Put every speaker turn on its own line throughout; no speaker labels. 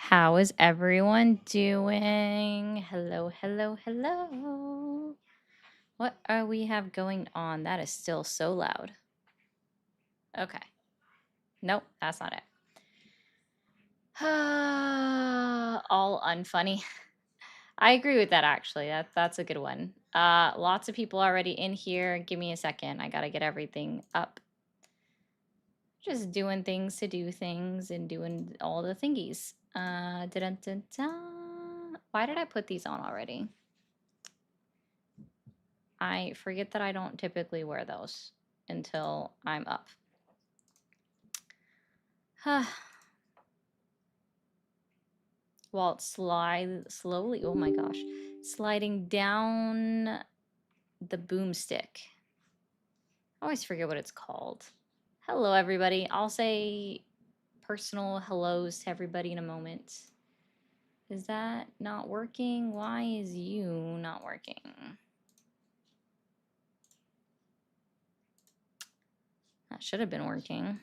How is everyone doing? Hello, hello, hello. What are we have going on? That is still so loud. Okay. Nope, that's not it. All unfunny. I agree with that actually. That's a good one. Lots of people already in here. Give me a second. I gotta get everything up. Just doing things to do things and doing all the thingies. Why did I put these on already? I forget that I don't typically wear those until I'm up. While it slides slowly, oh my gosh, sliding down the boomstick. I always forget what it's called. Hello, everybody. I'll say personal hellos to everybody in a moment. Is that not working? Why is you not working? That should have been working.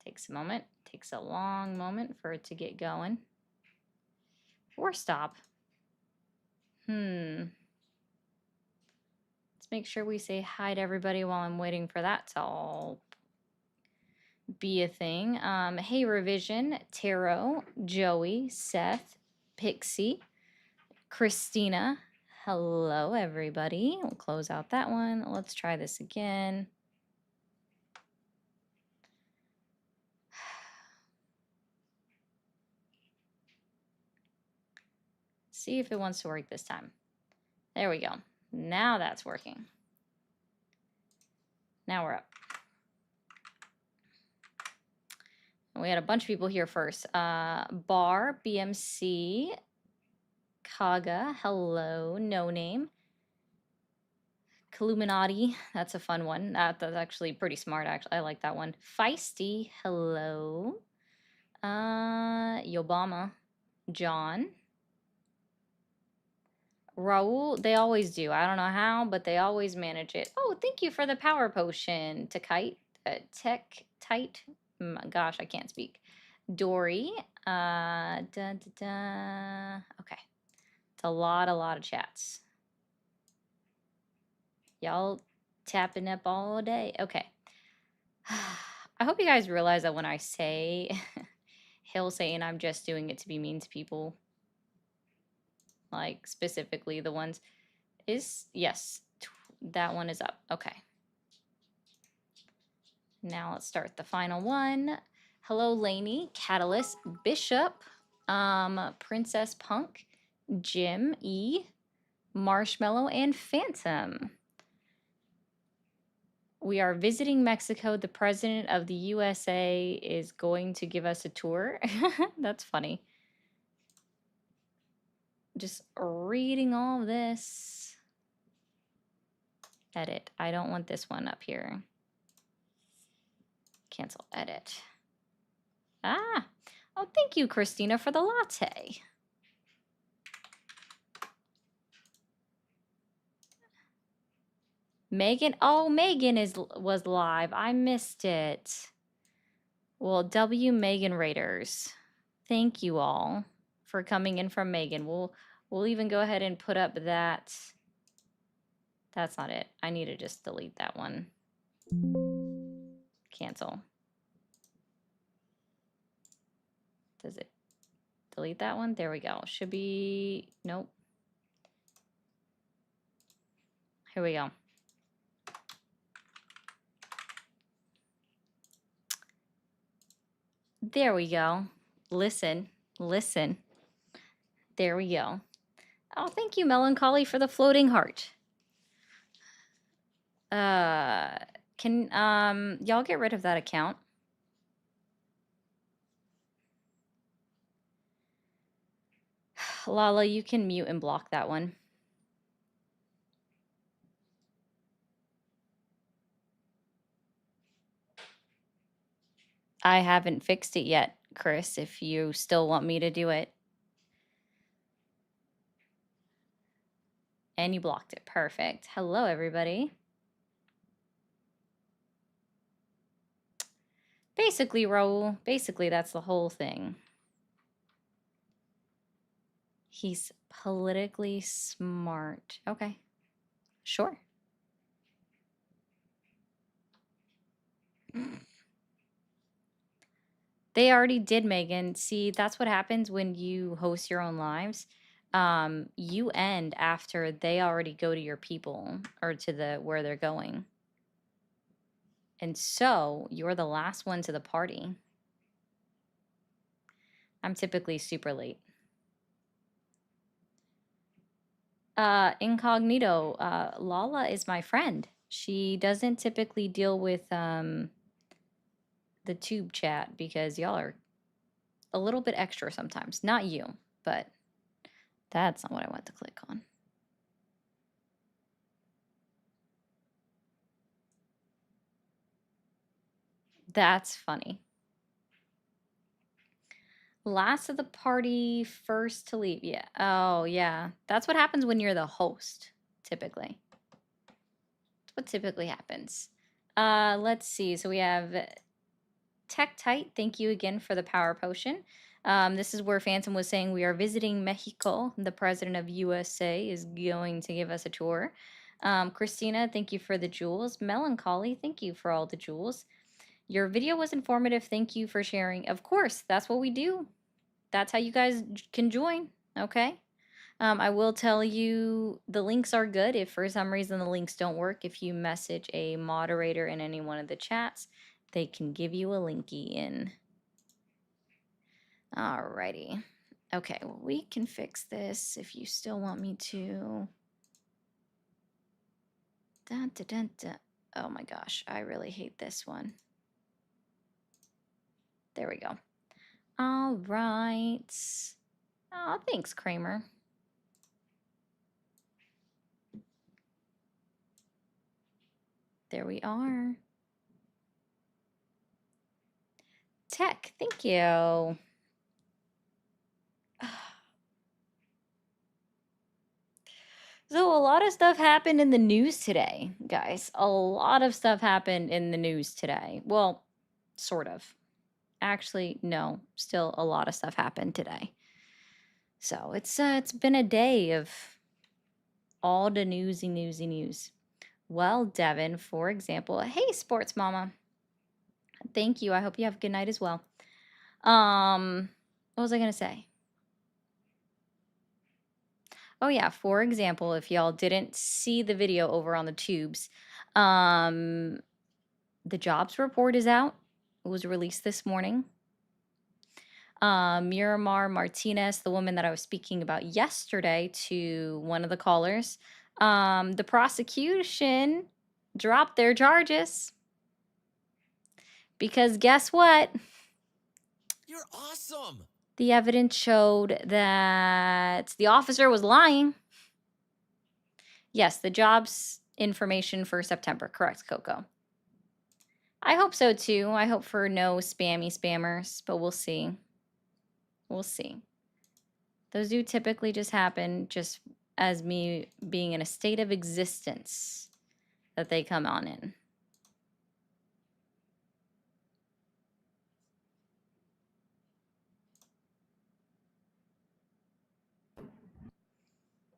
Takes a moment. Takes a long moment for it to get going. Or stop. Let's make sure we say hi to everybody while I'm waiting for that to all be a thing. Hey, Revision, Taro, Joey, Seth, Pixie, Christina. Hello, everybody. We'll close out that one. Let's try this again. See if it wants to work this time. There we go. Now that's working. Now we're up. We had a bunch of people here first. Bar, BMC, Kaga, hello, no name. Illuminati, that's a fun one. That's actually pretty smart, actually. I like that one. Feisty, hello. Yobama, John. Raul, they always do. I don't know how, but they always manage it. Oh, thank you for the power potion. To kite, tech, tight. Gosh, I can't speak. Dory. Okay. It's a lot of chats. Y'all tapping up all day. Okay. I hope you guys realize that when I say he'll say and I'm just doing it to be mean to people. Like specifically the ones is yes. That one is up. Okay. Now let's start the final one. Hello, Lainey, Catalyst, Bishop, Princess Punk, Jim E, Marshmallow, and Phantom. We are visiting Mexico. The president of the USA is going to give us a tour. That's funny. Just reading all this. Edit. I don't want this one up here. Cancel edit. Ah. Oh, thank you, Christina, for the latte. Megan. Oh, Megan was live. I missed it. Well, Megan Raiders. Thank you all for coming in from Megan. We'll even go ahead and put up that. That's not it. I need to just delete that one. Cancel. Does it delete that one? There we go. Should be, nope. Here we go. There we go. Listen. There we go. Oh, thank you, Melancholy, for the floating heart. Can y'all get rid of that account? Lala, you can mute and block that one. I haven't fixed it yet, Chris, if you still want me to do it. And you blocked it. Perfect. Hello, everybody. Basically, Raul, basically that's the whole thing. He's politically smart. Okay. Sure. They already did, Megan. See, that's what happens when you host your own lives. You end after they already go to your people or to the where they're going. And so you're the last one to the party. I'm typically super late. Incognito, Lala is my friend. She doesn't typically deal with the tube chat because y'all are a little bit extra sometimes. Not you, but that's not what I want to click on. That's funny. Last of the party, first to leave. Yeah. Oh, yeah. That's what happens when you're the host, typically. That's what typically happens. Let's see. So we have Tech Tight. Thank you again for the power potion. This is where Phantom was saying we are visiting Mexico. The president of USA is going to give us a tour. Christina, thank you for the jewels. Melancholy, thank you for all the jewels. Your video was informative. Thank you for sharing. Of course, that's what we do. That's how you guys can join, okay? I will tell you the links are good. If for some reason the links don't work, if you message a moderator in any one of the chats, they can give you a linky in. Alrighty. Okay, well, we can fix this if you still want me to. Dun, dun, dun, dun. Oh my gosh, I really hate this one. There we go. All right. Oh, thanks, Kramer. There we are. Tech, thank you. So a lot of stuff happened in the news today, guys. A lot of stuff happened in the news today. Well, sort of. Actually, no. Still a lot of stuff happened today. So it's been a day of all the newsy news. Well, Devin, for example, hey, sports mama. Thank you. I hope you have a good night as well. What was I gonna say? Oh yeah, for example, if y'all didn't see the video over on the tubes, the jobs report is out. It was released this morning. Miramar Martinez, the woman that I was speaking about yesterday to one of the callers, the prosecution dropped their charges because guess what?
You're awesome.
The evidence showed that the officer was lying. Yes, the jobs information for September. Correct, Coco. I hope so too. I hope for no spammy spammers, but we'll see. We'll see. Those do typically just happen just as me being in a state of existence that they come on in.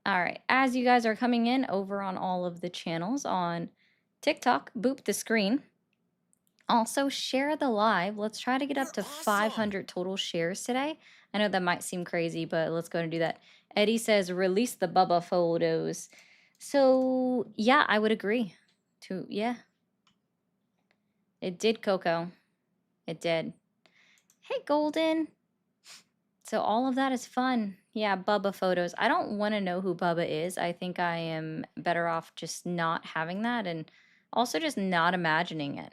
All right, as you guys are coming in over on all of the channels on TikTok, boop the screen. Also, share the live. Let's try to get up to 500 total shares today. I know that might seem crazy, but let's go and do that. Eddie says, release the Bubba photos. So, yeah, I would agree. Yeah. It did, Coco. It did. Hey, Golden. So all of that is fun. Yeah, Bubba photos. I don't want to know who Bubba is. I think I am better off just not having that and also just not imagining it.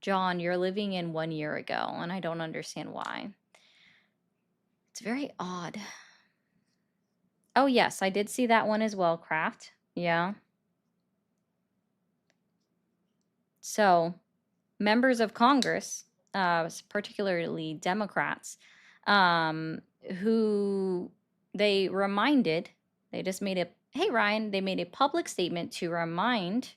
John, you're living in 1 year ago, and I don't understand why. It's very odd. Oh, yes, I did see that one as well, Craft. Yeah. So, members of Congress, particularly Democrats, who they reminded, they just made a, hey Ryan, they made a public statement to remind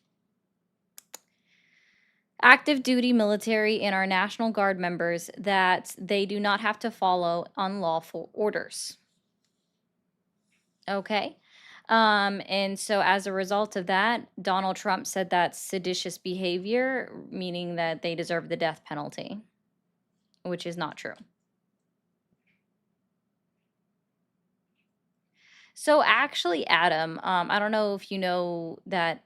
active duty military and our National Guard members that they do not have to follow unlawful orders. Okay. And so as a result of that, Donald Trump said that's seditious behavior, meaning that they deserve the death penalty, which is not true. So actually, Adam, I don't know if you know that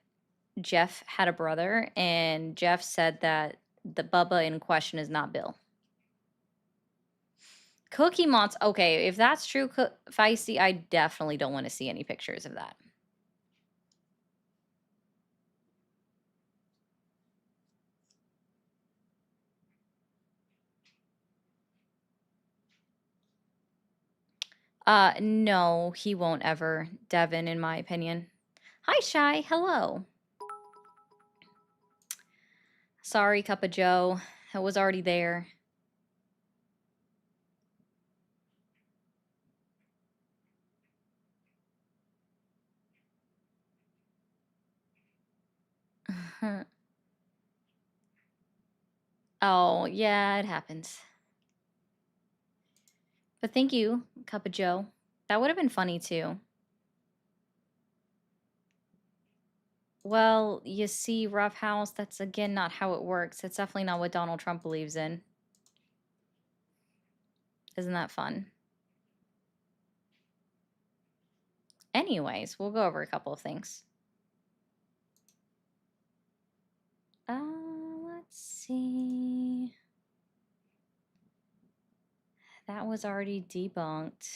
Jeff had a brother, and Jeff said that the Bubba in question is not Bill. Cookie Monster. Okay, if that's true, Feisty, I definitely don't want to see any pictures of that. No, he won't ever, Devin, in my opinion. Hi, Shy. Hello. Sorry, Cup of Joe. It was already there. Oh, yeah, it happens. But thank you, Cup of Joe. That would have been funny too. Well, you see, Rough House, that's again not how it works. It's definitely not what Donald Trump believes in. Isn't that fun? Anyways, we'll go over a couple of things. Let's see. That was already debunked.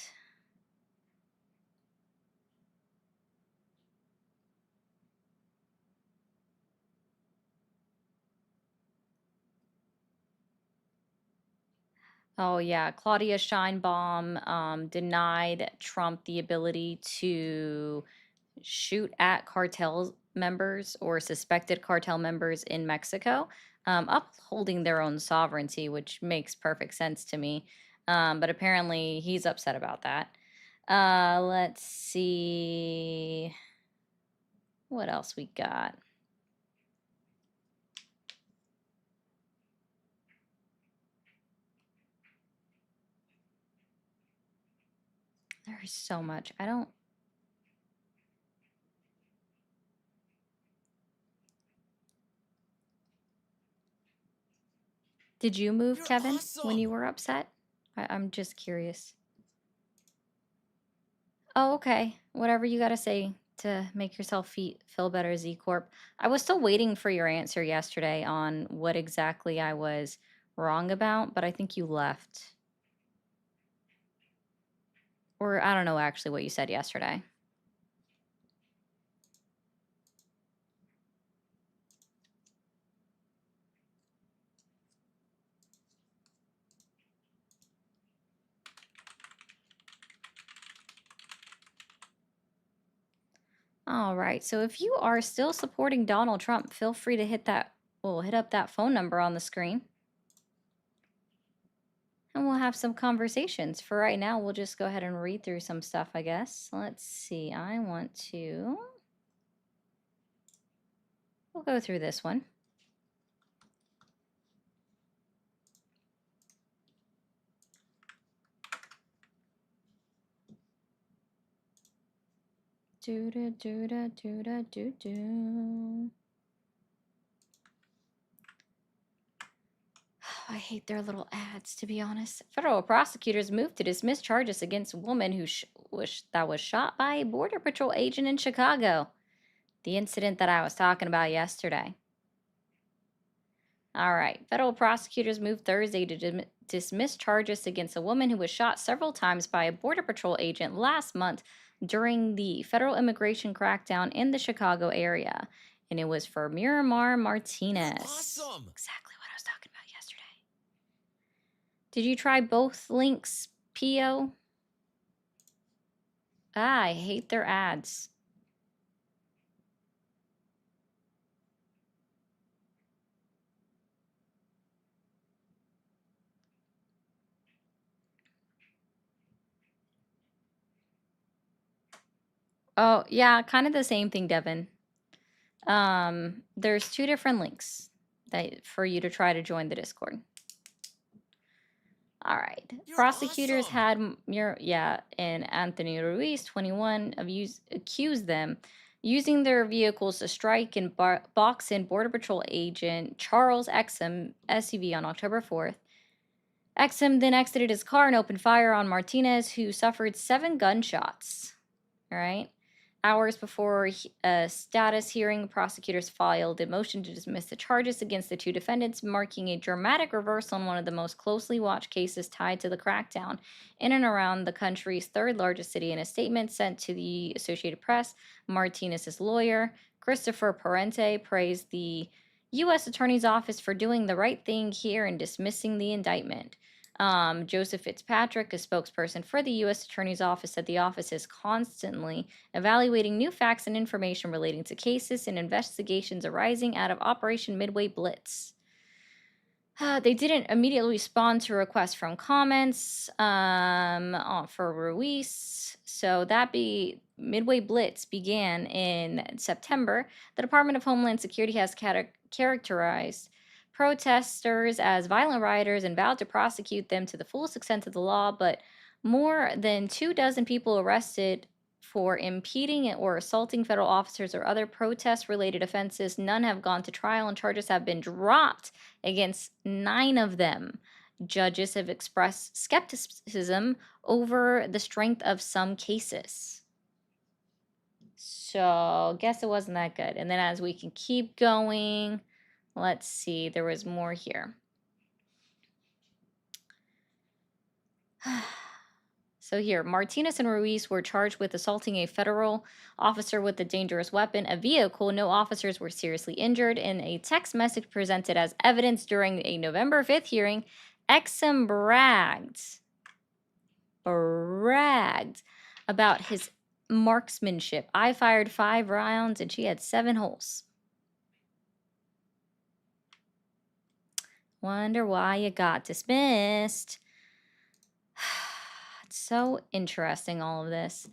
Oh, yeah. Claudia Scheinbaum denied Trump the ability to shoot at cartel members or suspected cartel members in Mexico, upholding their own sovereignty, which makes perfect sense to me. But apparently he's upset about that. Let's see what else we got. There's so much. I don't. Did you move,
You're
Kevin, when
awesome.
you were upset? I'm just curious. Oh, okay. Whatever you got to say to make yourself feel better, Z Corp. I was still waiting for your answer yesterday on what exactly I was wrong about, but I think you left. Or I don't know actually what you said yesterday. All right. So if you are still supporting Donald Trump, feel free to hit up that phone number on the screen. And we'll have some conversations. For right now, we'll just go ahead and read through some stuff, I guess. Let's see. We'll go through this one. Do do do do do do do do. I hate their little ads, to be honest. Federal prosecutors moved to dismiss charges against a woman who was shot by a Border Patrol agent in Chicago. The incident that I was talking about yesterday. All right. Federal prosecutors moved Thursday to dismiss charges against a woman who was shot several times by a Border Patrol agent last month during the federal immigration crackdown in the Chicago area. And it was for Miramar Martinez.
You're awesome.
Exactly what I was talking about yesterday. Did you try both links, Pio? I hate their ads. Oh, yeah, kind of the same thing, Devin. There's two different links that for you to try to join the Discord. All right.
You're
Prosecutors
awesome.
had and Anthony Ruiz, 21, accused them using their vehicles to strike and box in Border Patrol agent Charles Exum SUV on October 4th. Exum then exited his car and opened fire on Martinez, who suffered 7 gunshots. All right. Hours before a status hearing, prosecutors filed a motion to dismiss the charges against the two defendants, marking a dramatic reversal in one of the most closely watched cases tied to the crackdown in and around the country's third largest city. In a statement sent to the Associated Press, Martinez's lawyer, Christopher Parente, praised the U.S. Attorney's Office for doing the right thing here and dismissing the indictment. Joseph Fitzpatrick, a spokesperson for the U.S. Attorney's Office, said the office is constantly evaluating new facts and information relating to cases and investigations arising out of Operation Midway Blitz. They didn't immediately respond to requests from comments for Ruiz. So Midway Blitz began in September. The Department of Homeland Security has characterized protesters as violent rioters and vowed to prosecute them to the fullest extent of the law, but more than 24 people arrested for impeding or assaulting federal officers or other protest-related offenses. None have gone to trial, and charges have been dropped against 9 of them. Judges have expressed skepticism over the strength of some cases. So, guess it wasn't that good. And then as we can keep going, let's see, there was more here. So here, Martinez and Ruiz were charged with assaulting a federal officer with a dangerous weapon, a vehicle. No officers were seriously injured. In a text message presented as evidence during a November 5th hearing, Exum bragged about his marksmanship. I fired 5 rounds and she had 7 holes. Wonder why you got dismissed. It's so interesting, all of this.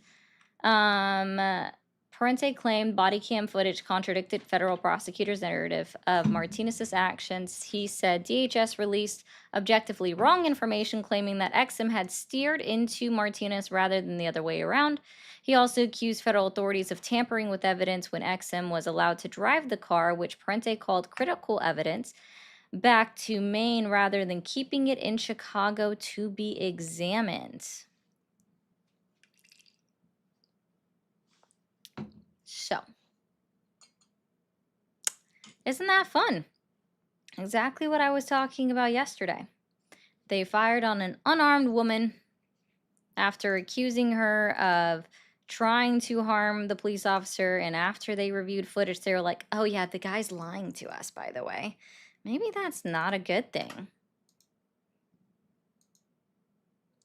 Parente claimed body cam footage contradicted federal prosecutors' narrative of Martinez's actions. He said DHS released objectively wrong information, claiming that Exum had steered into Martinez rather than the other way around. He also accused federal authorities of tampering with evidence when Exum was allowed to drive the car, which Parente called critical evidence, back to Maine rather than keeping it in Chicago to be examined. So, isn't that fun? Exactly what I was talking about yesterday. They fired on an unarmed woman after accusing her of trying to harm the police officer, and after they reviewed footage, they were like, oh yeah, the guy's lying to us, by the way. Maybe that's not a good thing.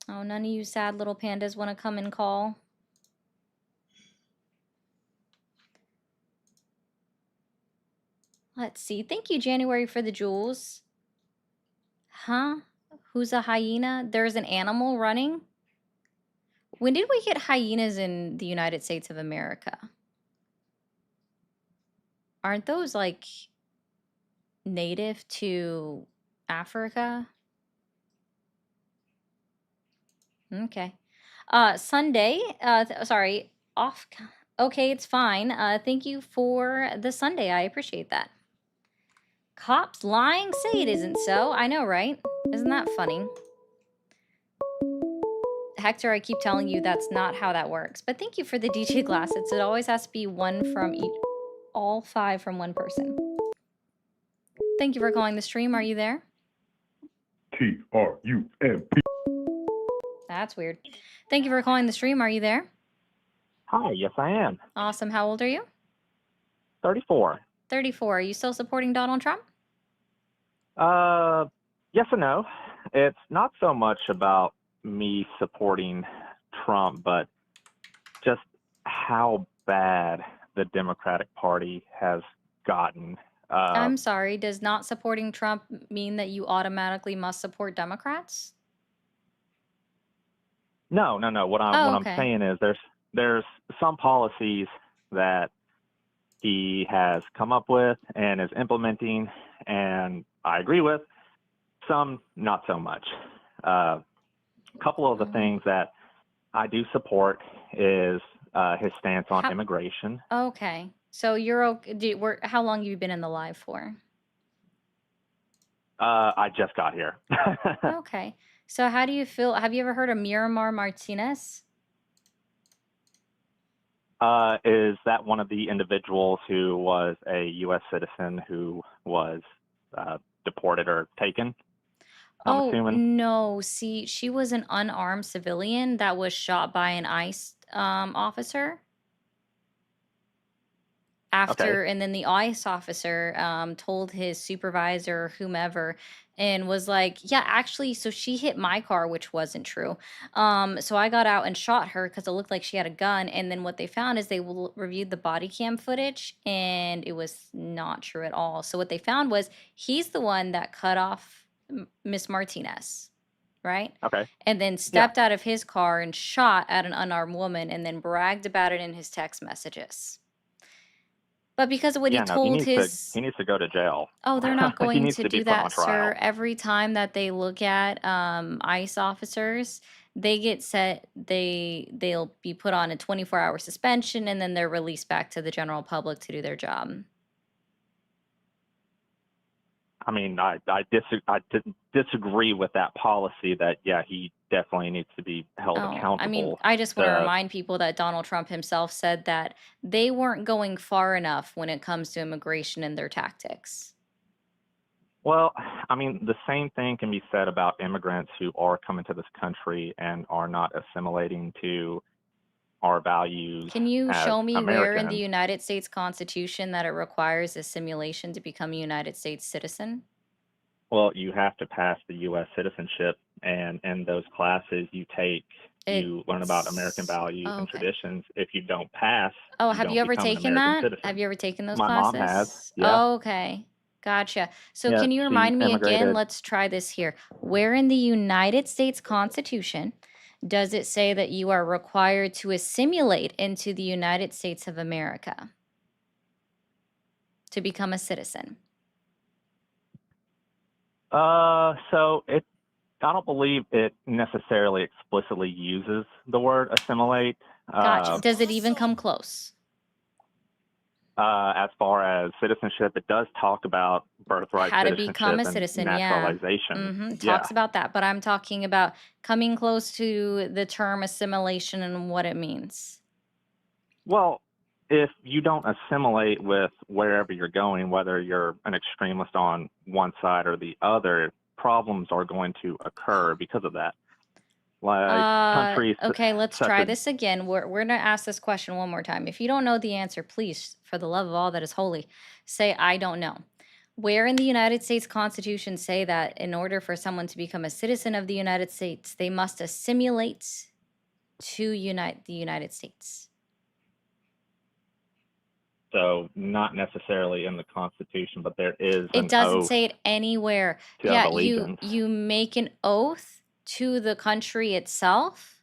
Oh, none of you sad little pandas want to come and call? Let's see. Thank you, January, for the jewels. Huh? Who's a hyena? There's an animal running? When did we get hyenas in the United States of America? Aren't those like native to Africa? Okay. Sunday, sorry, off. Okay, it's fine. Thank you for the Sunday. I appreciate that. Cops lying? Say it isn't so. I know, right? Isn't that funny? Hector, I keep telling you that's not how that works. But thank you for the DJ glasses. It always has to be one from each, all 5 from one person. Thank you for calling the stream. Are you there?
TRUMP.
That's weird. Thank you for calling the stream. Are you there?
Hi, yes I am.
Awesome. How old are you?
34.
34. Are you still supporting Donald Trump?
Yes and no. It's not so much about me supporting Trump, but just how bad the Democratic Party has gotten.
I'm sorry. Does not supporting Trump mean that you automatically must support Democrats?
No. What I'm
okay.
saying is there's some policies that he has come up with and is implementing, and I agree with. Some not so much. A couple of the things that I do support is his stance on
How,
immigration.
okay. So you're okay. How long have you been in the live for?
I just got here.
Okay. So how do you feel? Have you ever heard of Miramar Martinez?
Is that one of the individuals who was a U.S. citizen who was deported or taken? I'm
Oh,
assuming.
no. See, she was an unarmed civilian that was shot by an ICE officer.
Okay.
And then the ICE officer told his supervisor, whomever, and was like, yeah, actually, so she hit my car, which wasn't true. So I got out and shot her because it looked like she had a gun. And then what they found is they reviewed the body cam footage, and it was not true at all. So what they found was he's the one that cut off Miss Martinez, right?
Okay.
And then stepped out of his car and shot at an unarmed woman, and then bragged about it in his text messages. But because of what he
Yeah. No, he
told
needs to go to jail.
oh, they're not
He
going
needs
to
to be
do
put on
that, sir.
trial.
Every time that they look at ICE officers, they get they'll be put on a 24-hour suspension, and then they're released back to the general public to do their job.
I mean, I disagree with that policy. That he definitely needs to be held
Oh, I mean,
accountable.
I just want to
The
remind people that Donald Trump himself said that they weren't going far enough when it comes to immigration and their tactics.
Well, I mean, the same thing can be said about immigrants who are coming to this country and are not assimilating to our values
Can you
as
show me where in the
Americans.
United States Constitution that it requires assimilation to become a United States citizen?
Well, you have to pass the U.S. citizenship, and in those classes you learn about American values
Oh,
and
okay.
traditions. If you don't pass,
Oh,
you
have you
don't
ever
become an
taken
American
that? Have
citizen.
you ever taken those
My mom has,
classes?
yeah.
Oh, okay. Gotcha. So
Yeah,
can you
she
remind me again?
immigrated.
Let's try this here. Where in the United States Constitution does it say that you are required to assimilate into the United States of America to become a citizen?
So I don't believe it necessarily explicitly uses the word assimilate.
Gotcha. Does it even come
Awesome.
close?
As far as citizenship, it does talk about birthright
How to become
citizenship
a
and
citizen, yeah.
naturalization. Yeah.
Talks about that, but I'm talking about coming close to the term assimilation and what it means.
Well, if you don't assimilate with wherever you're going, whether you're an extremist on one side or the other, problems are going to occur because of that. Like countries
Okay, let's
such
try
as,
this again. We're gonna ask this question one more time. If you don't know the answer, please, for the love of all that is holy, say I don't know. Where in the United States Constitution say that in order for someone to become a citizen of the United States, they must assimilate to unite the United States?
so not necessarily in the Constitution, but there is
It
an
doesn't
oath
say it anywhere.
of
Yeah,
allegiance.
you make an oath to the country itself.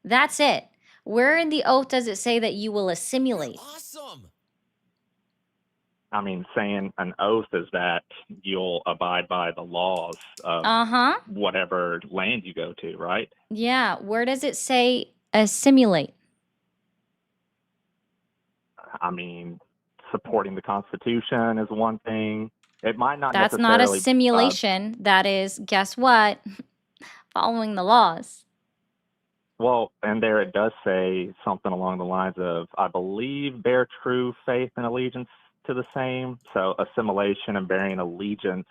That's it. Where in the oath does it say that you will
You're
assimilate?
awesome.
I mean, saying an oath is that you'll abide by the laws of
Uh-huh.
whatever land you go to, right?
Yeah, where does it say assimilate?
I mean, supporting the Constitution is one thing. It might not
That's not a
necessarily.
simulation. That is, guess what? Following the laws.
Well, and there it does say something along the lines of, I believe, bear true faith and allegiance to the same. So assimilation and bearing allegiance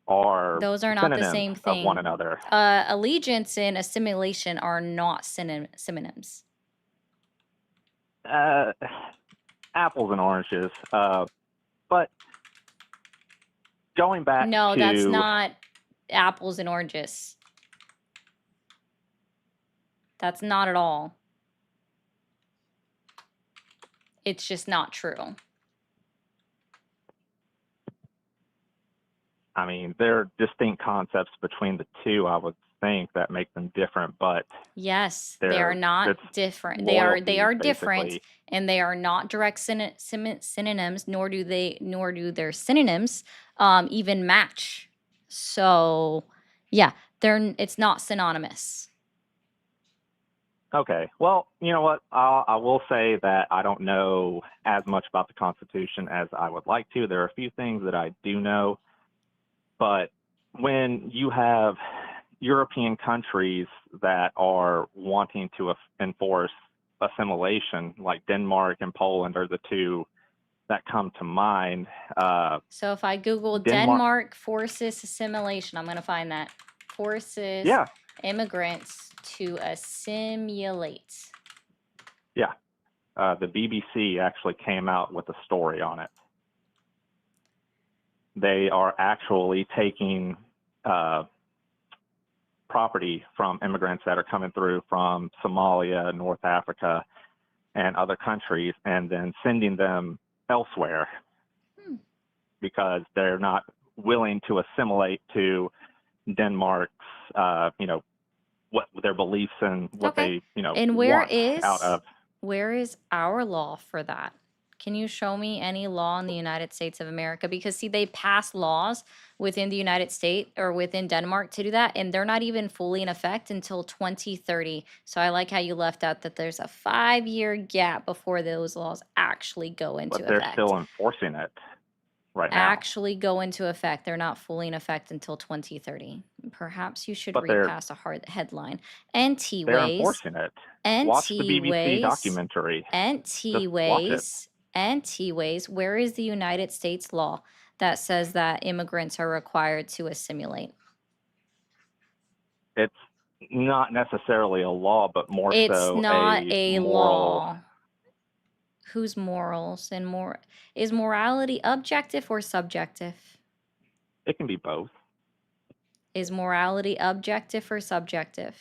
are
Those are not the
synonyms
same
of one
thing.
another.
Allegiance and assimilation are not synonyms.
Apples and oranges. But going back
No, that's
to
not apples and oranges. That's not at all. It's just not true.
I mean, there are distinct concepts between the two, I would think that make them different, but
Yes, they are not
it's
different. They are
loyalties,
different,
basically.
and they are not direct synonyms, nor do their synonyms even match. So, yeah, it's not synonymous.
Okay. Well, you know what? I will say that I don't know as much about the Constitution as I would like to. There are a few things that I do know, but when you have European countries that are wanting to enforce assimilation, like Denmark and Poland are the two that come to mind.
So if I Google
Denmark,
Denmark forces assimilation, I'm going to find that. Forces
yeah,
immigrants to assimilate.
yeah. The BBC actually came out with a story on it. They are actually taking property from immigrants that are coming through from Somalia, North Africa, and other countries, and then sending them elsewhere because they're not willing to assimilate to Denmark's, what their beliefs and what
Okay.
they,
And
want out of.
where is our law for that? Can you show me any law in the United States of America? Because see, they pass laws within the United States or within Denmark to do that, and they're not even fully in effect until 2030. So I like how you left out that there's a 5-year gap before those laws actually go into
But they're
effect.
still enforcing it right now.
Actually go into effect. They're not fully in effect until 2030. Perhaps you should
But
read
they're
past a hard headline. NT
they're
ways,
enforcing it. Watch the
NT
BBC
ways,
documentary.
NT
Just watch it.
ways, NT ways. Where is the United States law that says that immigrants are required to assimilate?
It's not necessarily a law, but more
It's
so
not a
moral.
law. Whose morals and is morality objective or subjective?
It can be both.
Is morality objective or subjective?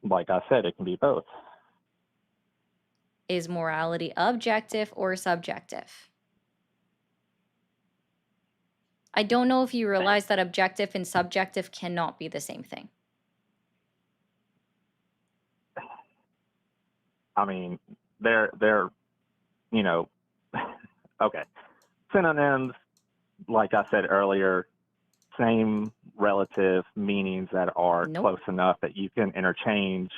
Like I said, it can be both.
Is morality objective or subjective? I don't know if you realize that objective and subjective cannot be the same thing.
I mean, they're okay. Synonyms, like I said earlier, same relative meanings that are
Nope.
close enough that you can interchange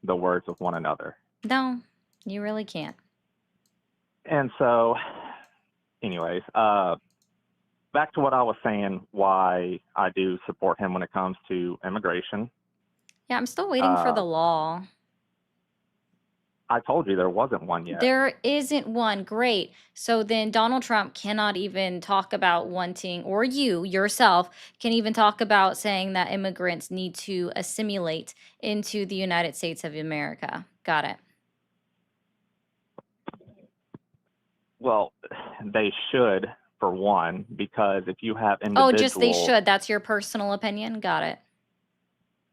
the words with one another.
No, you really can't.
And so, anyways, back to what I was saying, why I do support him when it comes to immigration.
Yeah, I'm still waiting for the law.
I told you there wasn't one yet.
There isn't one. Great. So then Donald Trump cannot even talk about wanting, or you yourself can even talk about saying that immigrants need to assimilate into the United States of America. Got it.
Well, they should, for one, because if you have individuals.
Oh, just they should. That's your personal opinion. Got it.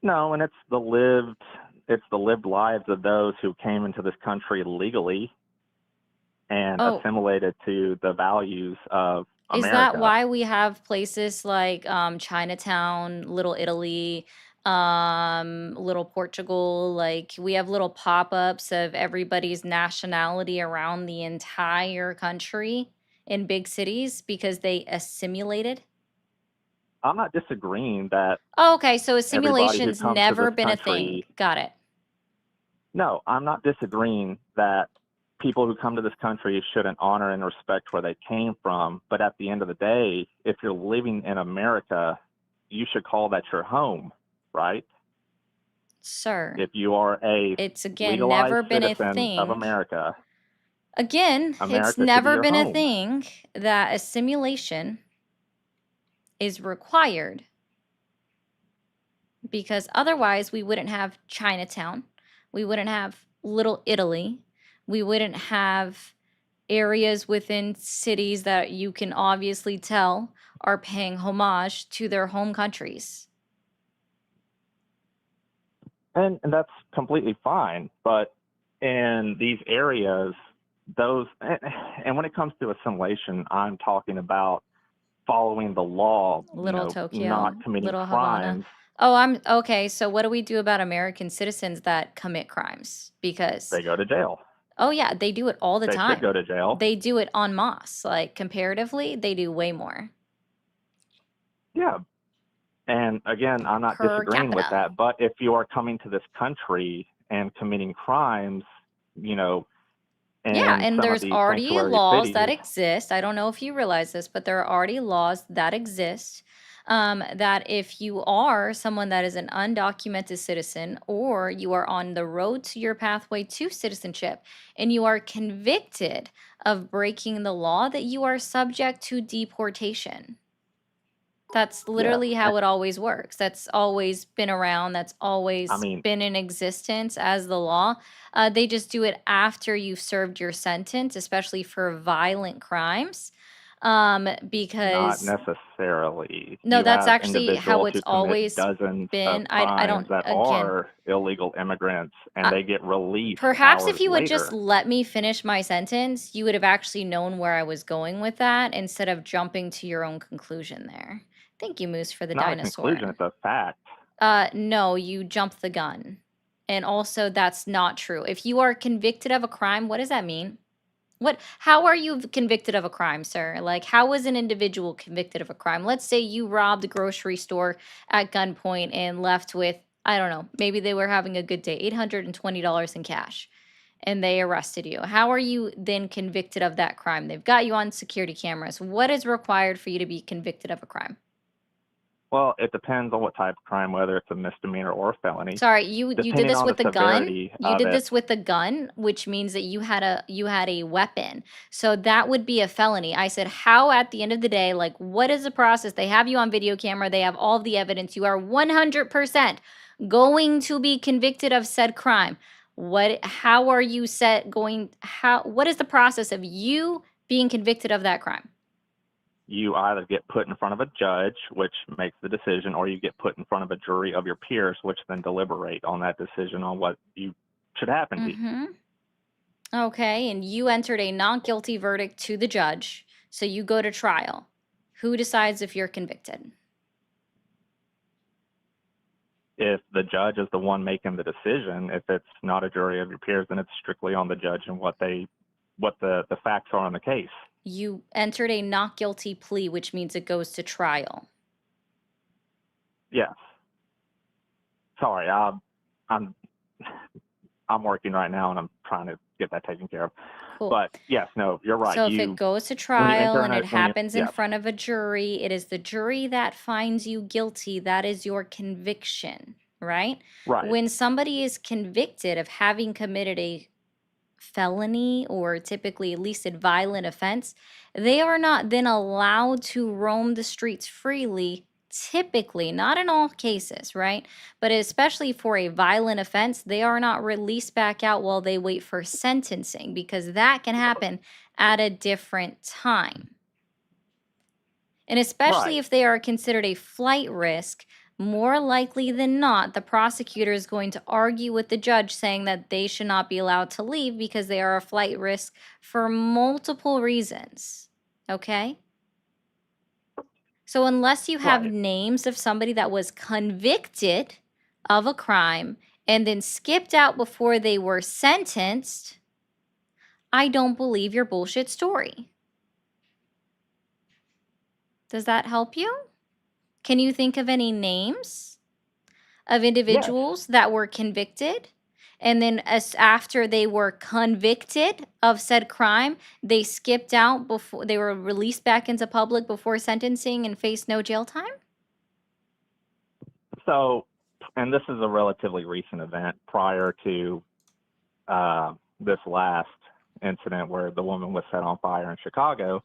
No, and it's the lived lives of those who came into this country legally and assimilated to the values of America.
Is that why we have places like Chinatown, Little Italy, Little Portugal? Like we have little pop-ups of everybody's nationality around the entire country in big cities because they assimilated?
I'm not disagreeing that.
Oh, okay. So
everybody who
assimilation's
comes to
never
this
been a
country-
thing. Got it.
No, I'm not disagreeing that people who come to this country shouldn't honor and respect where they came from. But at the end of the day, if you're living in America, you should call that your home, right?
Sir,
If you are a
it's again
legalized
never been a
citizen
thing.
of America,
Again,
America
it's
should be
never
your
been a
home.
thing that assimilation is required because otherwise we wouldn't have Chinatown, we wouldn't have Little Italy, we wouldn't have areas within cities that you can obviously tell are paying homage to their home countries.
And that's completely fine. But in these areas, and when it comes to assimilation, I'm talking about following the law,
Little Tokyo,
not committing
Little Havana.
crimes.
Oh, I'm okay. So what do we do about American citizens that commit crimes? Because,
They go to jail.
oh yeah, they do it all the
They should go
time.
to jail.
They do it en masse. Like comparatively, they do way more
Yeah. And again, I'm not
per
disagreeing with
capita.
that. But if you are coming to this country and committing crimes, you know,
Yeah,
in
and
some of
there's
these
already
sanctuary
laws that
cities,
exist. I don't know if you realize this, but there are already laws that exist that if you are someone that is an undocumented citizen or you are on the road to your pathway to citizenship and you are convicted of breaking the law, that you are subject to deportation. That's
yes.
literally how it always works. That's always been around. That's
I
always
mean,
been in existence as the law. They just do it after you've served your sentence, especially for violent crimes.
not
Because
necessarily.
no,
You
that's
have
actually how
individuals
it's
who commit
always
dozens of
been. I
crimes
don't,
that
again,
are illegal immigrants and
I,
they get released
perhaps if
hours
you would just
later.
let me finish my sentence, you would have actually known where I was going with that instead of jumping to your own conclusion there. Thank you, Moose, for the
Not a
dinosaur.
conclusion, it's a fact.
No, you jumped the gun. And also, that's not true. If you are convicted of a crime, what does that mean? How are you convicted of a crime, sir? Like, how was an individual convicted of a crime? Let's say you robbed a grocery store at gunpoint and left with, I don't know, maybe they were having a good day, $820 in cash, and they arrested you. How are you then convicted of that crime? They've got you on security cameras. What is required for you to be convicted of a crime?
Well, it depends on what type of crime, whether it's a misdemeanor or a felony.
Sorry, you did
Depending
this
on the
with a gun?
severity
You
of
did
it,
this with a gun, which means that you had a weapon. So that would be a felony. I said, how at the end of the day, like what is the process? They have you on video camera, they have all the evidence. You are 100% going to be convicted of said crime. How are you what is the process of you being convicted of that crime?
you either get put in front of a judge, which makes the decision, or you get put in front of a jury of your peers, which then deliberate on that decision on what you should happen to you.
Mm-hmm. Okay, and you entered a not guilty verdict to the judge, so you go to trial. Who decides if you're convicted?
If the judge is the one making the decision, if it's not a jury of your peers, then it's strictly on the judge and what the facts are on the case.
You entered a not guilty plea, which means it goes to trial.
Yes. Sorry, I'm working right now and I'm trying to get that taken care of.
Cool.
But yes, no, you're right.
So if it goes to
when you
trial
enter
and
in
it
a,
happens in
yes,
front of a jury, it is the jury that finds you guilty. That is your conviction, right?
right.
When somebody is convicted of having committed a felony or typically at least a violent offense, they are not then allowed to roam the streets freely. Typically, not in all cases, right? But especially for a violent offense, they are not released back out while they wait for sentencing because that can happen at a different time. And especially
Right.
if they are considered a flight risk, more likely than not, the prosecutor is going to argue with the judge saying that they should not be allowed to leave because they are a flight risk for multiple reasons. Okay? So, unless you have
Right.
names of somebody that was convicted of a crime and then skipped out before they were sentenced, I don't believe your bullshit story. Does that help you? Can you think of any names of
Yes.
individuals that were convicted? And then after they were convicted of said crime, they skipped out before they were released back into public before sentencing and faced no jail time?
So, and this is a relatively recent event prior to this last incident where the woman was set on fire in Chicago.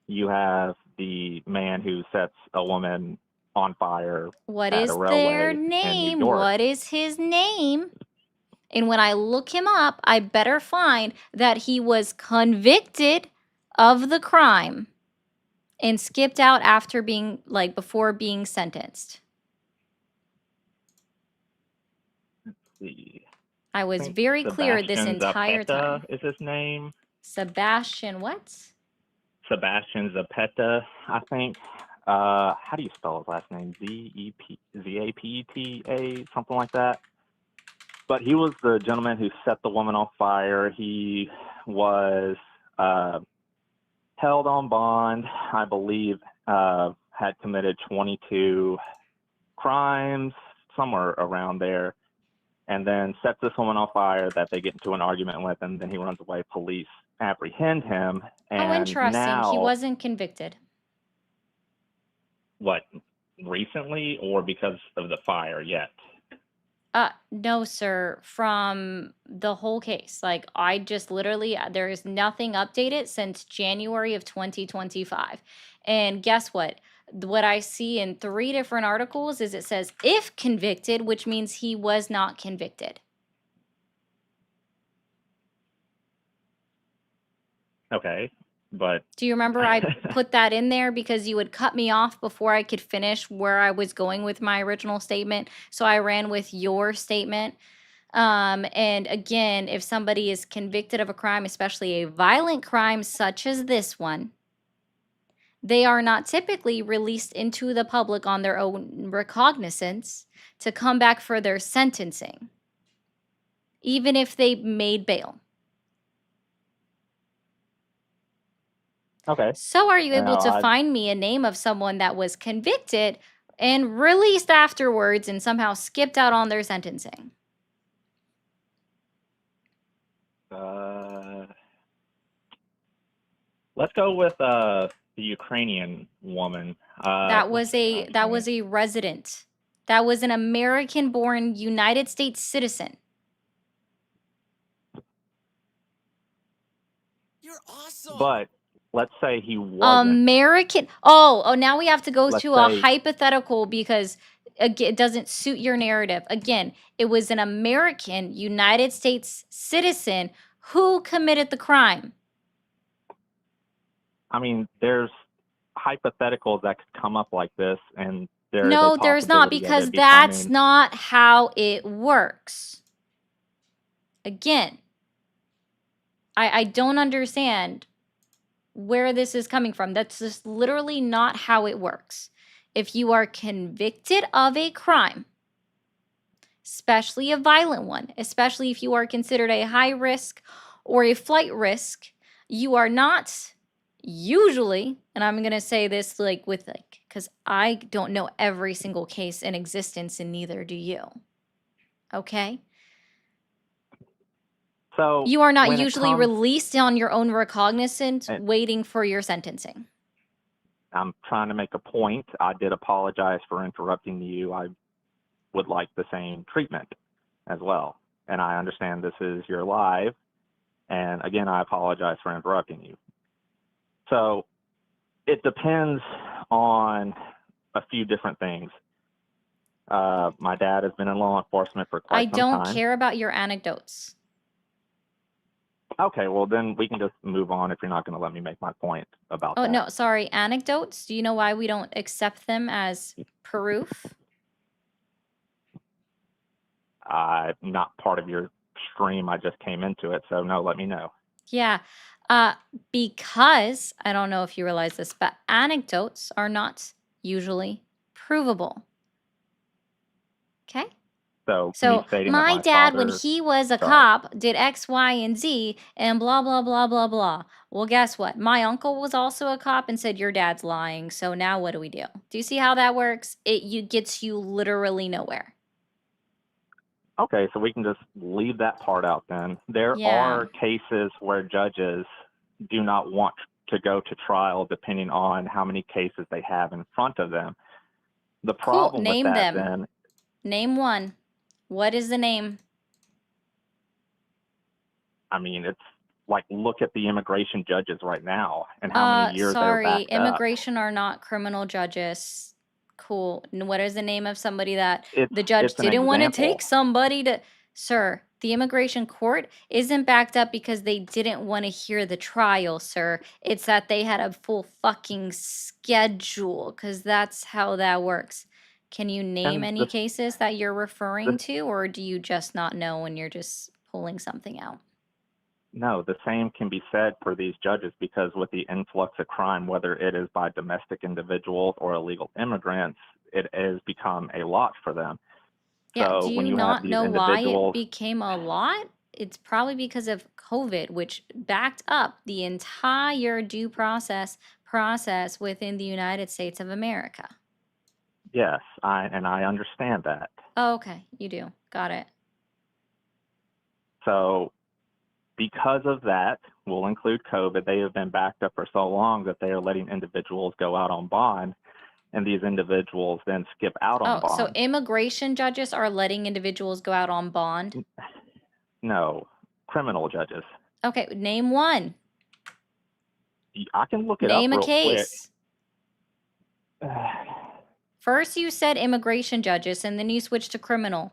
You have the man who sets a woman on fire
What
at
is
a
their
railway in New
name?
York.
What is his name? And when I look him up, I better find that he was convicted of the crime and skipped out after being, like, before being sentenced.
Let's see.
I
I
was
think
very clear this
Sebastian
entire
Zapata
time.
is his name.
Sebastian what?
Sebastian Zapata, I think. how do you spell his last name? Zapeta, something like that. But he was the gentleman who set the woman on fire. He was held on bond, I believe, had committed 22 crimes, somewhere around there, and then sets this woman on fire that they get into an argument with, and then he runs away. Police apprehend him,
Oh,
and
interesting. He
now,
wasn't convicted.
what, recently or because of the fire yet?
No, sir, from the whole case. Like, I just literally, there is nothing updated since January of 2025. And guess what? What I see in 3 different articles is it says if convicted, which means he was not convicted.
Okay, but
Do you remember I put that in there because you would cut me off before I could finish where I was going with my original statement? So I ran with your statement. And again, if somebody is convicted of a crime, especially a violent crime such as this one, they are not typically released into the public on their own recognizance to come back for their sentencing, even if they made bail.
okay.
So are you able
Now,
to find me a name of someone that was convicted and released afterwards and somehow skipped out on their sentencing?
Let's go with the Ukrainian woman.
That
What's
was
her last name?
a resident. That was an American-born United States citizen.
You're awesome.
But let's say he wasn't.
American. Oh, now we have to go
Let's
to a
say-
hypothetical because it doesn't suit your narrative. Again, it was an American United States citizen who committed the crime.
I mean, there's hypotheticals that could come up like this, and there's
No,
a
there's not,
possibility of
because
it
that's
becoming-
not how it works. Again, I don't understand where this is coming from. That's just literally not how it works. If you are convicted of a crime, especially a violent one, especially if you are considered a high risk or a flight risk, you are not usually, and I'm going to say this because I don't know every single case in existence, and neither do you. Okay?
So
You are not
when it
usually
comes-
released on your own recognizance
And-
waiting for your sentencing.
I'm trying to make a point. I did apologize for interrupting you. I would like the same treatment as well. And I understand this is your live. And again, I apologize for interrupting you. So it depends on a few different things. My dad has been in law enforcement for quite
I
some
don't
time.
care about your anecdotes.
Okay, well then we can just move on if you're not going to let me make my point about
Oh,
that.
no, sorry. Anecdotes? Do you know why we don't accept them as proof?
I'm not part of your stream. I just came into it, so no, let me know.
Yeah. Because I don't know if you realize this, but anecdotes are not usually provable. Okay?
So,
So
me stating that
my
my
dad, when
father-
he was a
Sorry.
cop, did X, Y, and Z, and blah, blah, blah, blah, blah. Well, guess what? My uncle was also a cop and said, your dad's lying. So now what do we do? Do you see how that works? It gets you literally nowhere.
Okay, so we can just leave that part out then. There
Yeah.
are cases where judges do not want to go to trial depending on how many cases they have in front of them. The
Cool.
problem
Name
with that
them.
then,
Name one. What is the name?
I mean, it's like look at the immigration judges right now and how many years they're
Sorry,
backed up.
immigration are not criminal judges. Cool. And what is the name of somebody that
It's-
the judge
it's an
didn't want to
example.
take somebody to? Sir, the immigration court isn't backed up because they didn't want to hear the trial, sir. It's that they had a full fucking schedule, because that's how that works. Can you name
And
any
the-
cases that you're referring
the-
to, or do you just not know when you're just pulling something out?
No, the same can be said for these judges because with the influx of crime, whether it is by domestic individuals or illegal immigrants, it has become a lot for them.
Yeah,
So
do
when
you
you have
not
these
know why it
individuals,
became a lot? It's probably because of COVID, which backed up the entire due process within the United States of America.
yes, I understand that.
Oh, okay, you do. Got it.
So because of that, we'll include COVID. They have been backed up for so long that they are letting individuals go out on bond, and these individuals then skip out on
Oh, so
bond.
immigration judges are letting individuals go out on bond?
No, criminal judges.
Okay, name one.
I can look it up
Name a
real quick.
case. First you said immigration judges, and then you switched to criminal.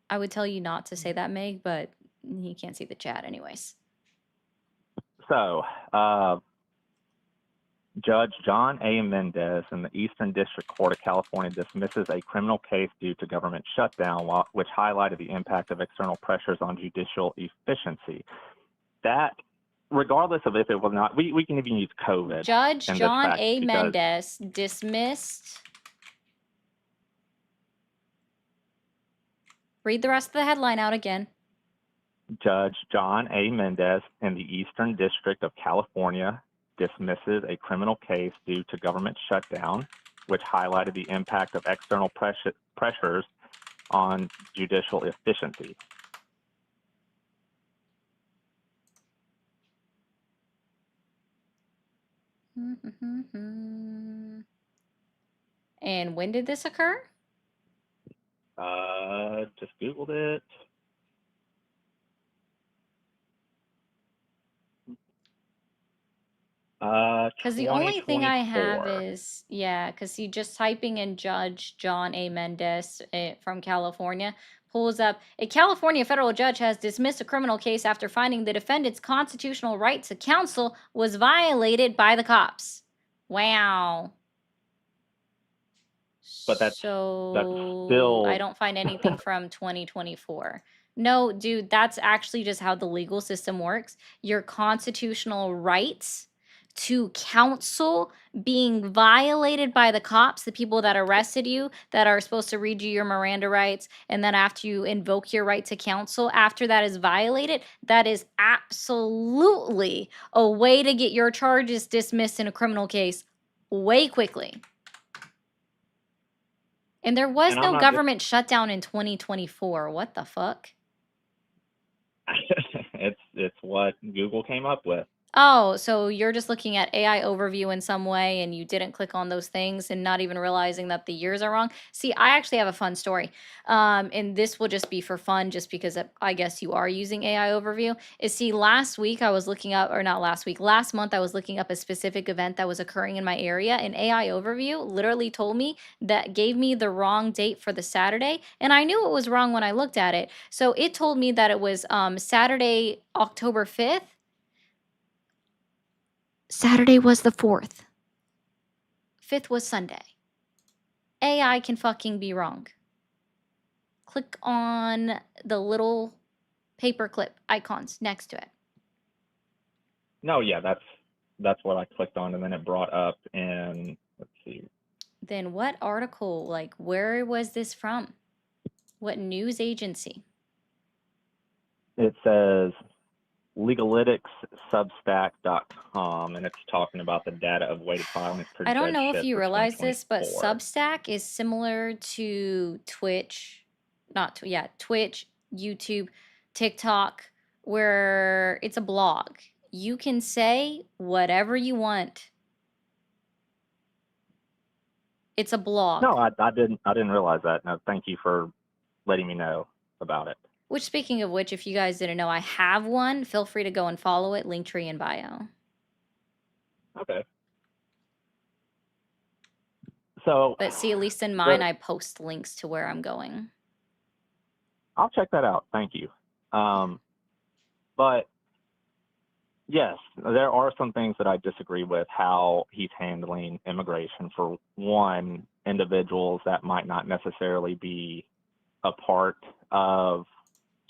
I would tell you not to say that, Meg, but he can't see the chat anyways.
So, Judge John A. Mendez in the Eastern District Court of California dismisses a criminal case due to government shutdown, which highlighted the impact of external pressures on judicial efficiency. That, regardless of if it was not, we can even use COVID.
Judge
in this
John
fact
A.
because-
Mendez dismissed. Read the rest of the headline out again.
Judge John A. Mendez in the Eastern District of California dismisses a criminal case due to government shutdown, which highlighted the impact of external pressures on judicial efficiency.
And when did this occur?
Just Googled it.
Because the only thing I have
2024.
is, yeah, because see, just typing in Judge John A. Mendez from California pulls up, a California federal judge has dismissed a criminal case after finding the defendant's constitutional right to counsel was violated by the cops. Wow.
But that's
So
still
I don't find anything from 2024. No, dude, that's actually just how the legal system works. Your constitutional rights to counsel being violated by the cops, the people that arrested you, that are supposed to read you your Miranda rights, and then after you invoke your right to counsel, after that is violated, that is absolutely a way to get your charges dismissed in a criminal case way quickly. And there was
And I'm
no
not
government shutdown in 2024. What the fuck?
it's what Google came up with.
Oh, so you're just looking at AI overview in some way and you didn't click on those things and not even realizing that the years are wrong. See, I actually have a fun story. And this will just be for fun, just because I guess you are using AI overview. Is see, last week I was looking up, or not last week, last month I was looking up a specific event that was occurring in my area, and AI overview literally told me that, gave me the wrong date for the Saturday. And I knew it was wrong when I looked at it. So it told me that it was Saturday, October 5th. Saturday was the 4th. 5th was Sunday. AI can fucking be wrong. Click on the little paperclip icons next to it.
No, yeah, that's what I clicked on, and then it brought up in, let's see.
Then what article, like, where was this from? What news agency?
It says legalyticssubstack.com, and it's talking about the data of weighted filings per
I don't know if
judgeship
you
for
realize this, but
2024.
Substack is similar to Twitch, Twitch, YouTube, TikTok, where it's a blog. You can say whatever you want. It's a blog.
No, I didn't realize that. No, thank you for letting me know about it.
Which, speaking of which, if you guys didn't know, I have one. Feel free to go and follow it. Linktree in bio.
Okay. So,
But see, at least in mine, I post links to where I'm going.
I'll check that out. Thank you. But yes, there are some things that I disagree with how he's handling immigration. For one, individuals that might not necessarily be a part of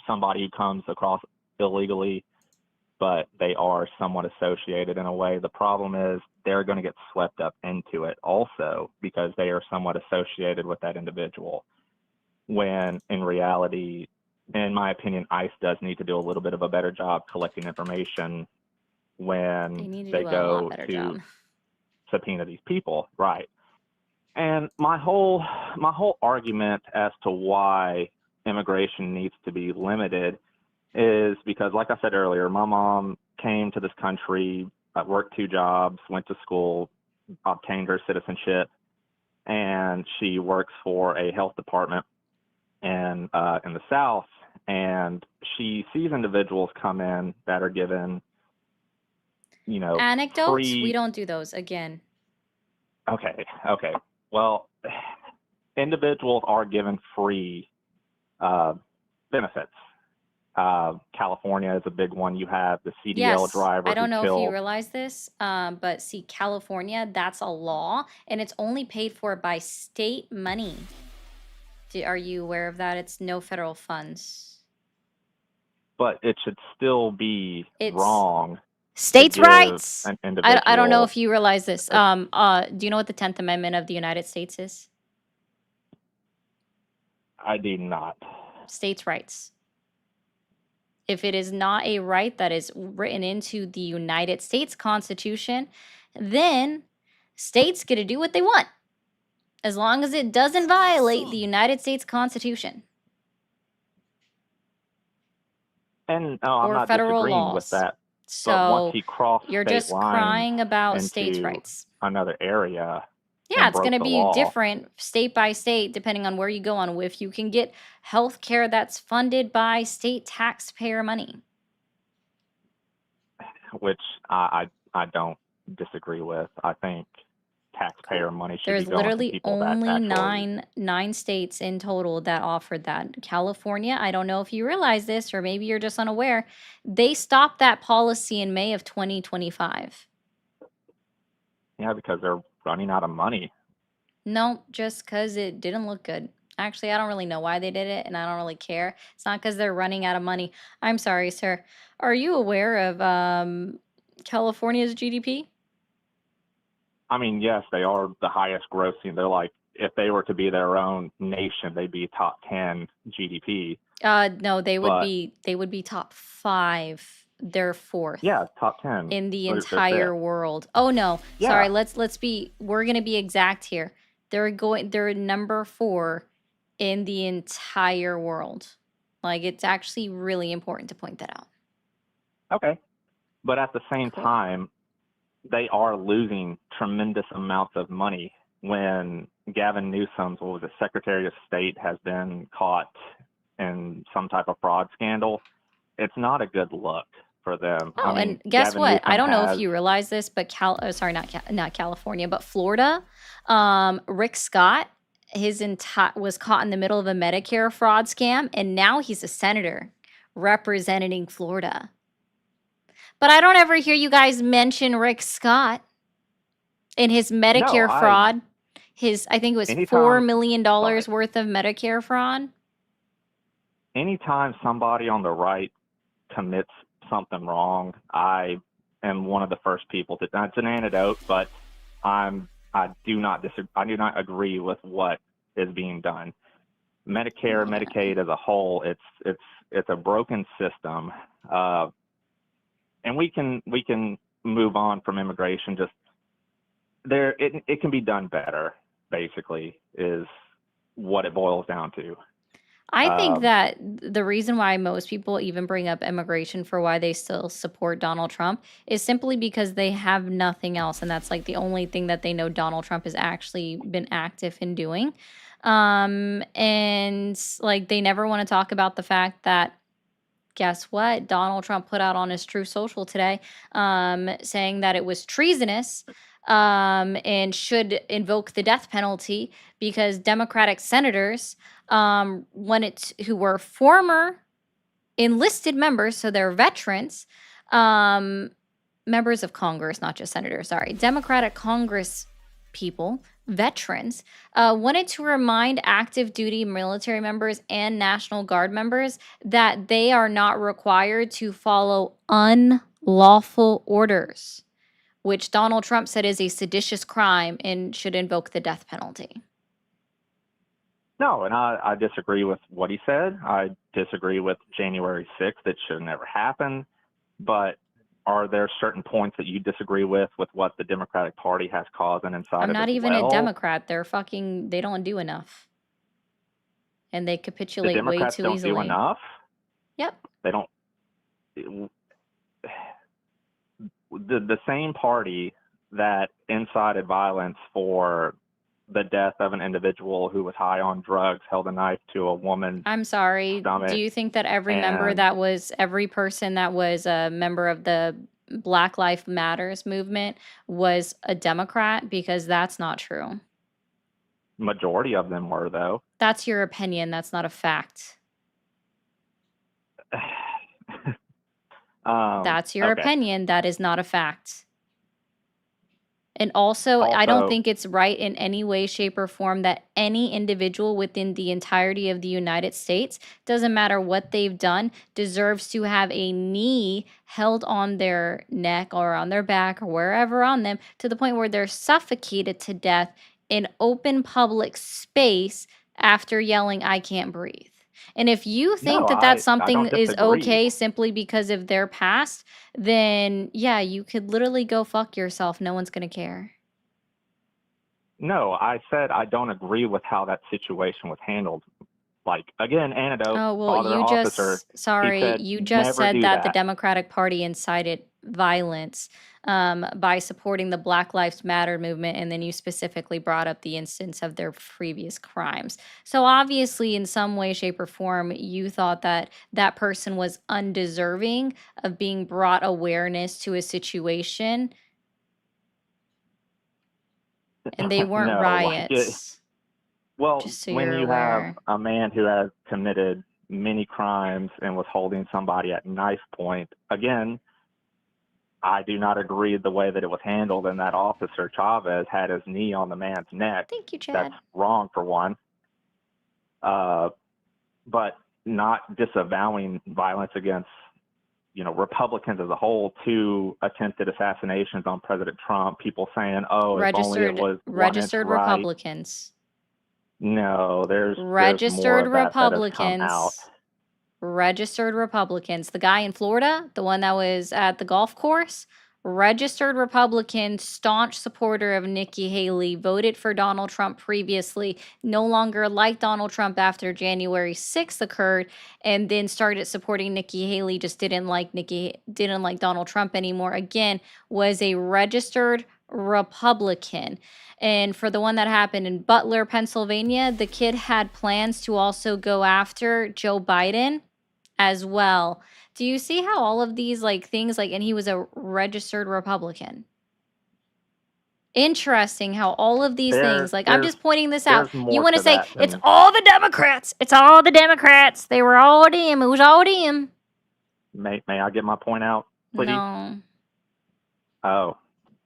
somebody who comes across illegally, but they are somewhat associated in a way. The problem is they're going to get swept up into it also because they are somewhat associated with that individual. When in reality, in my opinion, ICE does need to do a little bit of a better job collecting information
They
when
need to
they
do a lot
go
better
to
job.
subpoena these people, right? And my whole argument as to why immigration needs to be limited is because, like I said earlier, my mom came to this country, worked 2 jobs, went to school, obtained her citizenship, and she works for a health department in the South. And she sees individuals come in that are given,
Anecdotes? We
free.
don't do those again.
Okay. Well, individuals are given free benefits. California is a big one. You have the CDL
Yes,
driver
I don't
who
know if you
killed.
realize this, but see, California, that's a law, and it's only paid for by state money. Are you aware of that? It's no federal funds.
But it should still be
It's
wrong to
states'
give
rights.
an
I don't know
individual.
if you realize this.
a-
Do you know what the 10th Amendment of the United States is?
I do not.
States' rights. If it is not a right that is written into the United States Constitution, then states get to do what they want, as long as it doesn't violate the
Awesome.
United States Constitution
And no, I'm
or
not
federal
disagreeing with
laws.
that. But once
So
he crossed
you're
state
just
lines
crying about states'
into
rights.
another area
Yeah,
and
it's going
broke
to
the
be
law,
different state by state depending on where you go on. If you can get health care that's funded by state taxpayer money.
which I don't disagree with. I think taxpayer money should be
There's
going to
literally
people that
only
actually.
nine states in total that offered that. California, I don't know if you realize this, or maybe you're just unaware. They stopped that policy in May of 2025.
Yeah, because they're running out of money.
No, just because it didn't look good. Actually, I don't really know why they did it, and I don't really care. It's not because they're running out of money. I'm sorry, sir. Are you aware of California's GDP?
I mean, yes, they are the highest grossing. They're like, if they were to be their own nation, they'd be top 10 GDP.
No, they would
But
be top 5. They're 4th
yeah, top 10.
in the
They're
entire
fifth.
world. Oh no,
Yeah.
sorry. We're gonna be exact here. They're number 4 in the entire world. Like, it's actually really important to point that out.
Okay. But at the same
Cool.
time, they are losing tremendous amounts of money when Gavin Newsom's, what was it, Secretary of State, has been caught in some type of fraud scandal. It's not a good look for them.
Oh,
I mean,
and guess
Gavin
what? I
Newsom
don't know if
has.
you realize this, but not California, but Florida. Rick Scott, was caught in the middle of a Medicare fraud scam, and now he's a senator representing Florida. But I don't ever hear you guys mention Rick Scott in his
No,
Medicare fraud. I think it was $4
anytime,
million
sorry,
worth of Medicare fraud.
anytime somebody on the right commits something wrong, I am one of the first people to. That's an antidote, but I do not agree with what is being done. Medicare,
Yeah.
Medicaid as a whole, it's a broken system, and we can move on from immigration. Just it can be done better. Basically, is what it boils down to.
I think
Um,
that the reason why most people even bring up immigration for why they still support Donald Trump is simply because they have nothing else. And that's like the only thing that they know Donald Trump has actually been active in doing. And like they never want to talk about the fact that, guess what? Donald Trump put out on his True Social today, saying that it was treasonous, and should invoke the death penalty because Democratic senators, who were former enlisted members, so they're veterans, members of Congress, not just senators, sorry, Democratic Congress people, veterans, wanted to remind active duty military members and National Guard members that they are not required to follow unlawful orders, which Donald Trump said is a seditious crime and should invoke the death penalty.
No, and I disagree with what he said. I disagree with January 6th. It should have never happened. But are there certain points that you disagree with what the Democratic Party has caused and inside
I'm
of
not
as
even a
well?
Democrat. They don't do enough. And they
The
capitulate way
Democrats
too
don't
easily.
do enough.
Yep.
They don't. The same party that incited violence for the death of an individual who was high on drugs held a knife to a woman's
I'm sorry.
stomach.
Do you think that every
And
person that was a member of the Black Lives Matters movement was a Democrat? Because that's not true.
majority of them were, though.
That's your opinion. That's not a fact. That's your
Okay.
opinion. That is not a fact. And also, I don't
Also,
think it's right in any way, shape, or form that any individual within the entirety of the United States, doesn't matter what they've done, deserves to have a knee held on their neck or on their back or wherever on them to the point where they're suffocated to death in open public space after yelling, "I can't breathe." And if you think
no,
that that's
I
something
don't
that is
disagree.
okay simply because of their past, then yeah, you could literally go fuck yourself. No one's gonna care.
No, I said I don't agree with how that situation was handled. Like, again, antidote,
Oh, well,
father
you
officer,
just, sorry,
said,
you just
never
said
do
that the
that.
Democratic Party incited violence by supporting the Black Lives Matter movement, and then you specifically brought up the instance of their previous crimes. So obviously, in some way, shape, or form, you thought that that person was undeserving of being brought awareness to a situation, and they weren't
No,
riots,
well,
just so
when
you're
you have
aware.
a man who has committed many crimes and was holding somebody at knife point, again, I do not agree with the way that it was handled, and that officer Chavez had his knee on the man's neck.
Thank you, Chad.
That's wrong, for one. But not disavowing violence against, Republicans as a whole, 2 attempted assassinations on President Trump, people saying, oh, if only it was 1 inch
Registered
right.
Republicans.
No, there's more
Registered
of that has come out.
Republicans. Registered Republicans. The guy in Florida, the one that was at the golf course, registered Republican, staunch supporter of Nikki Haley, voted for Donald Trump previously, no longer liked Donald Trump after January 6th occurred, and then started supporting Nikki Haley, just didn't like Donald Trump anymore. Again, was a registered Republican. And for the one that happened in Butler, Pennsylvania, the kid had plans to also go after Joe Biden as well. Do you see how all of these things and he was a registered Republican? Interesting how all of these things, I'm just pointing this out. You want to say it's all the Democrats. It's all the Democrats. They were all them. It was all them.
May I get my point out, please?
No.
Oh,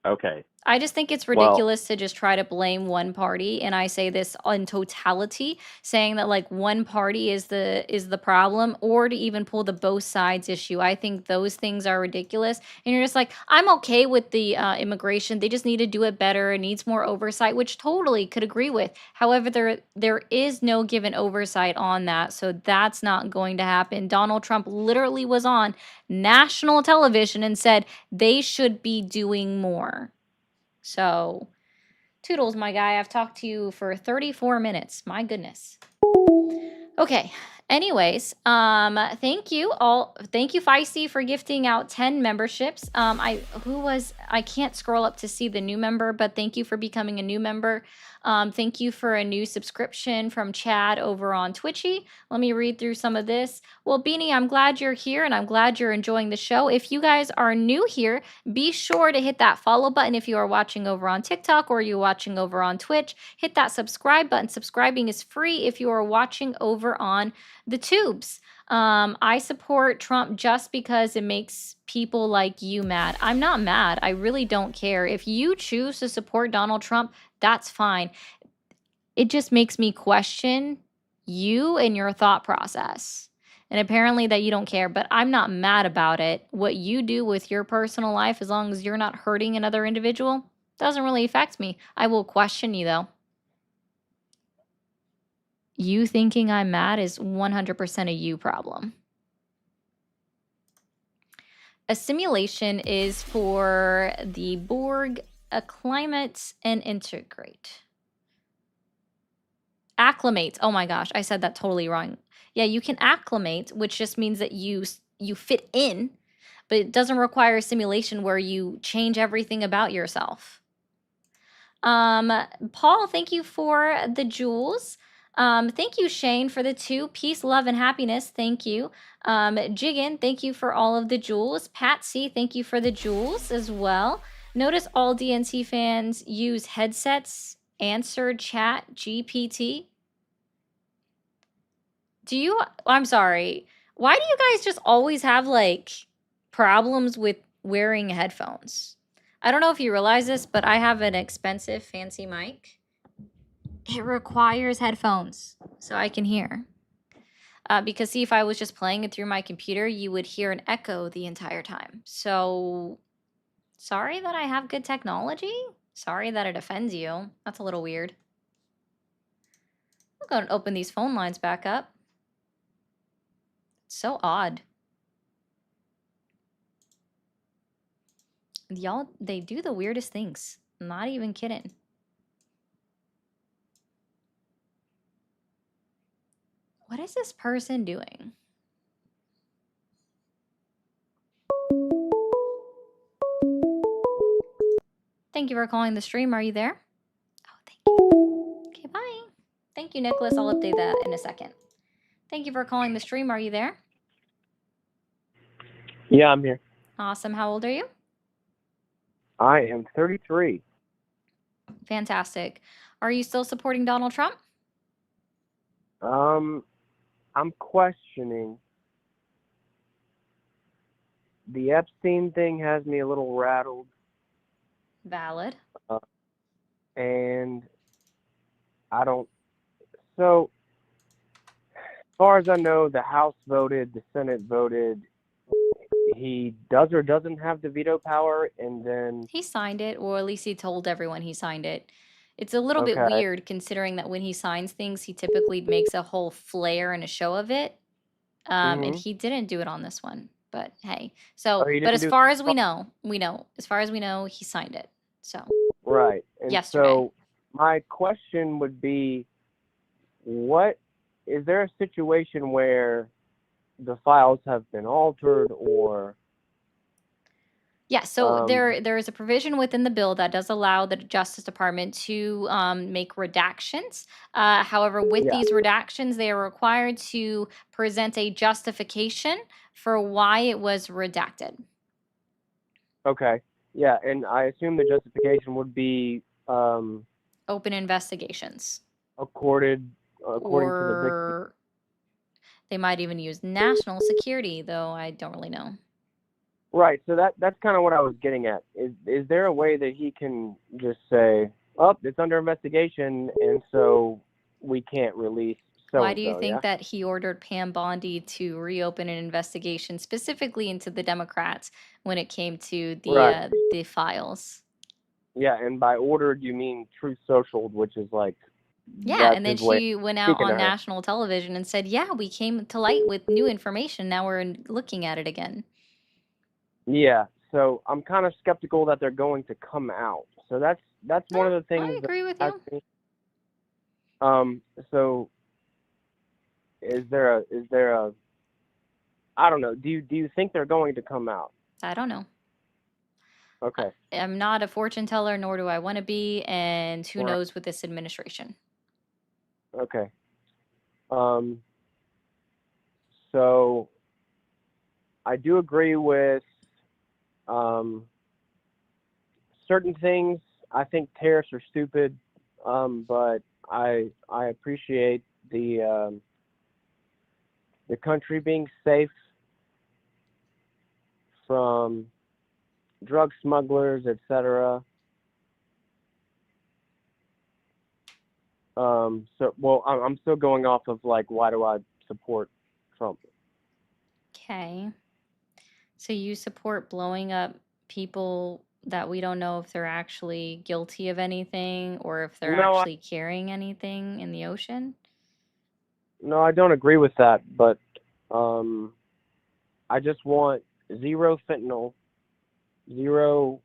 okay.
I just think it's ridiculous to just try to blame one party, and I say this in totality, saying that one party is the problem, or to even pull the both sides issue. I think those things are ridiculous, and you're just like, I'm okay with the immigration. They just need to do it better. It needs more oversight, which totally could agree with. However, there is no given oversight on that, so that's not going to happen. Donald Trump literally was on national television and said they should be doing more. So, toodles, my guy. I've talked to you for 34 minutes. My goodness. Okay. Anyways, thank you all. Thank you, Feisty, for gifting out 10 memberships. I can't scroll up to see the new member, but thank you for becoming a new member. Thank you for a new subscription from Chad over on Twitchy. Let me read through some of this. Well, Beanie, I'm glad you're here and I'm glad you're enjoying the show. If you guys are new here, be sure to hit that follow button if you are watching over on TikTok or you're watching over on Twitch. Hit that subscribe button. Subscribing is free if you are watching over on The tubes. I support Trump just because it makes people like you mad. I'm not mad. I really don't care. If you choose to support Donald Trump, that's fine. It just makes me question you and your thought process. And apparently that you don't care, but I'm not mad about it. What you do with your personal life, as long as you're not hurting another individual, doesn't really affect me. I will question you though. You thinking I'm mad is 100% a you problem. Assimilation is for the Borg, acclimate, and integrate. Acclimate. Oh my gosh, I said that totally wrong. Yeah, you can acclimate, which just means that you fit in, but it doesn't require assimilation where you change everything about yourself. Paul, thank you for the jewels. Thank you, Shane, for the 2. Peace, love, and happiness. Thank you. Jiggin, thank you for all of the jewels. Patsy, thank you for the jewels as well. Notice all DNC fans use headsets, answer chat, GPT. I'm sorry. Why do you guys just always have like problems with wearing headphones? I don't know if you realize this, but I have an expensive fancy mic. It requires headphones so I can hear. Because see, if I was just playing it through my computer, you would hear an echo the entire time. So sorry that I have good technology. Sorry that it offends you. That's a little weird. I'm going to open these phone lines back up. It's so odd. Y'all, they do the weirdest things. I'm not even kidding. What is this person doing? Thank you for calling the stream. Are you there? Oh, thank you. Okay, bye. Thank you, Nicholas. I'll update that in a second. Thank you for calling the stream. Are you there?
Yeah, I'm here.
Awesome. How old are you?
I am 33.
Fantastic. Are you still supporting Donald Trump?
I'm questioning. The Epstein thing has me a little rattled.
Valid.
And I don't. So, as far as I know, the House voted, the Senate voted. He does or doesn't have the veto power, and then
He signed it, or at least he told everyone he signed it. It's a little bit
Okay.
weird considering that when he signs things, he typically makes a whole flair and a show of it. And
Mhm.
he didn't do it on this one. But hey, so
Oh, he
but
didn't
as
do
far as we know, as far as we know, he signed it. So
right. And
yesterday.
so my question would be, what is there a situation where the files have been altered or
Yeah, so there is a provision within the bill that does allow the Justice Department to make redactions. However, with
Yeah.
these redactions, they are required to present a justification for why it was redacted.
Okay. Yeah, and I assume the justification would be
Open investigations.
according to the victim.
Or they might even use national security, though I don't really know.
Right. So that's kind of what I was getting at. Is there a way that he can just say, "Oh, it's under investigation," and so we can't release so
Why
and
do you
so?
think
Yeah.
that he ordered Pam Bondi to reopen an investigation specifically into the Democrats when it came to the files?
Yeah, and by ordered you mean Truth Social, which is like
Yeah,
that's
and then
his way
she
of
went out
speaking to
on
her.
national television and said, "Yeah, we came to light with new information. Now we're looking at it again."
Yeah. So I'm kind of skeptical that they're going to come out. So that's one of the
I
things
agree with
that
you.
So is there a I don't know. Do you think they're going to come out?
I don't know.
Okay.
I'm not a fortune teller, nor do I want to be, and who
Right.
knows with this administration.
Okay. So I do agree with certain things. I think tariffs are stupid, but I appreciate the the country being safe from drug smugglers, etc. I'm still going off of like, why do I support Trump?
Okay. So you support blowing up people that we don't know if they're actually guilty of anything or if they're
No,
actually carrying anything in the ocean?
No, I don't agree with that, but I just want zero fentanyl, zero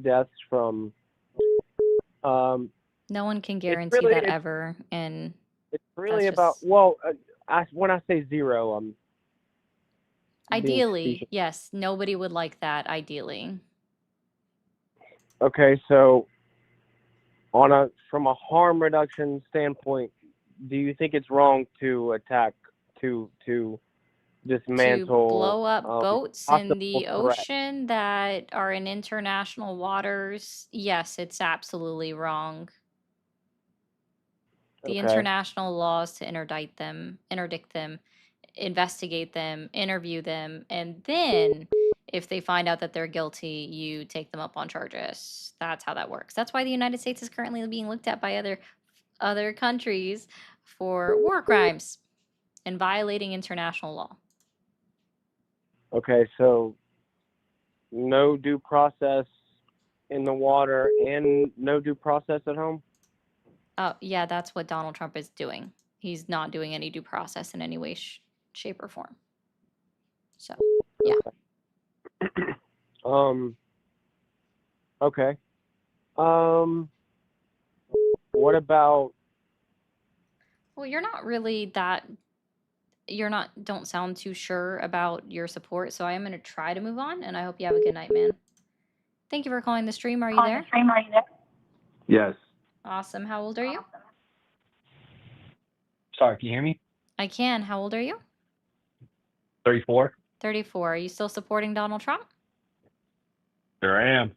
deaths from.
No one can
It's
guarantee
really
that
it's,
ever, and
it's really
that's
about
just
when I say zero, I'm being
ideally,
facetious.
yes, nobody would like that, ideally.
Okay, so from a harm reduction standpoint, do you think it's wrong to attack to
To
dismantle
blow up boats in
possible
the
threat?
ocean that are in international waters, yes, it's absolutely wrong. The
Okay,
international laws to interdict them, investigate them, interview them, and then if they find out that they're guilty, you take them up on charges. That's how that works. That's why the United States is currently being looked at by other countries for war crimes and violating international law.
okay, so no due process in the water and no due process at home?
Oh, yeah, that's what Donald Trump is doing. He's not doing any due process in any way, shape, or form. So, yeah.
Okay. What about
Well, don't sound too sure about your support, so I am going to try to move on, and I hope you have a good night, man. Thank you for calling the stream. Are you there?
Yes.
Awesome. How old are you?
Sorry, can you hear me?
I can. How old are you?
34.
34. Are you still supporting Donald Trump?
There I am.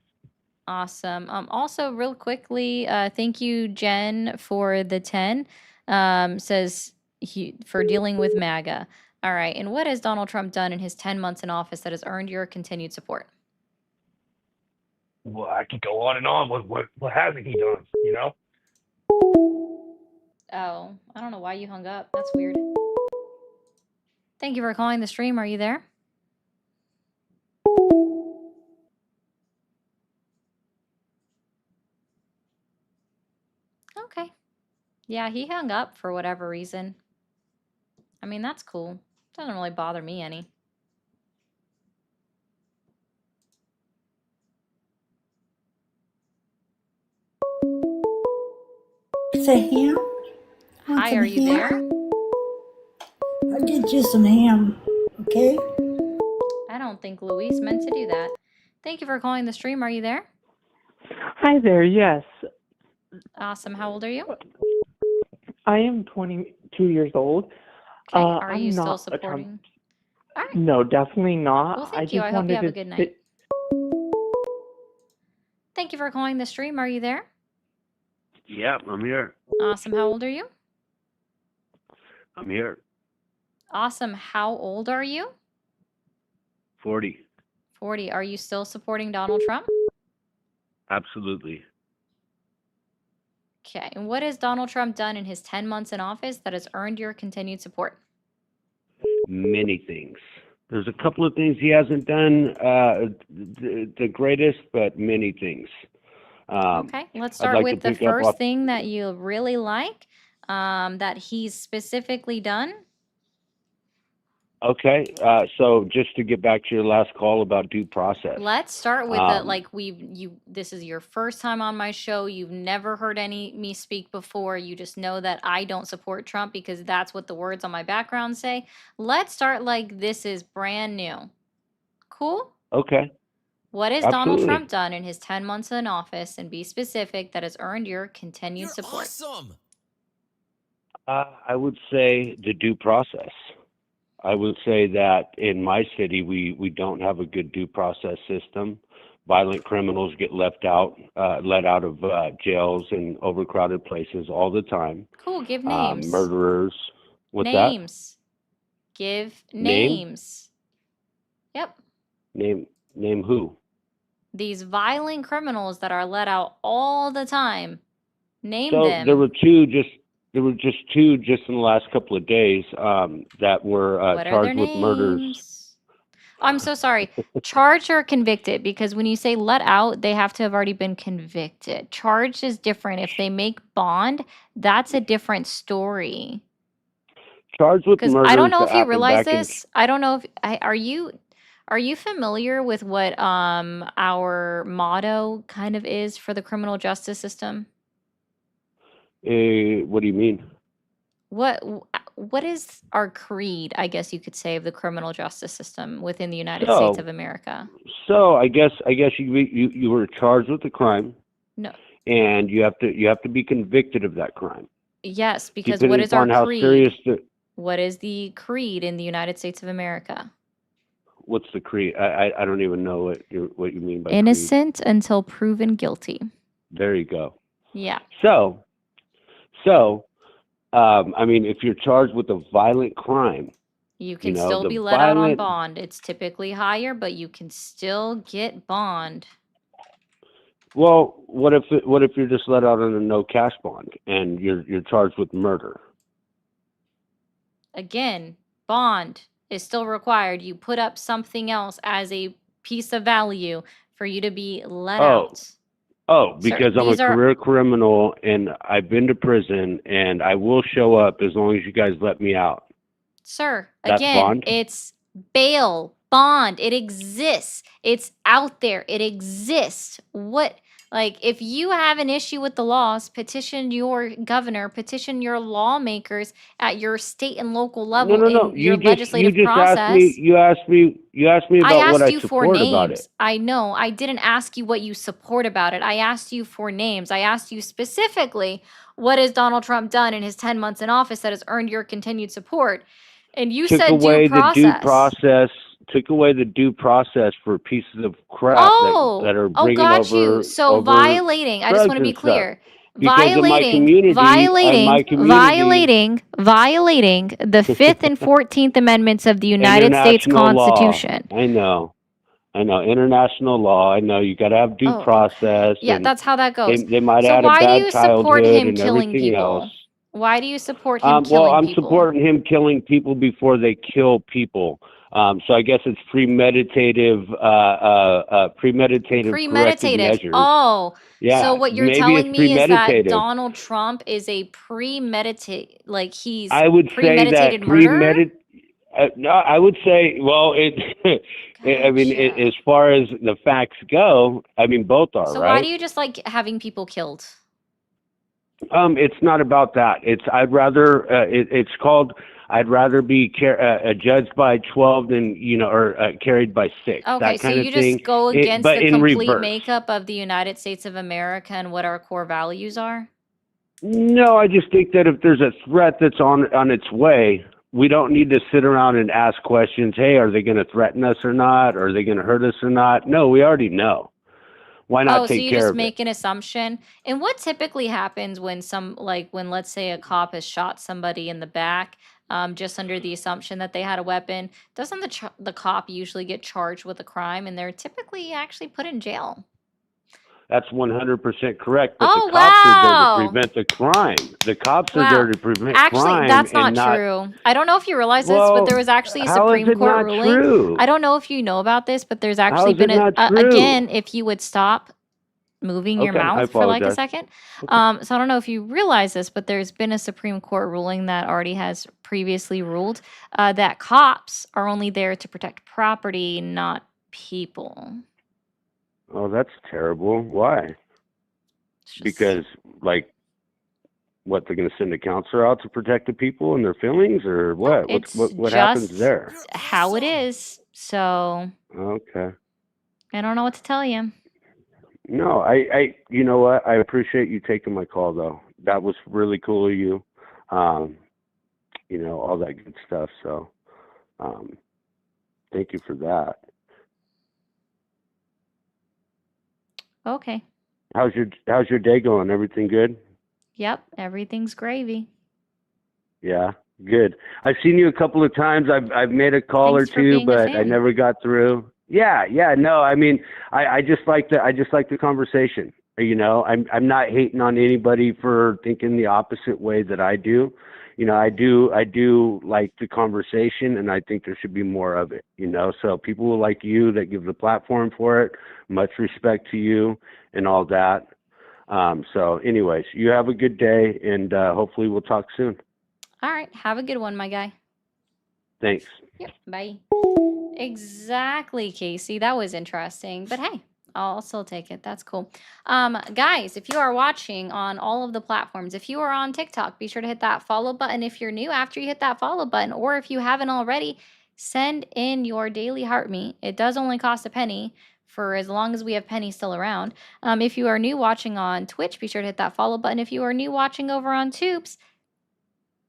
Awesome. Also, real quickly, thank you, Jen, for the 10. Says for dealing with MAGA. All right. And what has Donald Trump done in his 10 months in office that has earned your continued support?
Well, I could go on and on. What hasn't he done? You know?
Oh, I don't know why you hung up. That's weird. Thank you for calling the stream. Are you there? Okay. Yeah, he hung up for whatever reason. I mean, that's cool. Doesn't really bother me any.
It's a ham? Want
Hi,
some
are you there?
I'll get you some ham, okay?
I don't think Luis meant to do that. Thank you for calling the stream. Are you there?
Hi there, yes.
Awesome. How old are you?
I am 22 years old.
Okay. Are
I'm
you still
not a Trump.
supporting? All right.
No, definitely not.
Well,
I
thank you.
just
I hope you
wanted
have a
to
good night.
say-
Thank you for calling the stream. Are you there?
Yeah, I'm here.
Awesome. How old are you?
I'm here.
Awesome. How old are you?
40.
40. Are you still supporting Donald Trump?
Absolutely.
Okay. And what has Donald Trump done in his 10 months in office that has earned your continued support?
Many things. There's a couple of things he hasn't done the greatest, but many things.
Okay. Let's
I'd
start
like
with
to
the
pick up
first
off.
thing that you really like that he's specifically done.
Okay, so just to get back to your last call about due process.
Let's start with this is your first time on my show. You've never heard me speak before. You just know that I don't support Trump because that's what the words on my background say. Let's start like this is brand new. Cool?
Okay,
What has Donald
absolutely.
Trump done in his 10 months in office, and be specific, that has earned your continued
You're
support?
awesome.
I would say the due process. I would say that in my city, we don't have a good due process system. Violent criminals get let out of jails and overcrowded places all the time.
Cool. Give names.
Murderers. What's
Names. Give
Name?
names. Yep.
Name who?
These violent criminals that are let out all the time. Name
So
them.
there were two just in the last couple of days that were
What are their
charged with murders.
names? I'm so sorry. Charged or convicted? Because when you say let out, they have to have already been convicted. Charged is different. If they make bond, that's a different story.
Charged with
Because
murders
I don't know
that
if you
happened
realize
back in
this. I don't know if are you familiar with what our motto kind of is for the criminal justice system?
what do you mean?
What is our creed, I guess you could say, of the criminal justice system within the United
So-
States of America?
So I guess you were charged with a crime,
No.
and you have to be convicted of that crime.
Yes, because
Depending
what is our
upon how
creed?
serious
What is the creed in the United States of America?
what's the creed? I don't even know what you mean by creed.
Innocent until proven guilty.
There you go.
Yeah.
So I mean, if you're charged with a violent crime,
You can
know,
still
the
be let out on
violent-
bond. It's typically higher, but you can still get bond.
well, what if you're just let out on a no cash bond and you're charged with murder?
Again, bond is still required. You put up something else as a piece of value for you to be let
Oh.
out.
Oh,
Sir,
because I'm a
these are-
career criminal and I've been to prison and I will show up as long as you guys let me out.
Sir,
That's
again,
bond?
it's bail, bond. It exists. It's out there. It exists. If you have an issue with the laws, petition your governor, petition your lawmakers at your state and local level
No.
in your
You
legislative
just
process.
asked me. You asked me
I
about what
asked
I
you for
support about it.
names. I know. I didn't ask you what you support about it. I asked you for names. I asked you specifically, what has Donald Trump done in his 10 months in office that has earned your continued support? And you
Took
said
away
due process.
the due process. Took away the due process for pieces of crap that are bringing
got
over.
you. So
over
violating. I just
drugs
want to be
and stuff.
clear.
Because in my community-
Violating the 5th and 14th Amendments of the United States
International law.
Constitution.
I know. International law. I know you got to have due
Oh,
process.
Yeah,
and
that's how that goes.
They might
So
add a
why do
bad
you support
childhood
him
and
killing
everything
people?
else.
Why do you support him killing
Well, I'm
people?
supporting him killing people before they kill people. So I guess it's premeditative corrective measures.
Oh,
Yeah.
so what you're
maybe
telling
it's
me is that
premeditative.
Donald Trump is a he's
I would say
premeditated
that
murderer?
no, I would say, well, I mean,
Gotcha.
as far as the facts go, I mean, both are,
So
right?
why do you just like having people killed?
It's not about that. It's called, I'd rather be judged by 12 than, or carried by 6.
Okay,
that
so
kind
you
of thing.
just go against
but
the
in
complete
reverse.
makeup of the United States of America and what our core values are?
No, I just think that if there's a threat that's on its way, we don't need to sit around and ask questions. Hey, are they going to threaten us or not? Are they going to hurt us or not? No, we already know. Why not
Oh, so
take
you
care
just
of
make
it?
an assumption. And what typically happens when when let's say a cop has shot somebody in the back, just under the assumption that they had a weapon, doesn't the cop usually get charged with a crime and they're typically actually put in jail?
That's 100% correct. But
Oh,
the cops are there
wow.
to prevent the crime. The cops are
Wow.
there to prevent
Actually,
crime.
that's
and
not true. I don't know if you realize this,
Well,
but there was actually a
how is
Supreme
it
Court
not
ruling.
true?
I don't know if you know about this, but there's
How
actually
is
been
it not true?
again, if you would stop moving your
Okay, I
mouth for like a
apologize.
second. So I don't know if you realize this, but there's been a Supreme Court ruling that already has previously ruled that cops are only there to protect property, not people.
Oh, that's terrible. Why?
It's just
Because, like, what, they're going to send a counselor out to protect the people and their feelings, or what?
it's
What happens
just
there?
You're
how it
awesome.
is. So
Okay.
I don't know what to tell you.
No, I you know what? I appreciate you taking my call, though. That was really cool of you. All that good stuff. So, thank you for that.
Okay.
How's your day going? Everything good?
Yep. Everything's gravy.
Yeah. Good. I've seen you a couple of times. I've made a call
Thanks
or
for
two,
being a
but I
fan.
never got through. Yeah, yeah. No, I mean, I just like the conversation. You know, I'm not hating on anybody for thinking the opposite way that I do. You know, I do like the conversation, and I think there should be more of it. You know, so people like you that give the platform for it. Much respect to you and all that. So, anyways, you have a good day, and hopefully we'll talk soon.
All right. Have a good one, my guy.
Thanks.
Yep. Bye. Exactly, Casey. That was interesting. But hey, I'll still take it. That's cool. Guys, if you are watching on all of the platforms, if you are on TikTok, be sure to hit that follow button. If you're new, after you hit that follow button, or if you haven't already, send in your daily heart meat. It does only cost a penny for as long as we have pennies still around. If you are new watching on Twitch, be sure to hit that follow button. If you are new watching over on Tubes,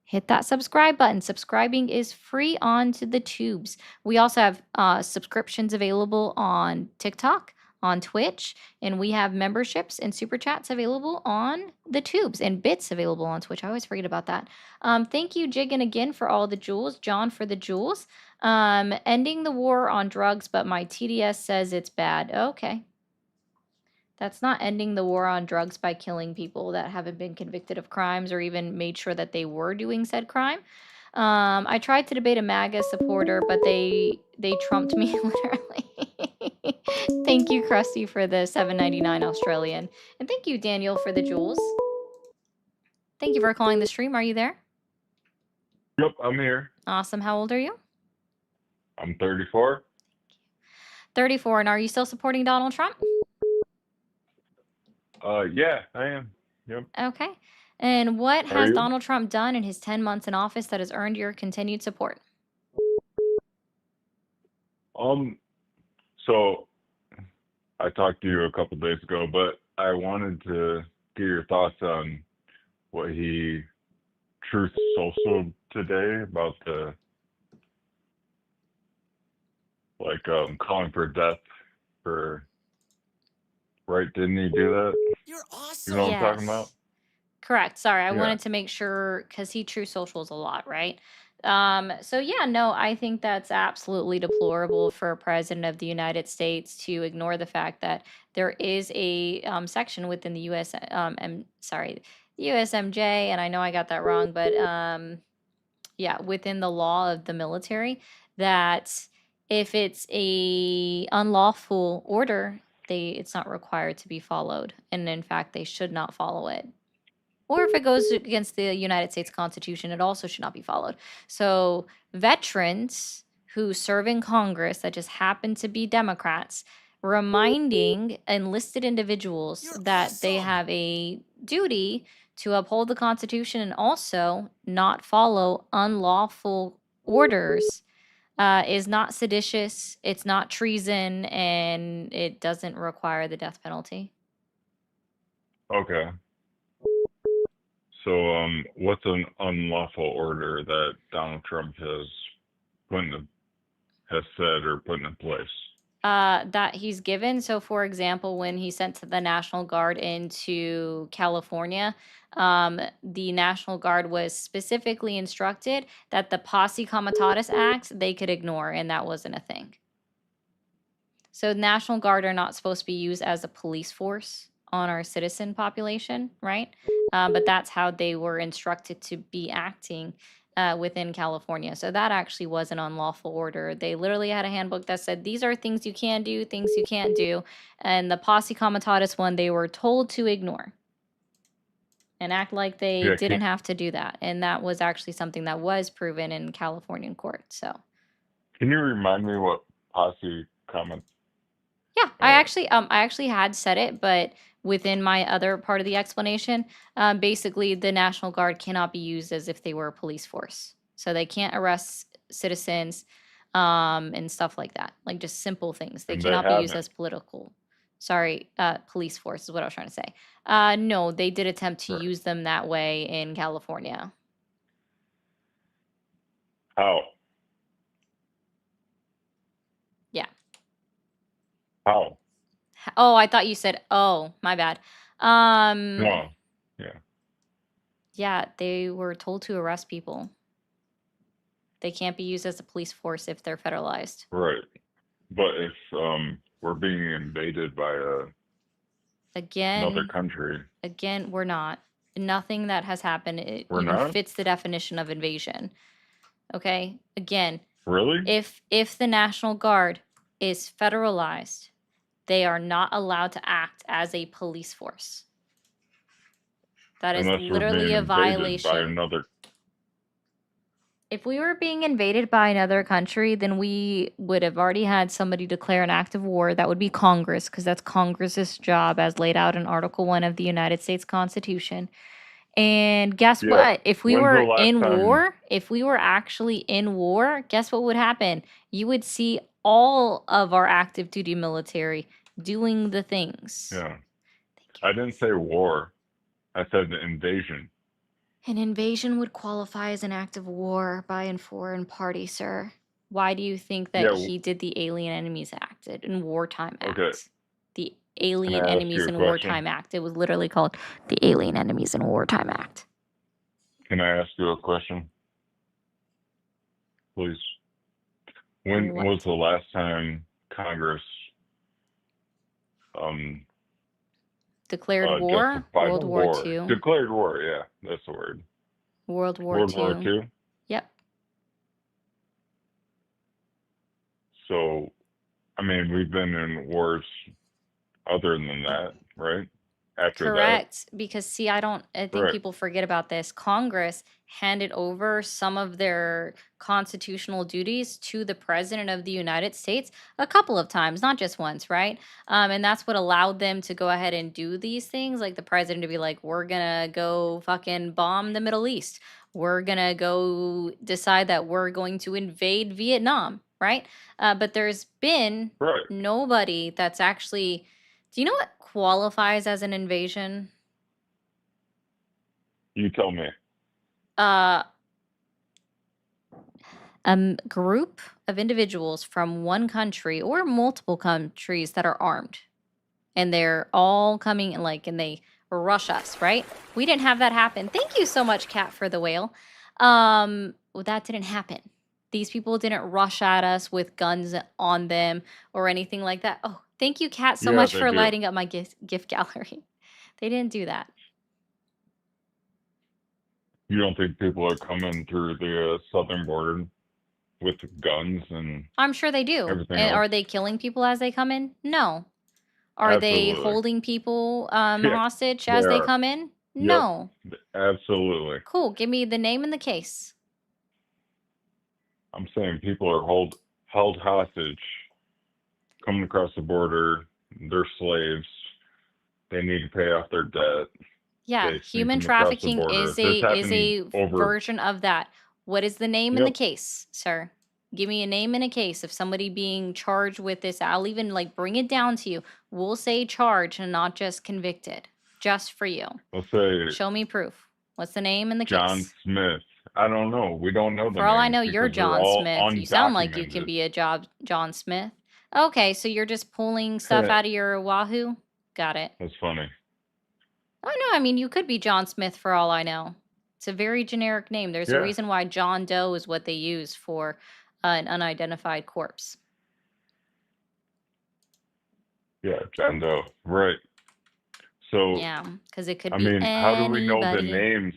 hit that subscribe button. Subscribing is free onto the tubes. We also have subscriptions available on TikTok, on Twitch, and we have memberships and super chats available on the tubes and bits available on Twitch. I always forget about that. Thank you, Jiggin, again for all the jewels. John for the jewels. Ending the war on drugs, but my TDS says it's bad. Okay. That's not ending the war on drugs by killing people that haven't been convicted of crimes or even made sure that they were doing said crime. I tried to debate a MAGA supporter, but they trumped me literally. Thank you, Krusty, for the $7.99 Australian, and thank you, Daniel, for the jewels. Thank you for calling the stream. Are you there?
Yep, I'm here.
Awesome. How old are you?
I'm 34.
34. And are you still supporting Donald Trump?
Yeah, I am. Yep.
Okay. And what
Are
has
you?
Donald Trump done in his 10 months in office that has earned your continued support?
So I talked to you a couple days ago, but I wanted to get your thoughts on what he Truth Social today about the calling for death for right. Didn't he do that?
You're
You know what
awesome.
I'm talking about?
Correct. Sorry, I
Yeah.
wanted to make sure because he true socials a lot, right? So yeah, no, I think that's absolutely deplorable for a president of the United States to ignore the fact that there is a section within the USMJ, and I know I got that wrong, but yeah, within the law of the military, that if it's a unlawful order, it's not required to be followed, and in fact, they should not follow it. Or if it goes against the United States Constitution, it also should not be followed. So veterans who serve in Congress that just happen to be Democrats, reminding enlisted individuals
You're
that they
awesome.
have a duty to uphold the Constitution and also not follow unlawful orders is not seditious, it's not treason, and it doesn't require the death penalty.
Okay. So, what's an unlawful order that Donald Trump has said or put in place?
That he's given. So, for example, when he sent the National Guard into California, the National Guard was specifically instructed that the Posse Comitatus Act they could ignore, and that wasn't a thing. So, National Guard are not supposed to be used as a police force on our citizen population, right? But that's how they were instructed to be acting within California. So that actually was an unlawful order. They literally had a handbook that said these are things you can do, things you can't do. And the Posse Comitatus one, they were told to ignore and act like they
Yeah,
didn't have to do that. And that was actually something that was proven in Californian court. So,
Can you remind me what posse comment?
yeah, I actually had said it, but within my other part of the explanation, basically the National Guard cannot be used as if they were a police force. So they can't arrest citizens and stuff like that. Like just simple things. They
And they
cannot be used
haven't.
as police force is what I was trying to say. No, they did attempt to
Right.
use them that way in California.
How?
Yeah.
How?
Oh, I thought you said, oh, my bad.
No. Yeah.
Yeah, they were told to arrest people. They can't be used as a police force if they're federalized.
Right. But if we're being invaded by another
Again,
country,
we're not. Nothing that has happened
we're
even
not?
fits the definition of invasion. Okay? Again,
Really?
if the National Guard is federalized, they are not allowed to act as a police force. That is
Unless we're
literally
being
a
invaded by
violation.
another.
If we were being invaded by another country, then we would have already had somebody declare an act of war. That would be Congress, because that's Congress's job as laid out in Article 1 of the United States Constitution. And guess
Yeah.
what? If we
When's the
were
last
in
time-
war, if we were actually in war, guess what would happen? You would see all of our active duty military doing the things.
Yeah. I didn't say war. I said the invasion.
An invasion would qualify as an act of war by a foreign party, sir. Why do you think that
Yeah,
he did the Alien Enemies Act in Wartime Act?
Okay.
The Alien
ask
Enemies
you a
in
question?
Wartime Act. It was literally called the Alien Enemies in Wartime Act.
Can I ask you a question? Please. When
What?
was the last time Congress
Declared war?
justified
World War II.
Declared war, yeah, that's the word.
World War
World
II.
War II?
Yep.
So, I mean, we've been in wars other than that, right? After
Correct. Because see, I think
Right.
people forget about this. Congress handed over some of their constitutional duties to the President of the United States a couple of times, not just once, right? And that's what allowed them to go ahead and do these things, like the president to be like, we're gonna go fucking bomb the Middle East. We're gonna go decide that we're going to invade Vietnam, right? But there's been
that. Right.
nobody that's actually. Do you know what qualifies as an invasion?
You tell me.
Group of individuals from one country or multiple countries that are armed, and they're all coming and they rush us, right? We didn't have that happen. Thank you so much, Cat, for the whale. Well, that didn't happen. These people didn't rush at us with guns on them or anything like that. Oh, thank you, Kat, so
Yeah,
much
they
for
do.
lighting up my gift gallery. They didn't do that.
You don't think people are coming through the southern border with guns and
I'm sure they do.
Everything
And
else.
are they killing people as they come in? No. Are they
Absolutely.
holding people
Yeah,
hostage as
they
they
are.
come in?
Yep.
No.
Absolutely.
Cool. Give me the name and the case.
I'm saying people are held hostage, coming across the border. They're slaves. They need to pay off their debt.
Yeah,
They sneak
human
them across the
trafficking
border.
is
This
a
happened over.
version of that. What is the name and the
Yep.
case, sir? Give me a name and a case of somebody being charged with this. I'll even bring it down to you. We'll say charged and not just convicted. Just for you.
Let's say
Show me proof. What's the name and the
John
case?
Smith. I don't know. We don't know the
For all I
names
know, you're
because they're
John
all
Smith. You sound like you can
undocumented.
be a John Smith. Okay, so you're just pulling stuff
Yeah.
out of your Wahoo? Got it.
That's funny.
Oh, no, I mean, you could be John Smith for all I know. It's a very generic name. There's a
Yeah.
reason why John Doe is what they use for an unidentified corpse.
Yeah, John Doe. Right. So,
Yeah, because it could
I
be
mean, how do we know the
anybody.
names?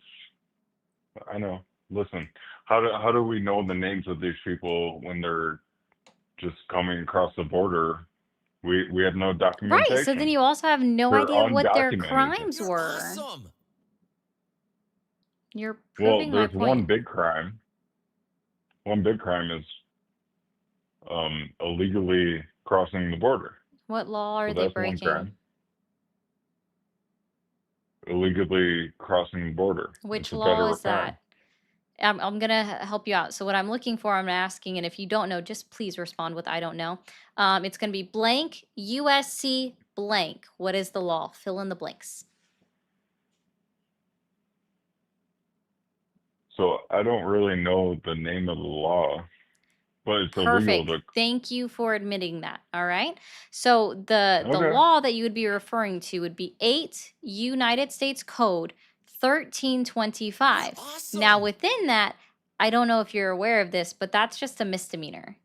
I know. Listen, how do we know the names of these people when they're just coming across the border? We have no documentation.
Right, so then you also have no
They're
idea what their
undocumented.
crimes
You're
were.
awesome.
You're
Well,
proving my
there's one
point.
big crime. One big crime is illegally crossing the border.
What law are
So
they
that's one
breaking?
crime. Illegally crossing the border.
Which
It's a
law
federal
is
crime.
that? I'm gonna help you out. So what I'm looking for, I'm asking, and if you don't know, just please respond with I don't know. It's gonna be blank USC blank. What is the law? Fill in the blanks.
So I don't really know the name of the law, but it's
Perfect.
illegal to.
Thank you for admitting that. All right. So the
Okay.
law that you would be referring to would be 8 United States Code 1325.
You're
Now
awesome.
within that, I don't know if you're aware of this, but that's just a misdemeanor.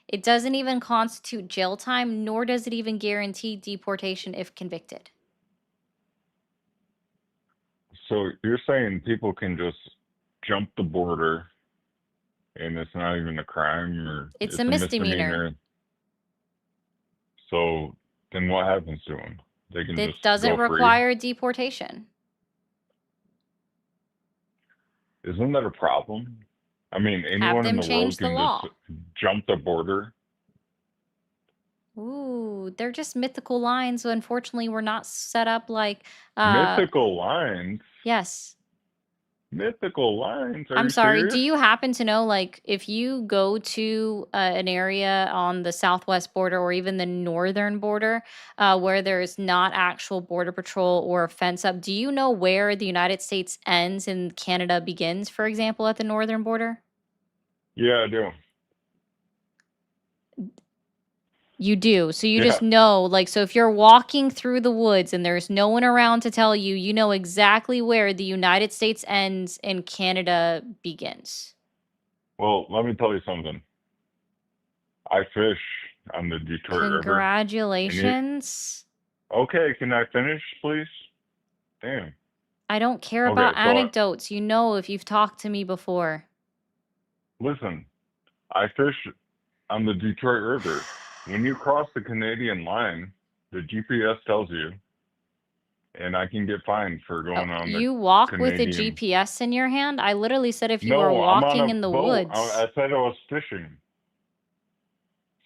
It doesn't even constitute jail time, nor does it even guarantee deportation if convicted.
So you're saying people can just jump the border and it's not even a crime, or
It's
it's
a
a
misdemeanor.
misdemeanor? So then what happens to them? They can
It
just
doesn't
go free?
require deportation.
Isn't that a problem? I mean,
Have
anyone in
them
the world
change the
can
law.
just jump the border.
Ooh, they're just mythical lines. So unfortunately, we're not set up like.
Mythical lines?
Yes.
Mythical lines? Are
I'm
you
sorry.
serious?
Do you happen to know, like, if you go to an area on the southwest border or even the northern border where there's not actual border patrol or a fence up, do you know where the United States ends and Canada begins, for example, at the northern border?
Yeah, I do.
You do. So you
Yeah.
just know, like, so if you're walking through the woods and there's no one around to tell you, you know exactly where the United States ends and Canada begins.
Well, let me tell you something. I fish on the Detroit River.
Congratulations.
Okay, can I finish, please? Damn.
I don't care
Okay,
about
so I-
anecdotes. You know if you've talked to me before.
Listen, I fish on the Detroit River. When you cross the Canadian line, the GPS tells you, and I can get fined for going on the
You walk with a
Canadian.
GPS in your hand? I literally said if you were
No, I'm on
walking
a
in the
boat.
woods.
I said I was fishing.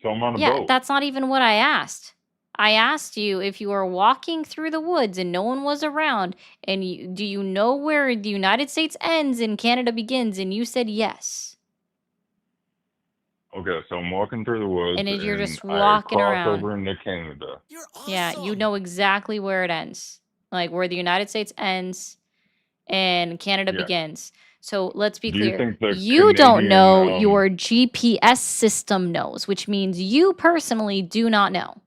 So I'm on a
Yeah,
boat.
that's not even what I asked. I asked you if you were walking through the woods and no one was around, and do you know where the United States ends and Canada begins? And you said yes.
Okay, so I'm walking through the woods
And you're
and
just
I
walking
cross
around.
over into Canada.
You're awesome.
Yeah, you know exactly where it ends. Like where the United States ends and Canada
Yeah.
begins. So let's be
Do you
clear.
think the
You don't
Canadian,
know, your GPS system knows, which means you personally do not know.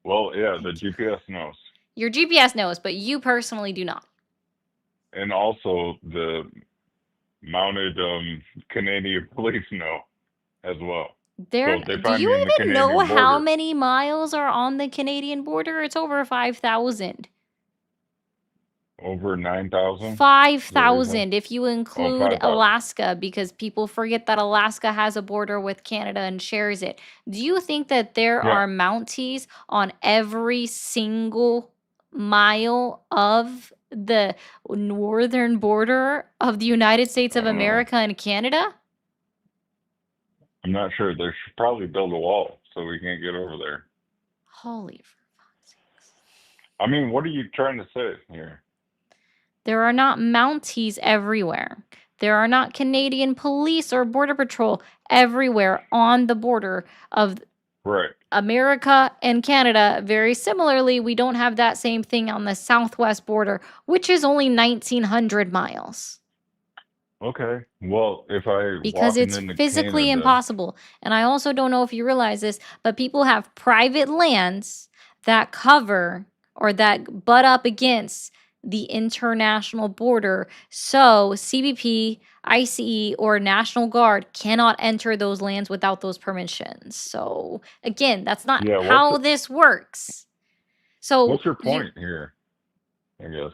Well, yeah, the GPS knows.
Your GPS knows, but you personally do not.
And also the mounted Canadian police know as well.
There,
So if they
do
find
you
me in the
even know
Canadian
how
border-
many miles are on the Canadian border? It's over 5,000.
Over 9,000?
5,000 if you include
5,000.
Alaska, because people forget that Alaska has a border with Canada and shares it. Do you think that there
Yeah.
are Mounties on every single mile of the northern border of the United States of
I don't know.
America and Canada?
I'm not sure. They should probably build a wall so we can't get over there.
Holy for fuck's sakes.
I mean, what are you trying to say here?
There are not Mounties everywhere. There are not Canadian police or border patrol everywhere on the border of
Right.
America and Canada. Very similarly, we don't have that same thing on the southwest border, which is only 1,900 miles.
Okay. Well, if I
Because
walking
it's
into
physically
Canada,
impossible. And I also don't know if you realize this, but people have private lands that cover or that butt up against the international border. So CBP, ICE, or National Guard cannot enter those lands without those permissions. So again, that's not
Yeah,
how this works. So
what's your point here? I guess.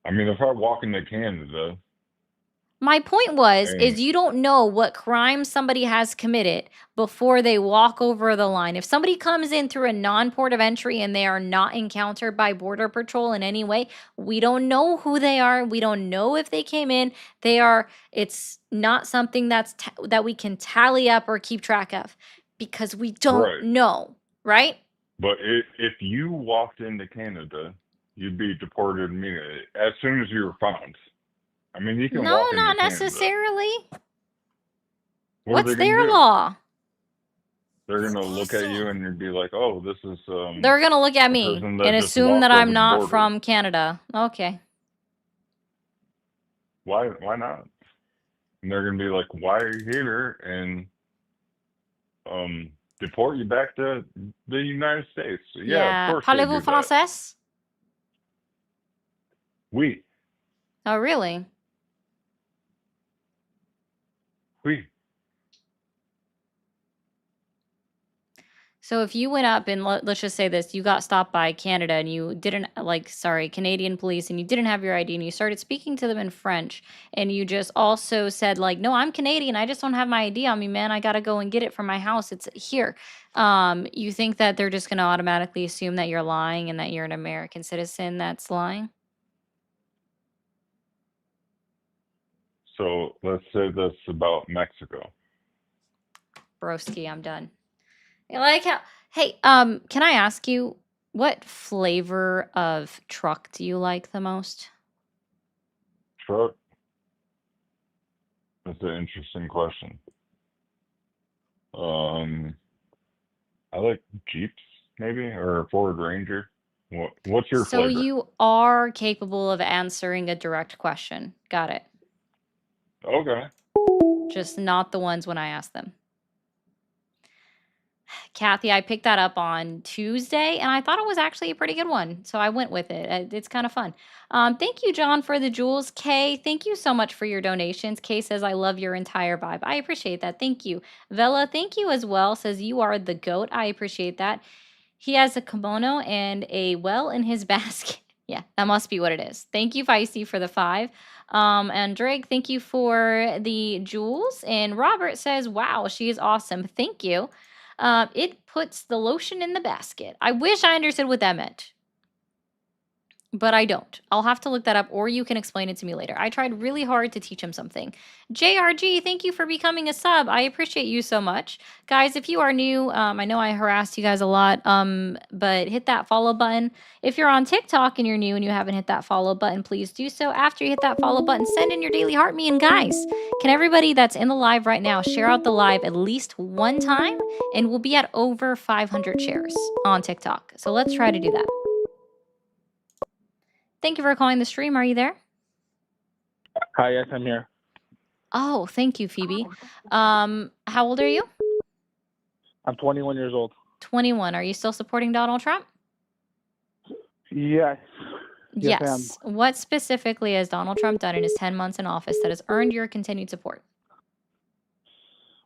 I mean, if I walk into Canada,
my point was,
and
is you don't know what crime somebody has committed before they walk over the line. If somebody comes in through a non-port of entry and they are not encountered by Border Patrol in any way, we don't know who they are. We don't know if they came in. It's not something that we can tally up or keep track of because we don't
Right.
know, right?
But if you walked into Canada, you'd be deported immediately as soon as you were found. I mean, you can
No,
walk into
not
Canada.
necessarily.
What are
What's
they gonna
their
do?
law?
They're gonna look at you and you'd be like, "Oh, this is."
They're gonna look at
a
me
person that
and
just
assume
walked
that
over
I'm
the
not
border."
from Canada. Okay.
Why not? And they're gonna be like, "Why are you here?" And deport you back to the United States. Yeah, of course they
Parlez-vous
do that.
français?
Oui.
Oh, really?
Oui.
So if you went up and let's just say this, you got stopped by Canada and you didn't Canadian police and you didn't have your ID and you started speaking to them in French and you just also said like, no, I'm Canadian. I just don't have my ID on me, man. I got to go and get it from my house. It's here. You think that they're just going to automatically assume that you're lying and that you're an American citizen that's lying?
So let's say this about Mexico.
Broski, I'm done. I like how, hey, can I ask you, what flavor of truck do you like the most?
Truck? That's an interesting question. I like Jeeps, maybe, or a Ford Ranger. What's your
So
flavor?
you are capable of answering a direct question. Got it.
Okay.
Just not the ones when I ask them. Kathy, I picked that up on Tuesday and I thought it was actually a pretty good one. So I went with it. It's kind of fun. Thank you, John, for the jewels. Kay, thank you so much for your donations. Kay says, I love your entire vibe. I appreciate that. Thank you. Vela, thank you as well. Says, you are the GOAT. I appreciate that. He has a kimono and a well in his basket. Yeah, that must be what it is. Thank you, Feisty, for the 5. And Drake, thank you for the jewels. And Robert says, wow, she is awesome. Thank you. It puts the lotion in the basket. I wish I understood what that meant, but I don't. I'll have to look that up, or you can explain it to me later. I tried really hard to teach him something. JRG, thank you for becoming a sub. I appreciate you so much. Guys, if you are new, I know I harassed you guys a lot, but hit that follow button. If you're on TikTok and you're new and you haven't hit that follow button, please do so. After you hit that follow button, send in your daily heart me. And guys, can everybody that's in the live right now share out the live at least one time? And we'll be at over 500 shares on TikTok. So let's try to do that. Thank you for calling the stream. Are you there?
Hi, yes, I'm here.
Oh, thank you, Phoebe. How old are you?
I'm 21 years old.
21. Are you still supporting Donald Trump?
Yes. Yes, I am.
Yes. What specifically has Donald Trump done in his 10 months in office that has earned your continued support?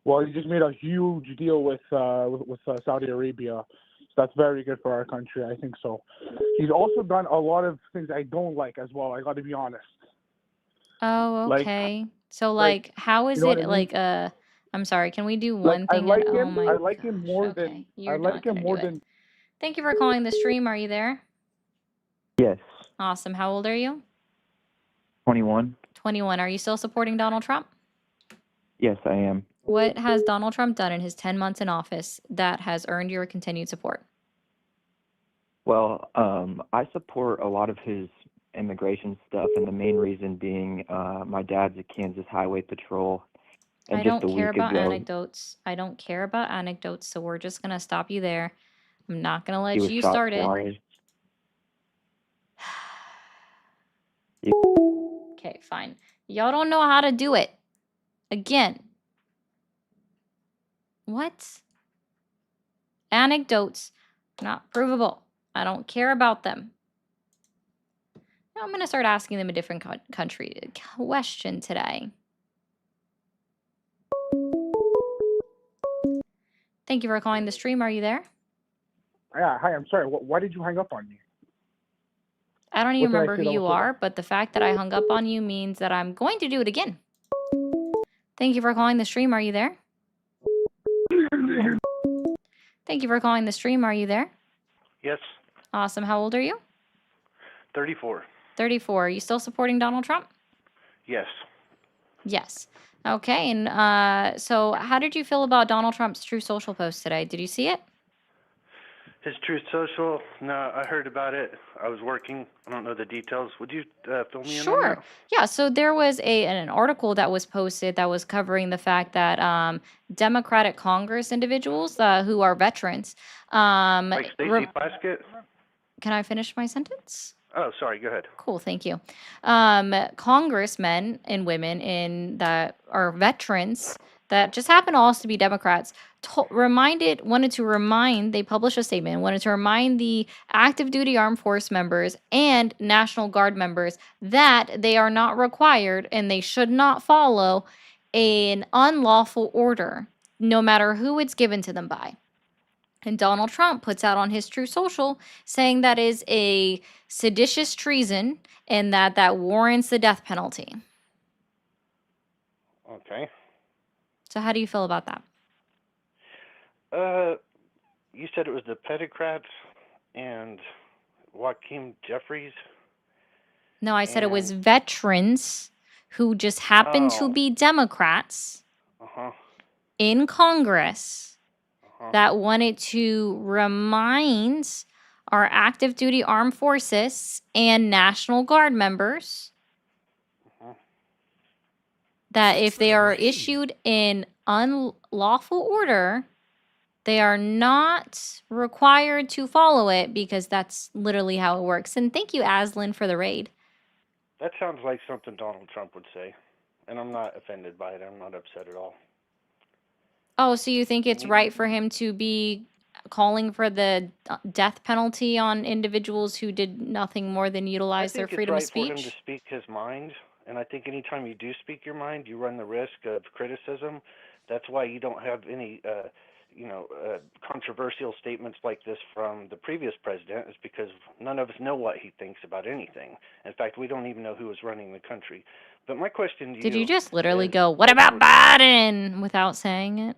Well, he just made a huge deal with Saudi Arabia. So that's very good for our country. I think so. He's also done a lot of things I don't like as well. I got to be honest.
Oh,
Like-
okay. So, like, how is
you know what
it
I mean?
like? I'm sorry. Can we do
Like,
one
I
thing?
like
at,
him.
Oh my
I like him
gosh,
more
okay.
than.
You're
I like
not
him
gonna
more
do it.
than.
Thank you for calling the stream. Are you there?
Yes.
Awesome. How old are you?
21.
21. Are you still supporting Donald Trump?
Yes, I am.
What has Donald Trump done in his 10 months in office that has earned your continued support?
Well, I support a lot of his immigration stuff, and the main reason being my dad's a Kansas Highway Patrol. And
I
just
don't
a
care
week
about
ago,
anecdotes. I don't care about anecdotes, so we're just going to stop you there. I'm not going to
he
let
was
you
shot
start it.
twice.
Okay, fine. Y'all don't know how to do it. Again. What? Anecdotes are not provable. I don't care about them. Now I'm going to start asking them a different country question today. Thank you for calling the stream. Are you there?
Yeah. Hi. I'm sorry. Why did you hang up on me?
I don't
What
even
did I
remember
say
who
that
you
was so
are, but the fact that I hung up on you means that I'm going to do it again. Thank you for calling the stream. Are you there? Thank you for calling the stream. Are you there?
Yes,
Awesome. How old are you?
34.
34. Are you still supporting Donald Trump?
Yes.
Yes. Okay. And so how did you feel about Donald Trump's True Social post today? Did you see it?
His Truth Social, no, I heard about it. I was working. I don't know the details. Would you fill me in on
Sure.
that?
Yeah. So there was an article that was posted that was covering the fact that Democratic Congress individuals who are veterans.
Like Stacey Plaskett?
Can I finish my sentence?
Oh, sorry. Go ahead.
Cool, thank you. Congressmen and women that are veterans that just happen to also be Democrats, they published a statement, wanted to remind the active duty armed force members and National Guard members that they are not required and they should not follow an unlawful order, no matter who it's given to them by. And Donald Trump puts out on his Truth Social saying that is a seditious treason and that warrants the death penalty.
Okay.
So how do you feel about that?
You said it was the Pedocrats and Joaquin Jeffries.
No, I said it was veterans who just happen to be Democrats in Congress that wanted to remind our active duty armed forces and National Guard members that if they are issued an unlawful order, they are not required to follow it because that's literally how it works. And thank you, Aslan, for the raid.
That sounds like something Donald Trump would say, and I'm not offended by it. I'm not upset at all.
Oh, so you think it's right for him to be calling for the death penalty on individuals who did nothing more than utilize their freedom of
I think it's right for him
speech?
to speak his mind, and I think anytime you do speak your mind, you run the risk of criticism. That's why you don't have any, controversial statements like this from the previous president, is because none of us know what he thinks about anything. In fact, we don't even know who is running the country. But my question to
Did
you
you just literally
is,
go, what about Biden, without saying it?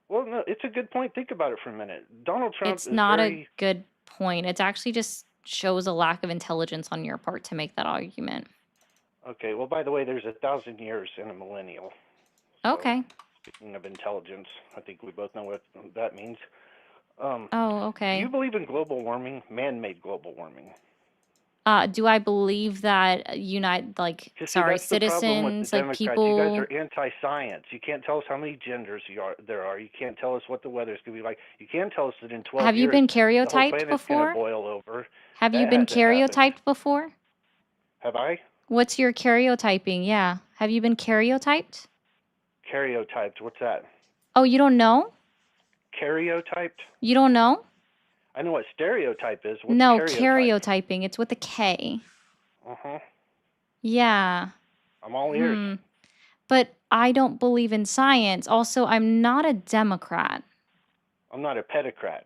well, no, it's a good point. Think about it for a minute. Donald Trump
It's
is
not
very...
a good point. It's actually just shows a lack of intelligence on your part to make that argument.
Okay, well, by the way, there's 1,000 years in a millennial.
Okay.
Speaking of intelligence, I think we both know what that means.
Oh,
Do
okay.
you believe in global warming, man-made global warming?
Do I believe that
That's the problem with the
citizens, like
Democrats. You guys
people,
are anti-science. You can't tell us how many genders there are. You can't tell us what the weather's going to be like. You can tell us that in 12
have you
years,
been
the whole
karyotyped
planet's going
before?
to boil over.
Have you
That
been
hasn't happened.
karyotyped before?
Have I?
What's your karyotyping? Yeah. Have you been karyotyped?
Karyotyped. What's that?
Oh, you don't know?
Karyotyped?
You don't know?
I know what stereotype is. What's
No,
karyotype?
karyotyping. It's with a K.
Uh-huh.
Yeah.
I'm all ears.
But I don't believe in science. Also, I'm not a Democrat.
I'm not a pedocrat.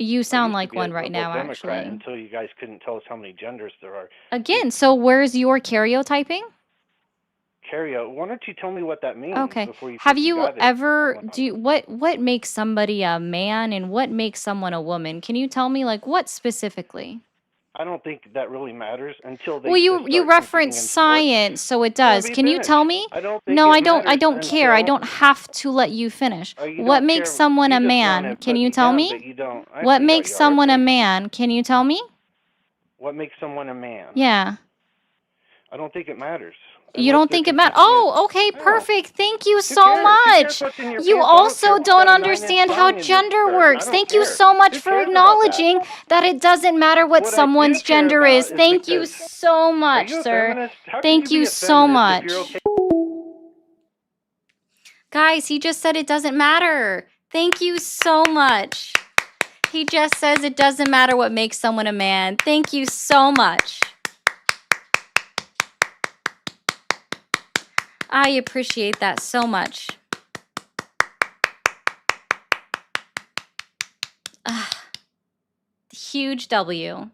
You sound
I used to
like
be
one
a
right
liberal
now,
Democrat
actually.
until you guys couldn't tell us how many genders there are.
Again, so where's your karyotyping?
Why don't you tell me what that means
Okay.
before you
Have
think you
you
got it?
ever what makes somebody a man and what makes someone a woman? Can you tell me like what specifically?
I don't think that really matters until they
Well, you
start competing
reference
in sports.
science, so it
Let
does.
me
Can you
finish.
tell me?
I don't think
No,
it
I don't
matters
care. I
until-
don't have to let you finish.
You
What
don't
makes
care.
someone
You
a
just
man?
wanna
Can
put
you
me
tell
down,
me?
but you don't. I
What
see how
makes
you are.
someone a
Okay.
man? Can you tell me?
What makes someone a man?
Yeah.
I don't think it matters.
You
Unless
don't
they're
think it matters?
competing in-
Oh, okay,
No.
perfect. Thank you
Who
so
cares? Who
much.
cares what's in your
You
pants? I don't care
also
if you
don't
got a 9-inch
understand how
thong in your
gender
skirt. I
works.
don't
Thank you
care.
so much
Who
for
cares about that?
acknowledging that it doesn't matter what
What I do
someone's
care
gender
about
is.
is
Thank you
because-
so
Are
much,
you a
sir.
feminist? How can
Thank
you be
you
a
so
feminist
much.
if you're okay?
Guys, he just said it doesn't matter. Thank you so much. He just says it doesn't matter what makes someone a man. Thank you so much. I appreciate that so much. Huge W.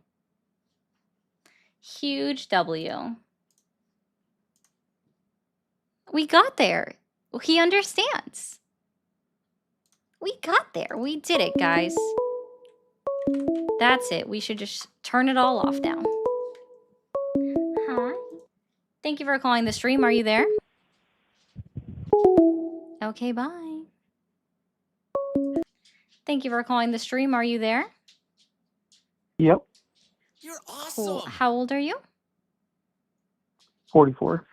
Huge W. We got there. He understands. We got there. We did it, guys. That's it. We should just turn it all off now. Hi. Thank you for calling the stream. Are you there? Okay, bye. Thank you for calling the stream. Are you there?
Yep.
You're
Cool.
awesome.
How old are you?
44.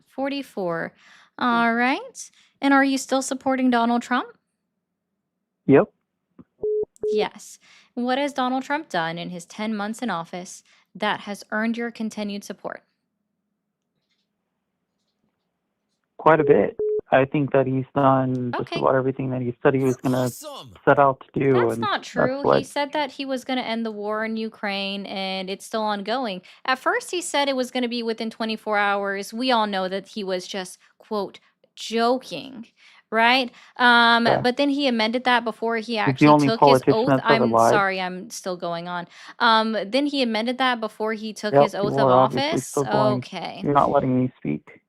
44. All right. And are you still supporting Donald Trump?
Yep.
Yes. What has Donald Trump done in his 10 months in office that has earned your continued support?
Quite a bit.
I think that he's done just
Okay.
about everything that he said he was
You're
going to
awesome.
set out to do,
That's
and
not
that's
true. He
what.
said that he was going to end the war in Ukraine and it's still ongoing. At first, he said it was going to be within 24 hours. We all know that he was just, quote, joking, right?
Yeah.
But then he amended that before he
He's the
actually
only
took his
politician
oath.
that's ever
I'm
lied.
sorry, I'm still going on. Then he amended that before he took
Yep,
his oath
you
of
are obviously
office.
still going.
Okay.
You're not letting me speak.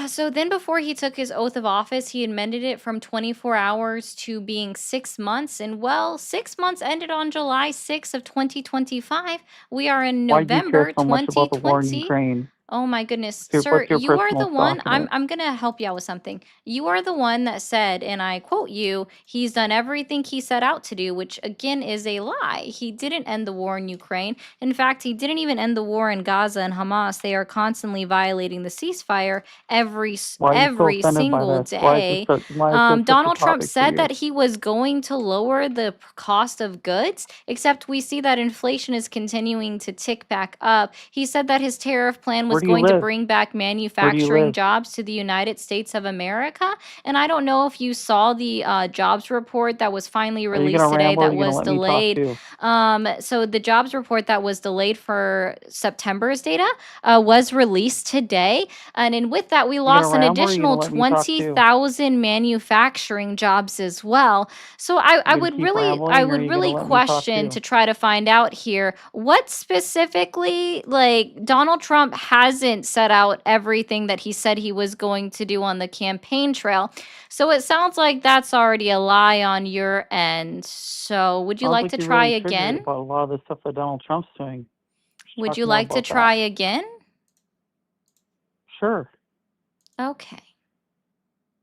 So then, before he took his oath of office, he amended it from 24 hours to being 6 months. And well, 6 months ended on July 6th of 2025. We are in
Why do you care
November
so much about the war in
2020.
Ukraine?
Oh my goodness,
What's
sir,
your
you are
personal
the one.
stock in
I'm
it?
I'm gonna help you out with something. You are the one that said, and I quote you, he's done everything he set out to do, which again is a lie. He didn't end the war in Ukraine. In fact, he didn't even end the war in Gaza and Hamas. They are constantly violating the ceasefire
Why are you so
every
offended by
single
this? Why is this
day.
such a
Donald Trump
topic for
said
you?
that he was going to lower the cost of goods, except we see that inflation is continuing to tick back up. He said that his tariff plan
Where
was
do you
going to
live?
bring back
Where do you
manufacturing
live?
jobs to the United States of America. And I don't know if you saw the jobs report that was finally
Are you
released
gonna
today
ramble or are
that
you gonna
was
let me talk
delayed.
too?
So the jobs report that was delayed for September's data was released today. And with that, we
You gonna
lost an
ramble or are you gonna
additional
let me talk too?
20,000 manufacturing jobs as well. So I
You gonna
would
keep
really,
rambling
I
or are
would
you gonna
really
let me talk
question
too?
to try to find out here what specifically, like, Donald Trump hasn't set out everything that he said he was going to do on the campaign trail. So it sounds like that's already a lie on your end. So would you
Sounds
like
like
to
you're
try
really triggered
again?
about a lot of the stuff that Donald Trump's doing.
Would
Talk
you
more
like to
about
try
that.
again?
Sure.
Okay.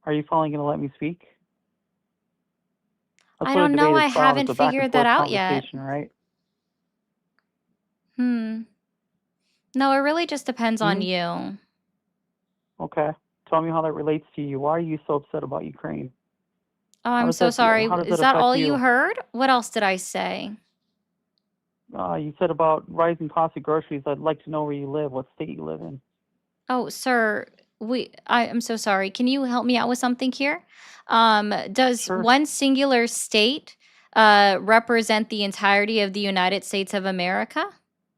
Are you finally gonna let me speak? That's
I
what a
don't know.
debate
I
is about. It's
haven't
a back and
figured that
forth
out yet.
conversation, right?
No, it really just depends on
Hmm?
you.
Okay. Tell me how that relates to you. Why are you so upset about Ukraine?
Oh,
How
I'm
does
so
that
sorry.
how does
Is
that
that
affect
all you
you?
heard? What else did I say?
You said about rising cost of groceries. I'd like to know where you live, what state you live in.
Oh, sir, I'm so sorry. Can you help me out with something here? Does
Sure.
one singular state represent the entirety of the United States of America?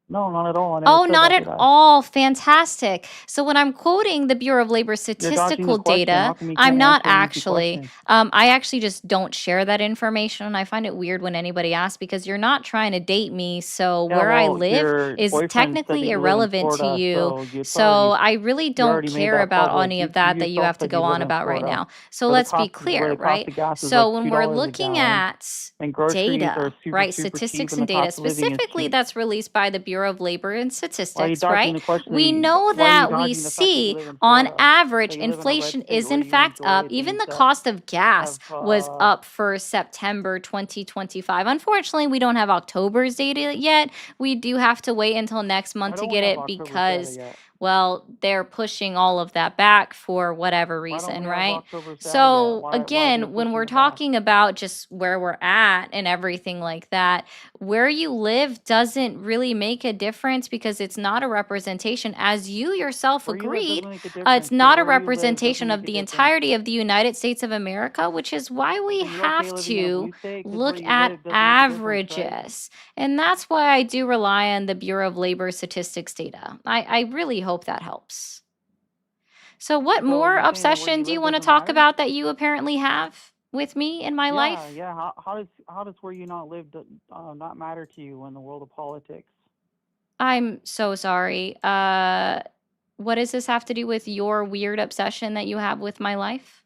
No, not at all. I never
Oh,
said
not
that,
at
did I?
all. Fantastic. So when I'm quoting the Bureau of Labor
You're dodging the
statistical
question.
data,
How come you
I'm
can't
not
answer an easy
actually.
question?
I actually just don't share that information. I find it weird when anybody asks because you're not trying to date me. So
Yeah,
where I
well,
live
your
is
boyfriend said that
technically
you live in
irrelevant to
Florida,
you.
so you'd
So
already
I really
you
don't
already made
care
that
about
public.
any
You
of that that you
yourself
have to
said you
go
live
on
in
about right
Florida,
now. So
where the
let's be
cost where
clear,
the cost
right?
of gas is
So
like
when we're
$2 a
looking
gallon,
at
and groceries are
data,
super
right?
super cheap,
Statistics
and
and
the
data,
cost of living is
specifically
cheap.
that's released by the Bureau of Labor and
Why are you
Statistics,
dodging
right?
the question?
We know
Why are you
that we
dodging the fact that you
see
live in
on
Florida?
average
That you live in a red
inflation
state
is
where
in
you
fact
enjoy
up. Even
things
the
that
cost of gas
have
was up for September 2025. Unfortunately, we don't have October's data yet. We do have to wait until next
Why
month to
don't we
get
have
it
October's data
because,
yet?
well, they're pushing all of that back for whatever
Why don't
reason,
we have
right?
October's data yet?
So
Why are they
again, when
pushing
we're
it back?
talking about just where we're at and everything like that, where you live doesn't really make a difference because it's not a representation, as you yourself
Where you live
agreed.
doesn't make a
It's
difference, but
not a
where you live doesn't
representation of
make a
the
difference.
entirety of the United States of America, which is why we
So you're okay
have
living in a
to
blue state because
look
where you
at
live doesn't make a difference, right?
averages. And that's why I do rely on the Bureau of Labor Statistics data. I really hope that helps. So what
So
more
you're saying that where
obsession
you
do you
live
want to
doesn't
talk
matter?
about that you apparently have with me in my
Yeah,
life?
yeah. How does where you not live not matter to you in the world of politics?
I'm so sorry. What does this have to do with your weird obsession that you have with my life?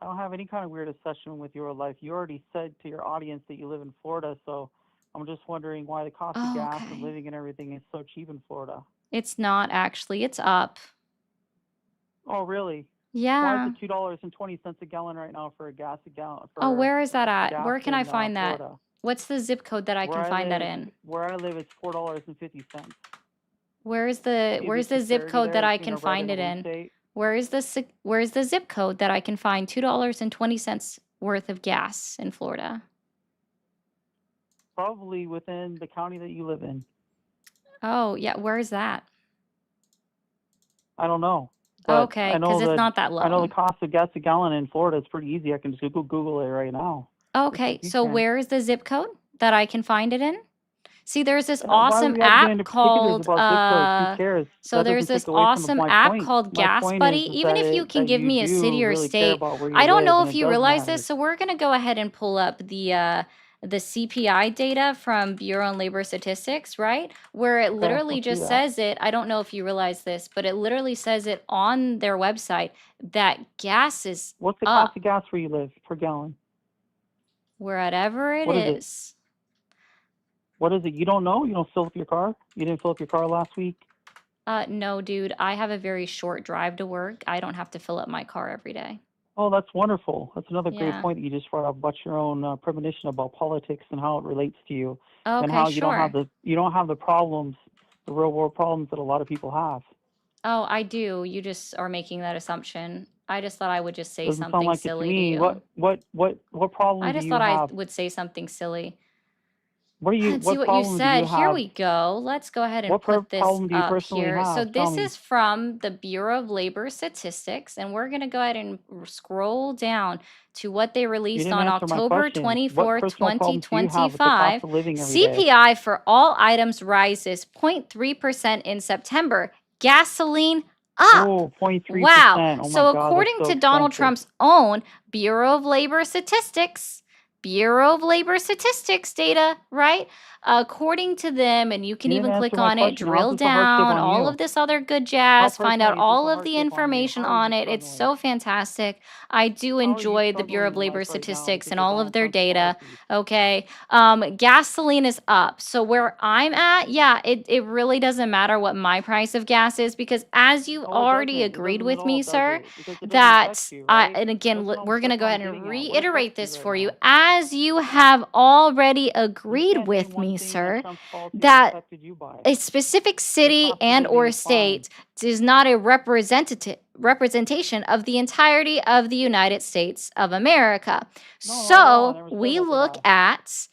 I don't have any kind of weird obsession with your life. You already said to your audience that you live in Florida, so I'm just wondering why the cost of
Oh,
gas and
okay.
living and everything is so cheap in Florida.
It's not actually. It's up.
Oh, really? Why is
Yeah.
it $2.20 a gallon right now for a gallon
Oh,
for
where is that at?
gas
Where can I
in
find that?
Florida?
What's the zip code that I can find that in?
Where I live, it's $4.50.
Where's
See a
the
big
zip
disparity
code that
there
I
between
can
a red
find
and a
it
blue
in?
state.
Where's the zip code that I can find $2.20 worth of gas in Florida?
Probably within the county that you live in.
Oh, yeah, where is that?
I don't know. But
Okay,
I know
because it's
that
not that
I know the
low.
cost of gas a gallon in Florida is pretty easy. I can just Google it right now. Just
Okay,
like you
so
can.
where is the zip code that I can find it in? See, there's this
Why
awesome
we have to get
app
into particulars
called
about zip codes? Who cares?
so
That
there's
doesn't
this
take away from
awesome
my
app
point.
called
My
Gas
point
Buddy.
is
Even if you can
that
give
you
me a city
do
or
really care
state,
about where you
I don't
live,
know
and
if
it
you
does
realize
matter.
this, so we're gonna go ahead and pull up the CPI data from Bureau of Labor Statistics, right? Where it
Okay,
literally
let's do
just
that.
says it. I don't know if you realize this, but it literally says it on their website that gas is
What's the cost
up
of gas where you live per gallon?
wherever it
What is it?
is.
What is it? You don't know? You don't fill up your car? You didn't fill up your car last week?
No, dude, I have a very short drive to work. I don't have to fill up my car every day.
Oh, that's wonderful. That's another great
Yeah.
point that you just brought up about your own premonition about politics and how it relates to you, and
Okay,
how you don't have
sure.
the problems, the real world problems that a lot of people have.
Oh, I do. You just are making that assumption. I just thought I would just say
Doesn't sound
something
like it to
silly to
me.
you.
What problem
I
do
just
you
thought I
have?
would say something silly.
What
Let's see what you
problem do
said.
you
Here
have?
we go. Let's go ahead and
What
put this
problem do you
up
personally
here. So
have? Tell
this
me.
is from the Bureau of Labor Statistics, and we're going to go ahead and scroll down to what they
You
released
didn't
on
answer my
October
question. What
24th,
personal problems do you have with the cost
2025.
of living every day?
CPI for all items rises 0.3% in September. Gasoline up.
Oh, 0.3%.
Wow.
Oh my
So
God, that's
according
so
to Donald
expensive.
Trump's own Bureau of Labor Statistics data, right? According to them, and you can
You
even
didn't answer
click
my
on it,
question. How's
drill
this a hardship
down,
on
all
you?
of this other good
How
jazz, find out
personally is this a
all of the
hardship on you?
information
How are you
on it. It's
struggling?
so fantastic. I do
How are you
enjoy the Bureau
struggling
of
in
Labor
life right now
Statistics
because
and
of
all of
Donald
their
Trump's
data.
policies?
Okay. Gasoline is up. So where I'm at, yeah, it really doesn't matter what my price of gas is, because as you
No, it
already
doesn't. It
agreed
doesn't
with
at
me,
all, does
sir,
it? Because it doesn't
that
affect you, right?
and again,
That's what
we're going to go
I'm
ahead and
getting at. What
reiterate
affects
this
you
for
right
you,
now?
as you have already
You
agreed
can't
with
name one
me,
thing that
sir,
Trump's policies
that
affected you by.
a specific
The
city
cost of
and
living
or
is fine.
state is not a representation of the entirety of the United States of America.
No, not at all. I
So
never said
we
that, did
look
I?
at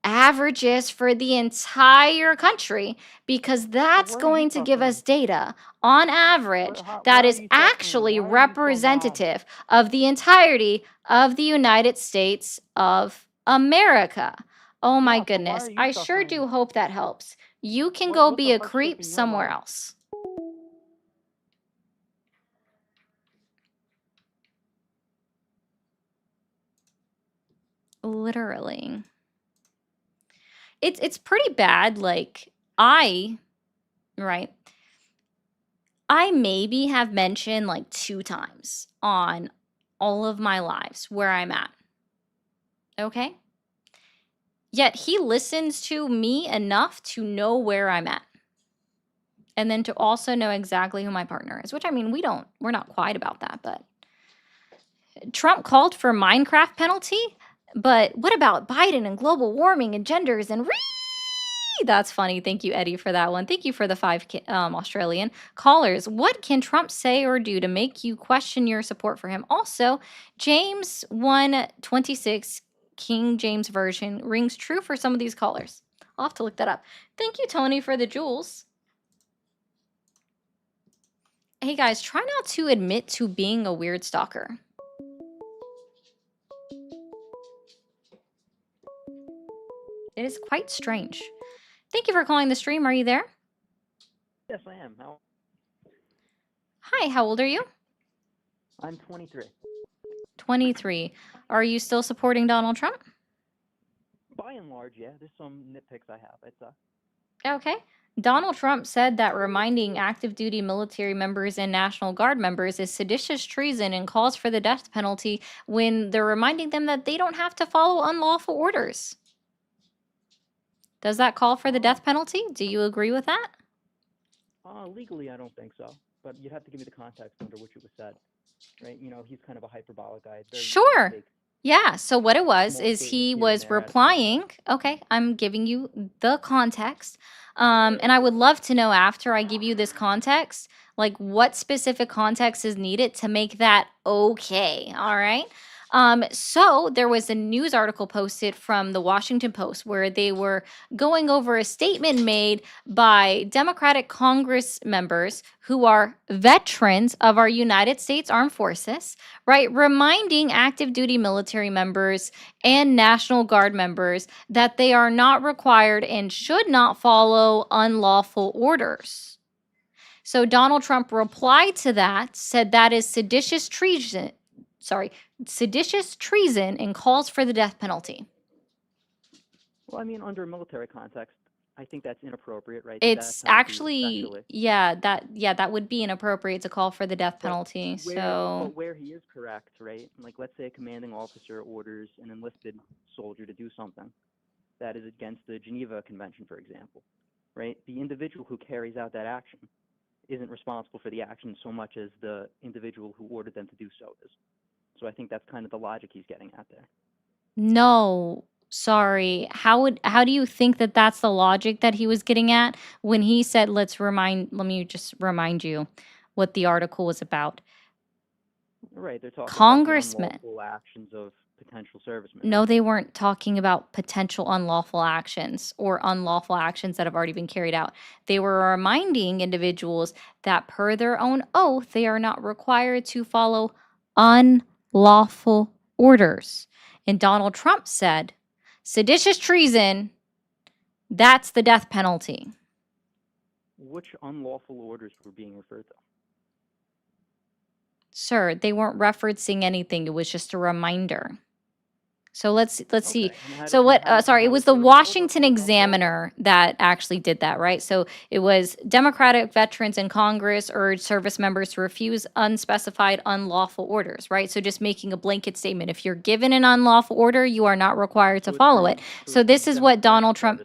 averages for the entire country, because
So
that's
where are you
going to give
suffering?
us data on average
Where
that
are
is
you suffering?
actually
Why are you so mad?
representative of the entirety of the United States of America. Oh my
Yeah, so why
goodness.
are you
I sure
suffering?
do hope that helps. You can go
What's
be
the
a
hardship
creep
in your
somewhere
life?
else. Literally. It's pretty bad. Like, right? I maybe have mentioned like 2 times on all of my lives where I'm at. Okay? Yet he listens to me enough to know where I'm at. And then to also know exactly who my partner is, which, I mean, we're not quiet about that, but Trump called for Minecraft penalty, but what about Biden and global warming and genders and that's funny. Thank you, Eddie, for that one. Thank you for the 5 Australian callers. What can Trump say or do to make you question your support for him? Also, James 1:26, King James Version, rings true for some of these callers. I'll have to look that up. Thank you, Tony, for the jewels. Hey, guys, try not to admit to being a weird stalker. It is quite strange. Thank you for calling the stream. Are you there?
Yes, I am.
Hi, how old are you?
I'm 23.
23. Are you still supporting Donald Trump?
By and large, yeah. There's some nitpicks I have. It's
Okay. Donald Trump said that reminding active duty military members and National Guard members is seditious treason and calls for the death penalty when they're reminding them that they don't have to follow unlawful orders. Does that call for the death penalty? Do you agree with that?
legally, I don't think so. But you'd have to give me the context under which it was said, right? You know, he's kind of a hyperbolic guy. It's very easy to
Sure.
take
Yeah. So what it was
small
is
statements
he
here and
was
there out of
replying. Okay, I'm giving you the context. And I would love to know, after I give you this context, like what specific context is needed to make that okay. All right. So there was a news article posted from the Washington Post where they were going over a statement made by Democratic Congress members who are veterans of our United States Armed Forces, right? Reminding active duty military members and National Guard members that they are not required and should not follow unlawful orders. So Donald Trump replied to that, said that is seditious treason, and calls for the death penalty.
Well, I mean, under a military context, I think that's inappropriate, right? The death
It's
penalty,
actually,
especially.
that would be inappropriate to call for the death penalty. So
Where he is correct, right? Like, let's say a commanding officer orders an enlisted soldier to do something that is against the Geneva Convention, for example, right? The individual who carries out that action isn't responsible for the action so much as the individual who ordered them to do so is. So I think that's kind of the logic he's getting at there.
no, sorry. How do you think that that's the logic that he was getting at when he said, let me just remind you what the article was about.
Right, they're talking about the
Congressmen.
unlawful actions of potential servicemen.
No, they weren't talking about potential unlawful actions or unlawful actions that have already been carried out. They were reminding individuals that per their own oath, they are not required to follow unlawful orders. And Donald Trump said, seditious treason, that's the death penalty.
Which unlawful orders were being referred to?
Sir, they weren't referencing anything. It was just a reminder. So let's see. So what? Sorry, it was the Washington Examiner that actually did that, right? So it was Democratic veterans in Congress urged service members to refuse unspecified unlawful orders, right? So just making a blanket statement. If you're given an unlawful order, you are not required to follow it. So this is what Donald Trump,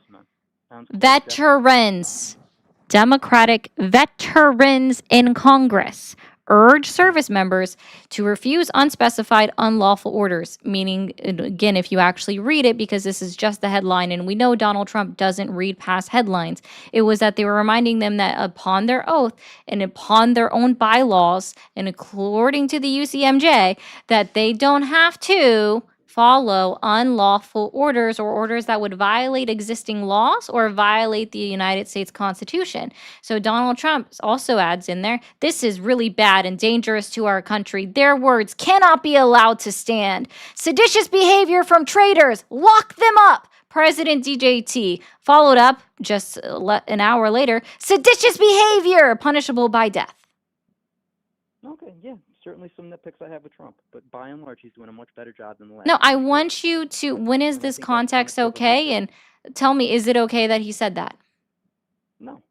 veterans, Democratic veterans in Congress urge service members to refuse unspecified unlawful orders, meaning, again, if you actually read it, because this is just the headline, and we know Donald Trump doesn't read past headlines, it was that they were reminding them that upon their oath and upon their own bylaws, and according to the UCMJ, that they don't have to follow unlawful orders or orders that would violate existing laws or violate the United States Constitution. So Donald Trump also adds in there, this is really bad and dangerous to our country. Their words cannot be allowed to stand. Seditious behavior from traitors, lock them up. President DJT followed up just an hour later, seditious behavior punishable by death.
Okay, yeah, certainly some nitpicks I have with Trump, but by and large, he's doing a much better job than the last.
No, I want you to, when is this context okay? And tell me, is it okay that he said that?
No.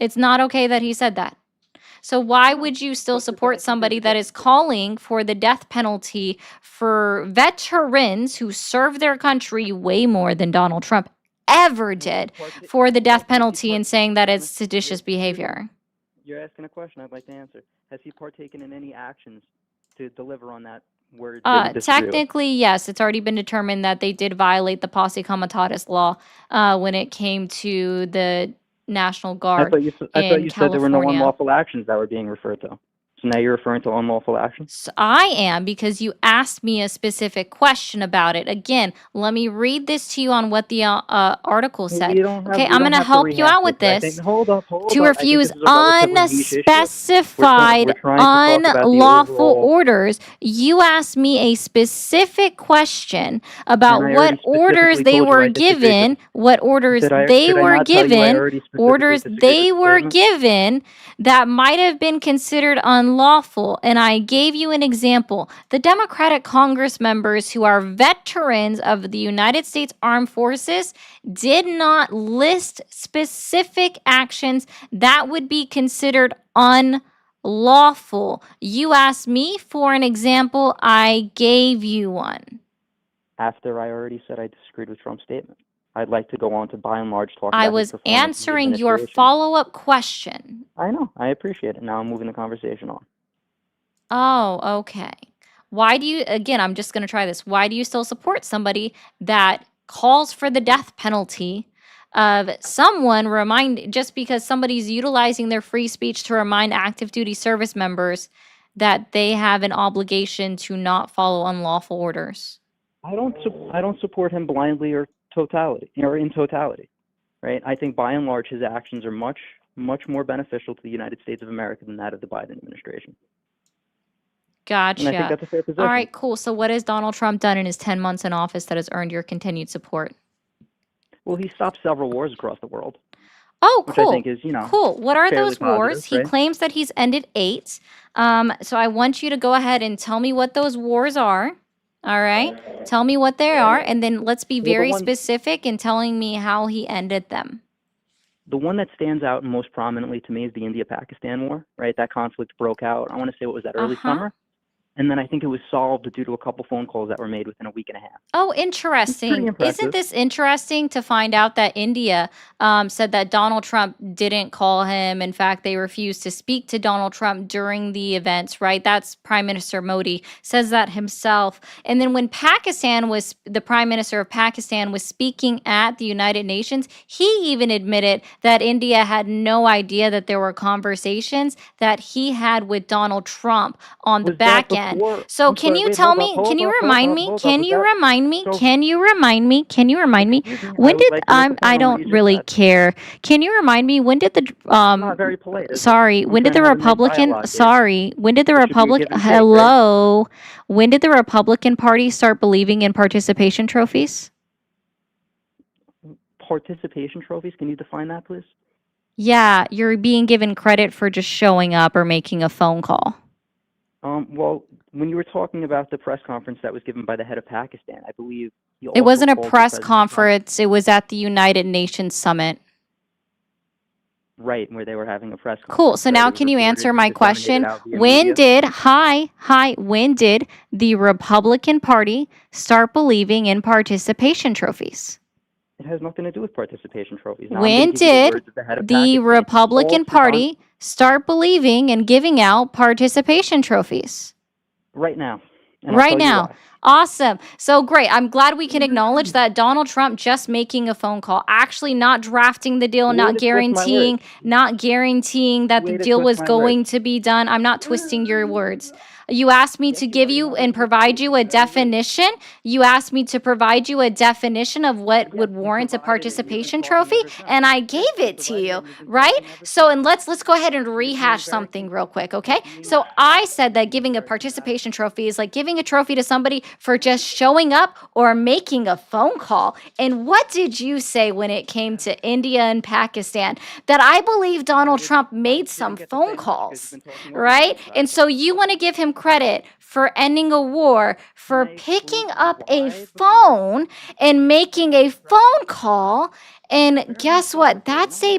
It's not okay that he said that. So why would you still support somebody that is calling for the death penalty for veterans who serve their country way more than Donald Trump ever did for the death penalty and saying that it's seditious behavior?
You're asking a question I'd like to answer. Has he partaken in any actions to deliver on that word?
Technically, yes. It's already been determined that they did violate the Posse Comitatus law when it came to the National Guard.
I thought you said there were no unlawful actions that were being referred to. So now you're referring to unlawful actions?
So I am, because you asked me a specific question about it. Again, let me read this to you on what the article said. Okay, I'm going to help you out with this.
Hold up.
To refuse unspecified, unlawful orders. You asked me a specific question about what orders they were given, orders they were given that might have been considered unlawful. And I gave you an example. The Democratic Congress members who are veterans of the United States Armed Forces did not list specific actions that would be considered unlawful. You asked me for an example. I gave you one.
After I already said I disagreed with Trump's statement. I'd like to go on to by and large talk about
I was answering your follow-up question.
I know. I appreciate it. Now I'm moving the conversation on.
Oh, okay. Why do you, again, I'm just going to try this. Why do you still support somebody that calls for the death penalty of someone just because somebody's utilizing their free speech to remind active duty service members that they have an obligation to not follow unlawful orders?
I don't support him blindly or in totality, right? I think by and large his actions are much more beneficial to the United States of America than that of the Biden administration.
Gotcha.
And I think that's a fair position.
All right, cool. So what has Donald Trump done in his 10 months in office that has earned your continued support?
Well, he stopped several wars across the world.
Oh,
which
cool.
I think is,
cool. What are
fairly
those wars?
positive,
He
right?
claims that he's ended 8. So I want you to go ahead and tell me what those wars are. All right. Tell me what they are. And then let's be
Well, the
very
one-
specific in telling me how he ended them.
The one that stands out most prominently to me is the India-Pakistan war, right? That conflict broke out, I want to say, what was that, early summer? And then I think it was solved due to a couple phone calls that were made within a week and a half.
Oh, interesting.
impressive.
Isn't this interesting to find out that India said that Donald Trump didn't call him? In fact, they refused to speak to Donald Trump during the events, right? That's Prime Minister Modi says that himself. And then when the Prime Minister of Pakistan was speaking at the United Nations, he even admitted that India had no idea that there were conversations that he had with Donald Trump on the
Was that
back end.
before-
So
I'm
can
sorry,
you
wait,
tell
hold
me,
up,
can you
hold up,
remind
hold
me,
up,
can
was
you
that-
remind me,
so-
can you remind me, can you remind me,
Excuse me, I
when
would
did,
like to
I
comment on
don't
what you just
really
said.
care. Can you remind me, when did the,
Not very polite, is it?
sorry,
I'm
when did
trying
the
to have a nice
Republican,
dialogue here.
sorry, when did the
It should be a
Republic,
give and take, right?
hello, when did the Republican Party start believing in participation trophies?
Participation trophies, can you define that, please?
Yeah, you're being given credit for just showing up or making a phone call.
Well, when you were talking about the press conference that was given by the head of Pakistan, I believe he
It
also
wasn't a
called for
press
President Trump-
conference, it was at the United Nations Summit.
Right, where they were having a press conference.
Cool. So
right?
now
It was
can you
recorded
answer
and
my
disseminated
question?
out via
When
media.
when did the Republican Party start believing in participation trophies?
It has nothing to do with participation trophies. Now, I'm
When
gonna give you the
did
words of the head of
the
Pakistan.
Republican
All since
Party start believing and giving out participation trophies?
right now. And I'll
Right
tell you
now.
why.
Awesome. So great. I'm glad we can acknowledge that Donald Trump just making a phone call, actually not drafting the deal,
Way
not
to twist my
guaranteeing that the
Way to
deal
twist
was
my
going to be done. I'm not twisting your words. You asked me to give you and provide you a definition. You asked me to provide you a definition of what would warrant a participation trophy, and I gave it to you, right? So, and let's go ahead and rehash something real quick, okay? So I said that giving a participation trophy is like giving a trophy to somebody for just showing up or making a phone call. And what did you say when it came to India and Pakistan? That I believe Donald Trump made some phone calls, right? And so you want to give him credit for ending a war, for picking up a phone and making a phone call. And guess what? That's a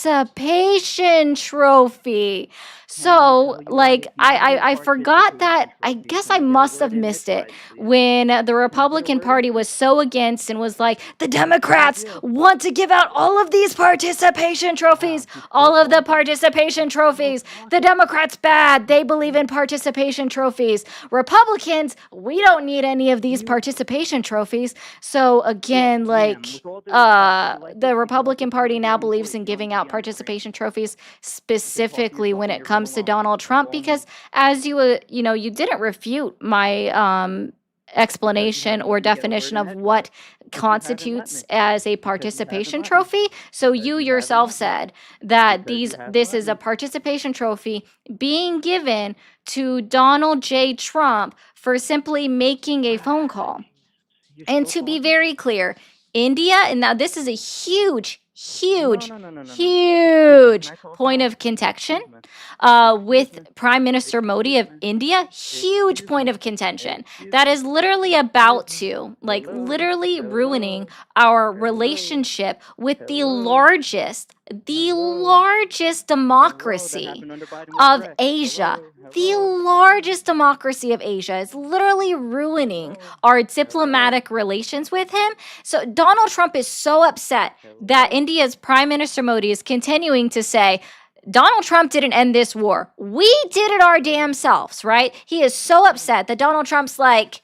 participation trophy. So, like, I forgot that. I guess I must have missed it when the Republican Party was so against and was like, the Democrats want to give out all of these participation trophies, all of the participation trophies. The Democrats bad. They believe in participation trophies. Republicans, we don't need any of these participation trophies. So again, like, the Republican Party now believes in giving out participation trophies specifically when it comes to Donald Trump, because as you didn't refute my explanation or definition of what constitutes as a participation trophy. So you yourself said that this is a participation trophy being given to Donald J. Trump for simply making a phone call. And to be very clear, India, and now this is a huge point of contention with Prime Minister Modi of India. Huge point of contention that is literally about to, like, literally ruining our relationship with the largest democracy of Asia. The largest democracy of Asia is literally ruining our diplomatic relations with him. So Donald Trump is so upset that India's Prime Minister Modi is continuing to say, Donald Trump didn't end this war. We did it our damn selves, right? He is so upset that Donald Trump's like,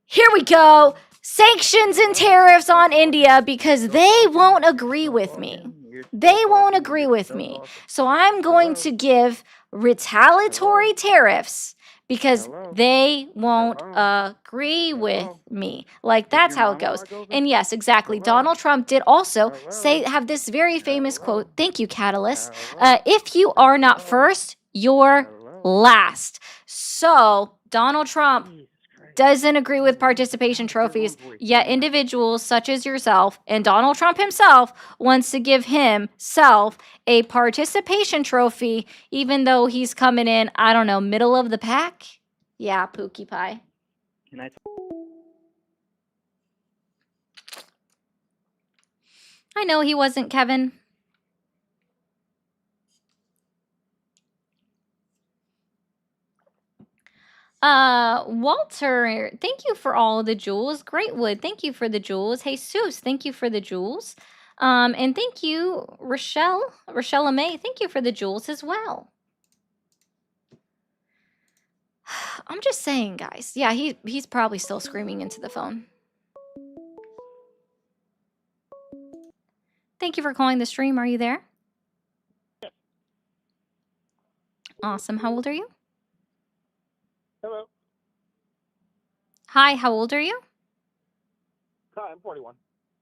here we go, sanctions and tariffs on India because they won't agree with me. They won't agree with me. So I'm going to give retaliatory tariffs because they won't agree with me. Like, that's how it goes. And yes, exactly. Donald Trump did also have this very famous quote. Thank you, Catalyst. If you are not first, you're last. So Donald Trump doesn't agree with participation trophies, yet individuals such as yourself and Donald Trump himself wants to give himself a participation trophy, even though he's coming in, I don't know, middle of the pack? Yeah, Pookie Pie.
Can I
I know he wasn't, Kevin. Walter, thank you for all the jewels. Greatwood, thank you for the jewels. Jesus, thank you for the jewels. And thank you, Rochelle May, thank you for the jewels as well. I'm just saying, guys. Yeah, he's probably still screaming into the phone. Thank you for calling the stream. Are you there? Awesome. How old are you?
Hello.
Hi, how old are you?
Hi, I'm 41.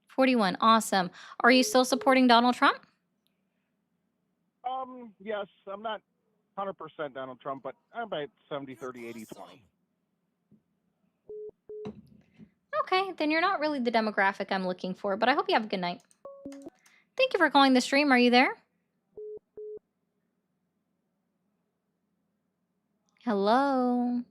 41. Awesome. Are you still supporting Donald Trump?
Yes, I'm not 100% Donald Trump, but I'm about 70, 30, 80, 20.
Okay, then you're not really the demographic I'm looking for, but I hope you have a good night. Thank you for calling the stream. Are you there? Hello?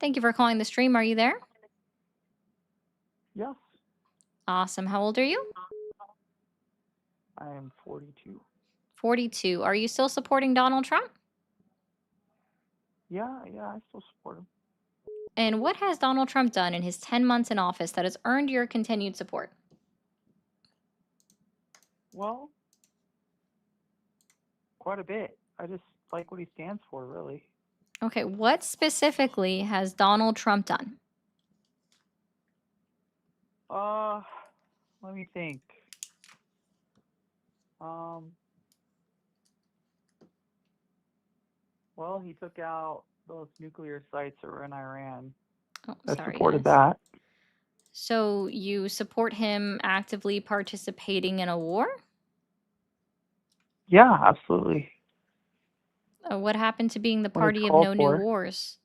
Thank you for calling the stream. Are you there?
Yes,
Awesome. How old are you?
I am 42.
42. Are you still supporting Donald Trump?
Yeah, I still support him.
And what has Donald Trump done in his 10 months in office that has earned your continued support?
Well, quite a bit. I just like what he stands for, really.
Okay, what specifically has Donald Trump done?
Let me think. Well, he took out those nuclear sites that were in Iran.
Oh,
I
sorry,
supported
guys.
that.
So you support him actively participating in a war?
Yeah, absolutely.
What happened to being the
When it's
party of
called
no new
for.
wars?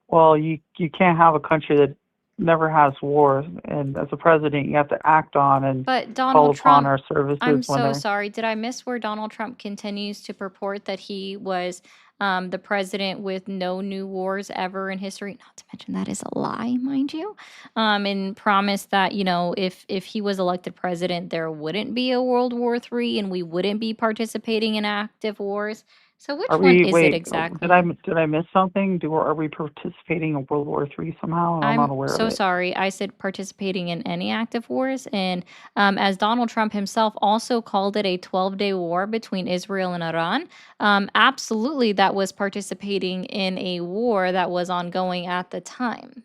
Well, you can't have a country that never has wars, and as a president, you have to act on and
But
call
Donald
upon
Trump,
our services
I'm
when
so
they're.
sorry. Did I miss where Donald Trump continues to purport that he was the president with no new wars ever in history? Not to mention that is a lie, mind you. And promised that, you know, if he was elected president, there wouldn't be a World War III and we wouldn't be participating in active wars. So which
Are
one
we?
is it
Wait,
exactly?
did I miss something? Are we participating in World War III somehow? And I'm not
I'm
aware of
so
it.
sorry. I said participating in any active wars. And as Donald Trump himself also called it a 12-day war between Israel and Iran, absolutely that was participating in a war that was ongoing at the time.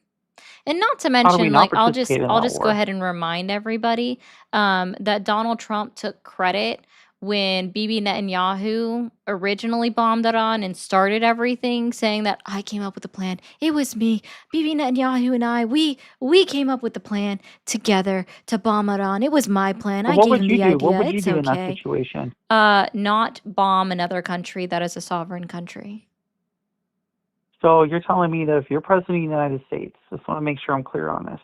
And not to
How do we
mention,
not
like,
participate in
I'll
that
just go
war?
ahead and remind everybody that Donald Trump took credit when Bibi Netanyahu originally bombed Iran and started everything, saying that I came up with the plan. It was me, Bibi Netanyahu, and I. We came up with the plan together to bomb Iran. It was my plan.
But
I
what
gave
would
him
you
the
do? What
idea.
would you
It's
do in that
okay.
situation?
Not bomb another country that is a sovereign country.
So you're telling me that if you're president of the United States, just want to make sure I'm clear on this,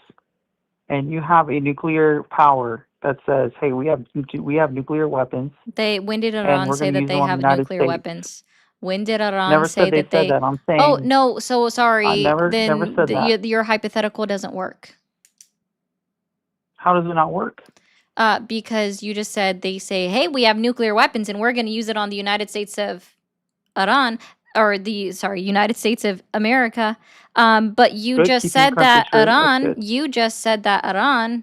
and you have a nuclear power that says, "Hey, we have nuclear weapons,
When did
and
Iran
we're
say
going to
that
use them
they
on the
have
United
nuclear
States."
weapons? When did Iran
Never
say
said they
that
said
they?
that. I'm
Oh
saying
no, so
I
sorry.
never
Then
said that.
your hypothetical doesn't work.
How does it not work?
Because you just said they say, "Hey, we have nuclear weapons, and we're going to use it on the United States of Iran, or United States of America." But you
Good,
just
keeping your
said
country
that
straight. That's
Iran.
good.
You just said that Iran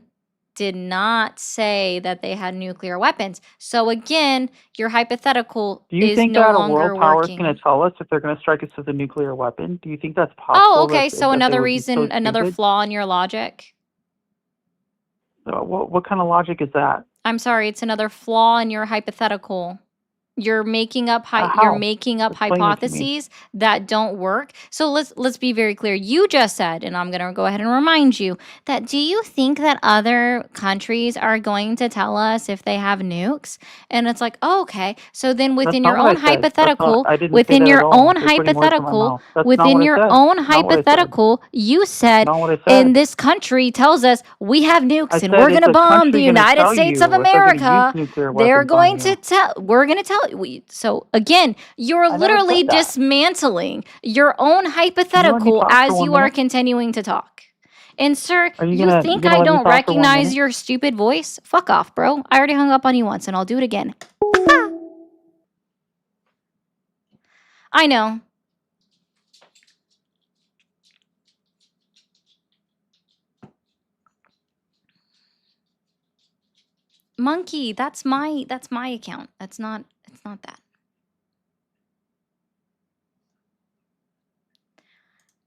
did not say that they had nuclear weapons. So again, your hypothetical
Do you
is
think
no
that a
longer
world power is
working.
going to tell us if they're going to strike us with a nuclear weapon? Do you think that's
Oh,
possible?
okay. So
That they
another
would be so
reason, another
stupid?
flaw in your logic.
What kind of logic is that?
I'm sorry, it's another flaw in your hypothetical. You're making up
How? Explain it to me.
hypotheses that don't work. So let's be very clear. You just said, and I'm going to go ahead and remind you that do you think that other countries are going to tell us if they have nukes? And it's like, oh, okay. So then
That's
within
not
your
what
own
I said. That's not.
hypothetical,
I didn't say
within
that at
your
all.
own
You're putting words in my
hypothetical,
mouth. That's not
within
what I
your
said.
own
Not what I said.
hypothetical, you said
Not what I
in
said.
this country tells us we have nukes
I
and
said,
we're
is
going to
the
bomb the
country going to
United
tell
States
you
of
if they're going to use
America.
nuclear
They're
weapons on
going
you?
to tell, we're going to tell so again, you're
I never
literally
said that.
dismantling your own
Can you let me
hypothetical
talk for
as
1
you are
minute?
continuing to talk. And sir,
Are you
you
gonna
think
you gonna
I
let me
don't
talk for 1
recognize
minute?
your stupid voice? Fuck off, bro. I already hung up on you once and I'll do it again. I know. Monkey, that's my account. It's not that.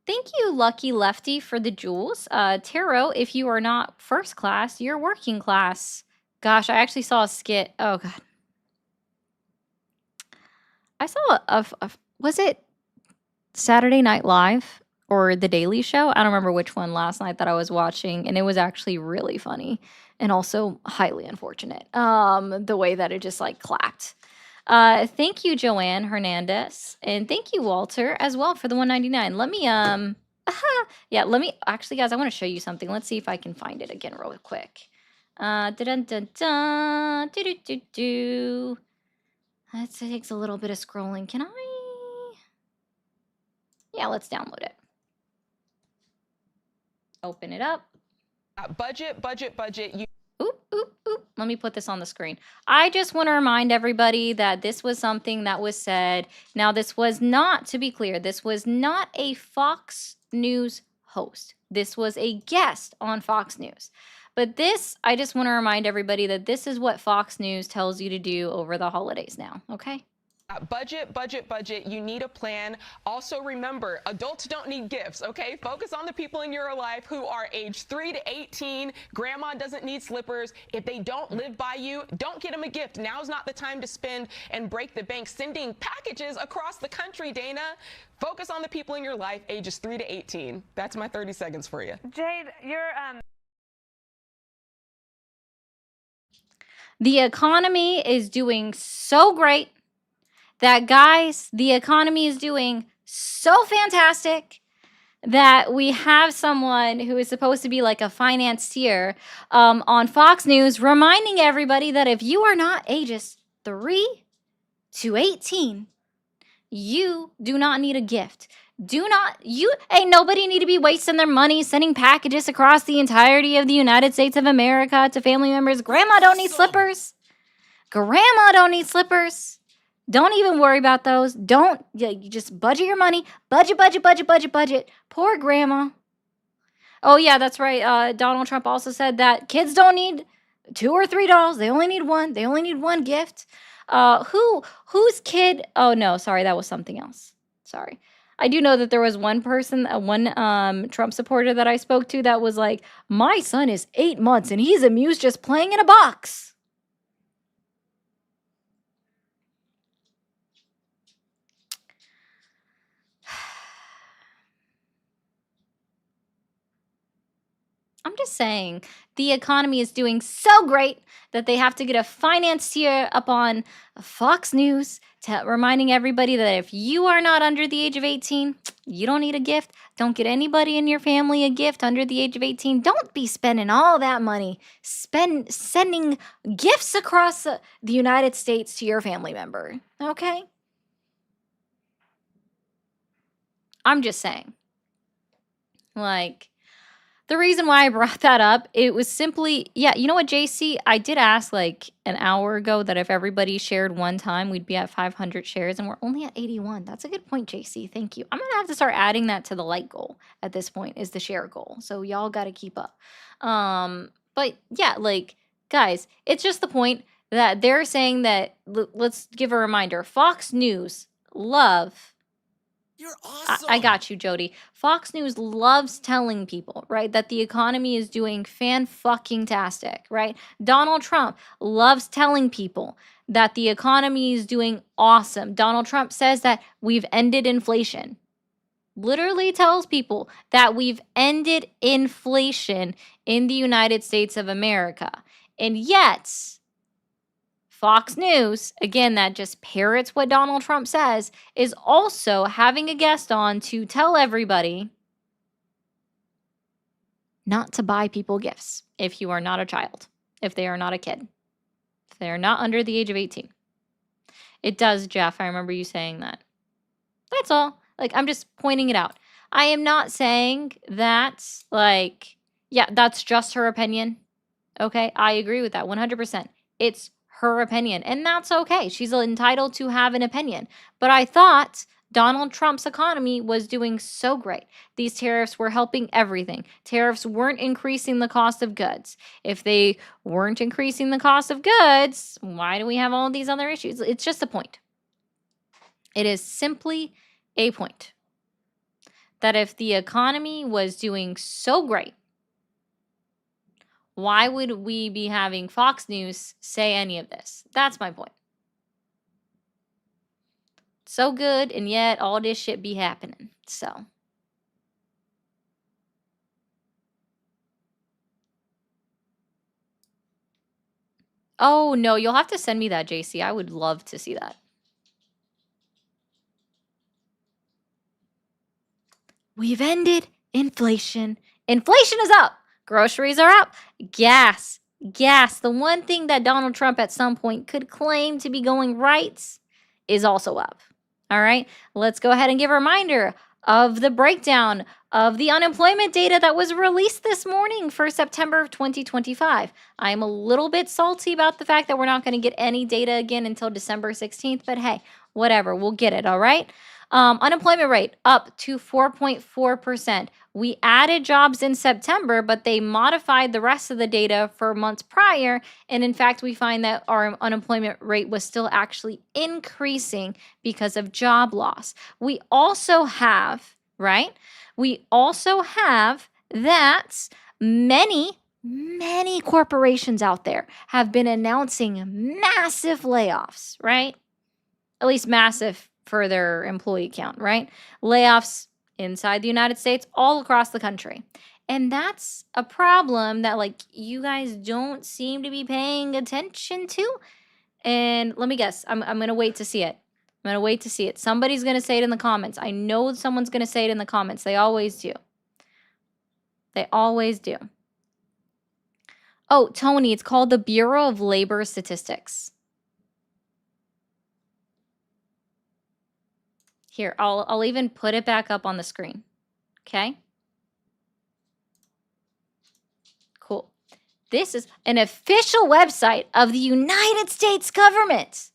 Thank you, Lucky Lefty, for the jewels. Taro, if you are not first class, you're working class. Gosh, I actually saw a skit. Oh, God. I saw was it Saturday Night Live or The Daily Show? I don't remember which one last night that I was watching, and it was actually really funny and also highly unfortunate. The way that it just like clapped. Thank you, Joanne Hernandez, and thank you, Walter, as well for the 199. Let me yeah, let me actually, guys. I want to show you something. Let's see if I can find it again real quick. Dun dun dun dun. Do do do do. That takes a little bit of scrolling. Can I? Yeah, let's download it. Open it up.
Budget.
Oop. Let me put this on the screen. I just want to remind everybody that this was something that was said. Now, this was not, to be clear, this was not a Fox News host. This was a guest on Fox News. But this, I just want to remind everybody that this is what Fox News tells you to do over the holidays now, okay?
Budget. You need a plan. Also, remember, adults don't need gifts, okay? Focus on the people in your life who are age 3 to 18. Grandma doesn't need slippers. If they don't live by you, don't get them a gift. Now's not the time to spend and break the bank sending packages across the country, Dana. Focus on the people in your life, ages 3 to 18. That's my 30 seconds for you.
Jade, you're
The economy is doing so great that, guys, the economy is doing so fantastic that we have someone who is supposed to be like a financier on Fox News reminding everybody that if you are not ages 3 to 18, you do not need a gift. Ain't nobody need to be wasting their money sending packages across the entirety of the United States of America to family members. Grandma don't need slippers. Grandma don't need slippers. Don't even worry about those. You just budget your money. Budget. Poor grandma. Oh, yeah, that's right. Donald Trump also said that kids don't need 2 or 3 dolls. They only need one. They only need one gift. Whose kid? Oh, no, sorry. That was something else. Sorry. I do know that there was one person, one Trump supporter that I spoke to that was like, my son is 8 months and he's amused just playing in a box. I'm just saying, the economy is doing so great that they have to get a financier up on Fox News reminding everybody that if you are not under the age of 18, you don't need a gift. Don't get anybody in your family a gift under the age of 18. Don't be spending all that money sending gifts across the United States to your family member, okay? I'm just saying. Like, the reason why I brought that up, it was simply, yeah, you know what, JC? I did ask like an hour ago that if everybody shared one time, we'd be at 500 shares, and we're only at 81. That's a good point, JC. Thank you. I'm going to have to start adding that to the like goal at this point, is the share goal. So y'all got to keep up. But yeah, like, guys, it's just the point that they're saying that, let's give a reminder, Fox News love
You're
I
awesome.
got you, Jody. Fox News loves telling people, right, that the economy is doing fan-fucking-tastic, right? Donald Trump loves telling people that the economy is doing awesome. Donald Trump says that we've ended inflation. Literally tells people that we've ended inflation in the United States of America. And yet, Fox News, again, that just parrots what Donald Trump says, is also having a guest on to tell everybody not to buy people gifts if you are not a child, if they are not a kid, if they are not under the age of 18. It does, Jeff. I remember you saying that. That's all. Like, I'm just pointing it out. I am not saying that, like, yeah, that's just her opinion. Okay, I agree with that 100%. It's her opinion, and that's okay. She's entitled to have an opinion. But I thought Donald Trump's economy was doing so great. These tariffs were helping everything. Tariffs weren't increasing the cost of goods. If they weren't increasing the cost of goods, why do we have all these other issues? It's just a point. It is simply a point that if the economy was doing so great, why would we be having Fox News say any of this? That's my point. So good, and yet all this shit be happening. So. Oh, no, you'll have to send me that, JC. I would love to see that. We've ended inflation. Inflation is up. Groceries are up. Gas. The one thing that Donald Trump at some point could claim to be going right is also up. All right, let's go ahead and give a reminder of the breakdown of the unemployment data that was released this morning for September of 2025. I'm a little bit salty about the fact that we're not going to get any data again until December 16th, but hey, whatever, we'll get it, all right? Unemployment rate up to 4.4%. We added jobs in September, but they modified the rest of the data for months prior. And in fact, we find that our unemployment rate was still actually increasing because of job loss. We also have, right? We also have that many corporations out there have been announcing massive layoffs, right? At least massive for their employee count, right? Layoffs inside the United States, all across the country. And that's a problem that, like, you guys don't seem to be paying attention to. And let me guess, I'm going to wait to see it. I'm going to wait to see it. Somebody's going to say it in the comments. I know someone's going to say it in the comments. They always do. They always do. Oh, Tony, it's called the Bureau of Labor Statistics. Here, I'll even put it back up on the screen. Okay? Cool. This is an official website of the United States government.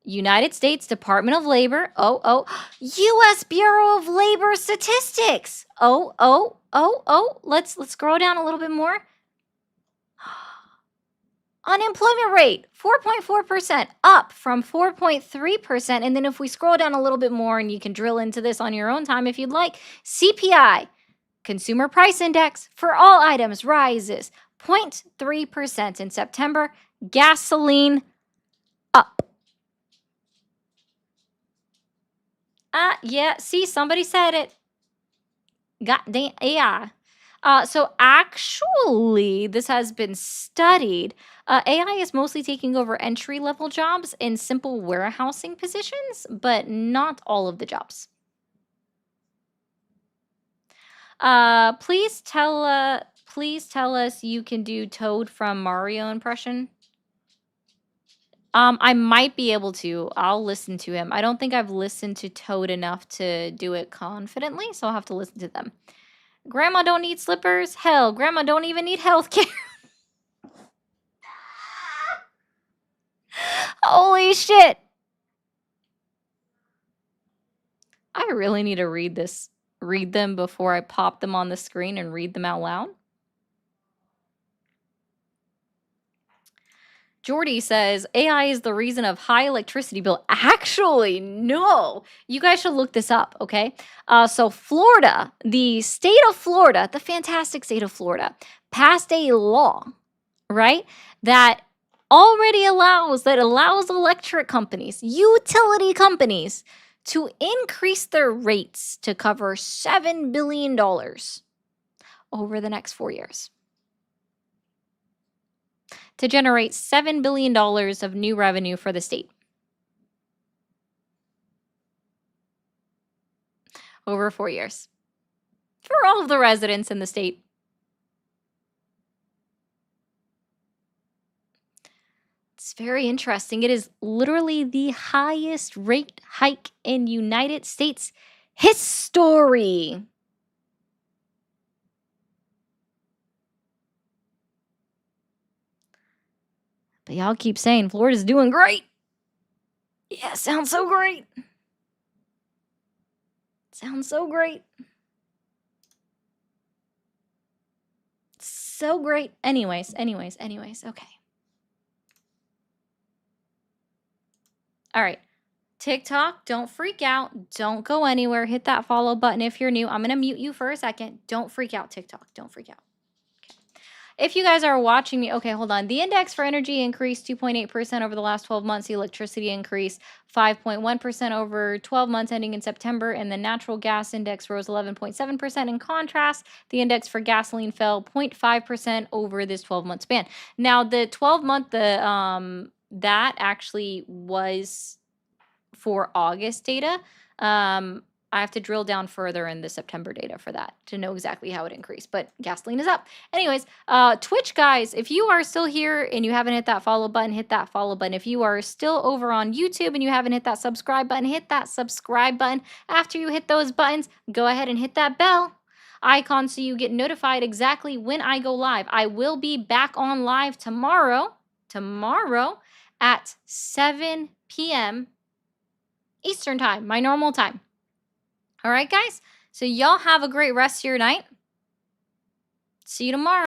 United States Department of Labor. U.S. Bureau of Labor Statistics. Let's scroll down a little bit more. Unemployment rate, 4.4%, up from 4.3%. And then if we scroll down a little bit more, and you can drill into this on your own time if you'd like, CPI, Consumer Price Index, for all items rises 0.3% in September. Gasoline, up. Yeah, see, somebody said it. Goddamn, yeah. So actually, this has been studied. AI is mostly taking over entry-level jobs in simple warehousing positions, but not all of the jobs. Please tell us you can do Toad from Mario impression. I might be able to. I'll listen to him. I don't think I've listened to Toad enough to do it confidently, so I'll have to listen to them. Grandma don't need slippers? Hell, Grandma don't even need health care. Holy shit. I really need to read them before I pop them on the screen and read them out loud. Jordy says AI is the reason of high electricity bill. Actually, no. You guys should look this up, okay? So Florida, the state of Florida, the fantastic state of Florida, passed a law, right, that already allows electric companies, utility companies, to increase their rates to cover $7 billion over the next 4 years. To generate $7 billion of new revenue for the state. Over 4 years. For all of the residents in the state. It's very interesting. It is literally the highest rate hike in United States history. But y'all keep saying Florida's doing great. Yeah, sounds so great. Sounds so great. So great. Anyways, okay. All right. TikTok, don't freak out. Don't go anywhere. Hit that follow button if you're new. I'm going to mute you for a second. Don't freak out, TikTok. Don't freak out. Okay. If you guys are watching me, okay, hold on. The index for energy increased 2.8% over the last 12 months. The electricity increased 5.1% over 12 months ending in September. And the natural gas index rose 11.7%. In contrast, the index for gasoline fell 0.5% over this 12-month span. Now, the 12-month, that actually was for August data. I have to drill down further in the September data for that to know exactly how it increased, but gasoline is up. Anyways, Twitch guys, if you are still here and you haven't hit that follow button, hit that follow button. If you are still over on YouTube and you haven't hit that subscribe button, hit that subscribe button. After you hit those buttons, go ahead and hit that bell icon so you get notified exactly when I go live. I will be back on live tomorrow at 7 p.m. Eastern time, my normal time. All right, guys? So y'all have a great rest of your night. See you tomorrow.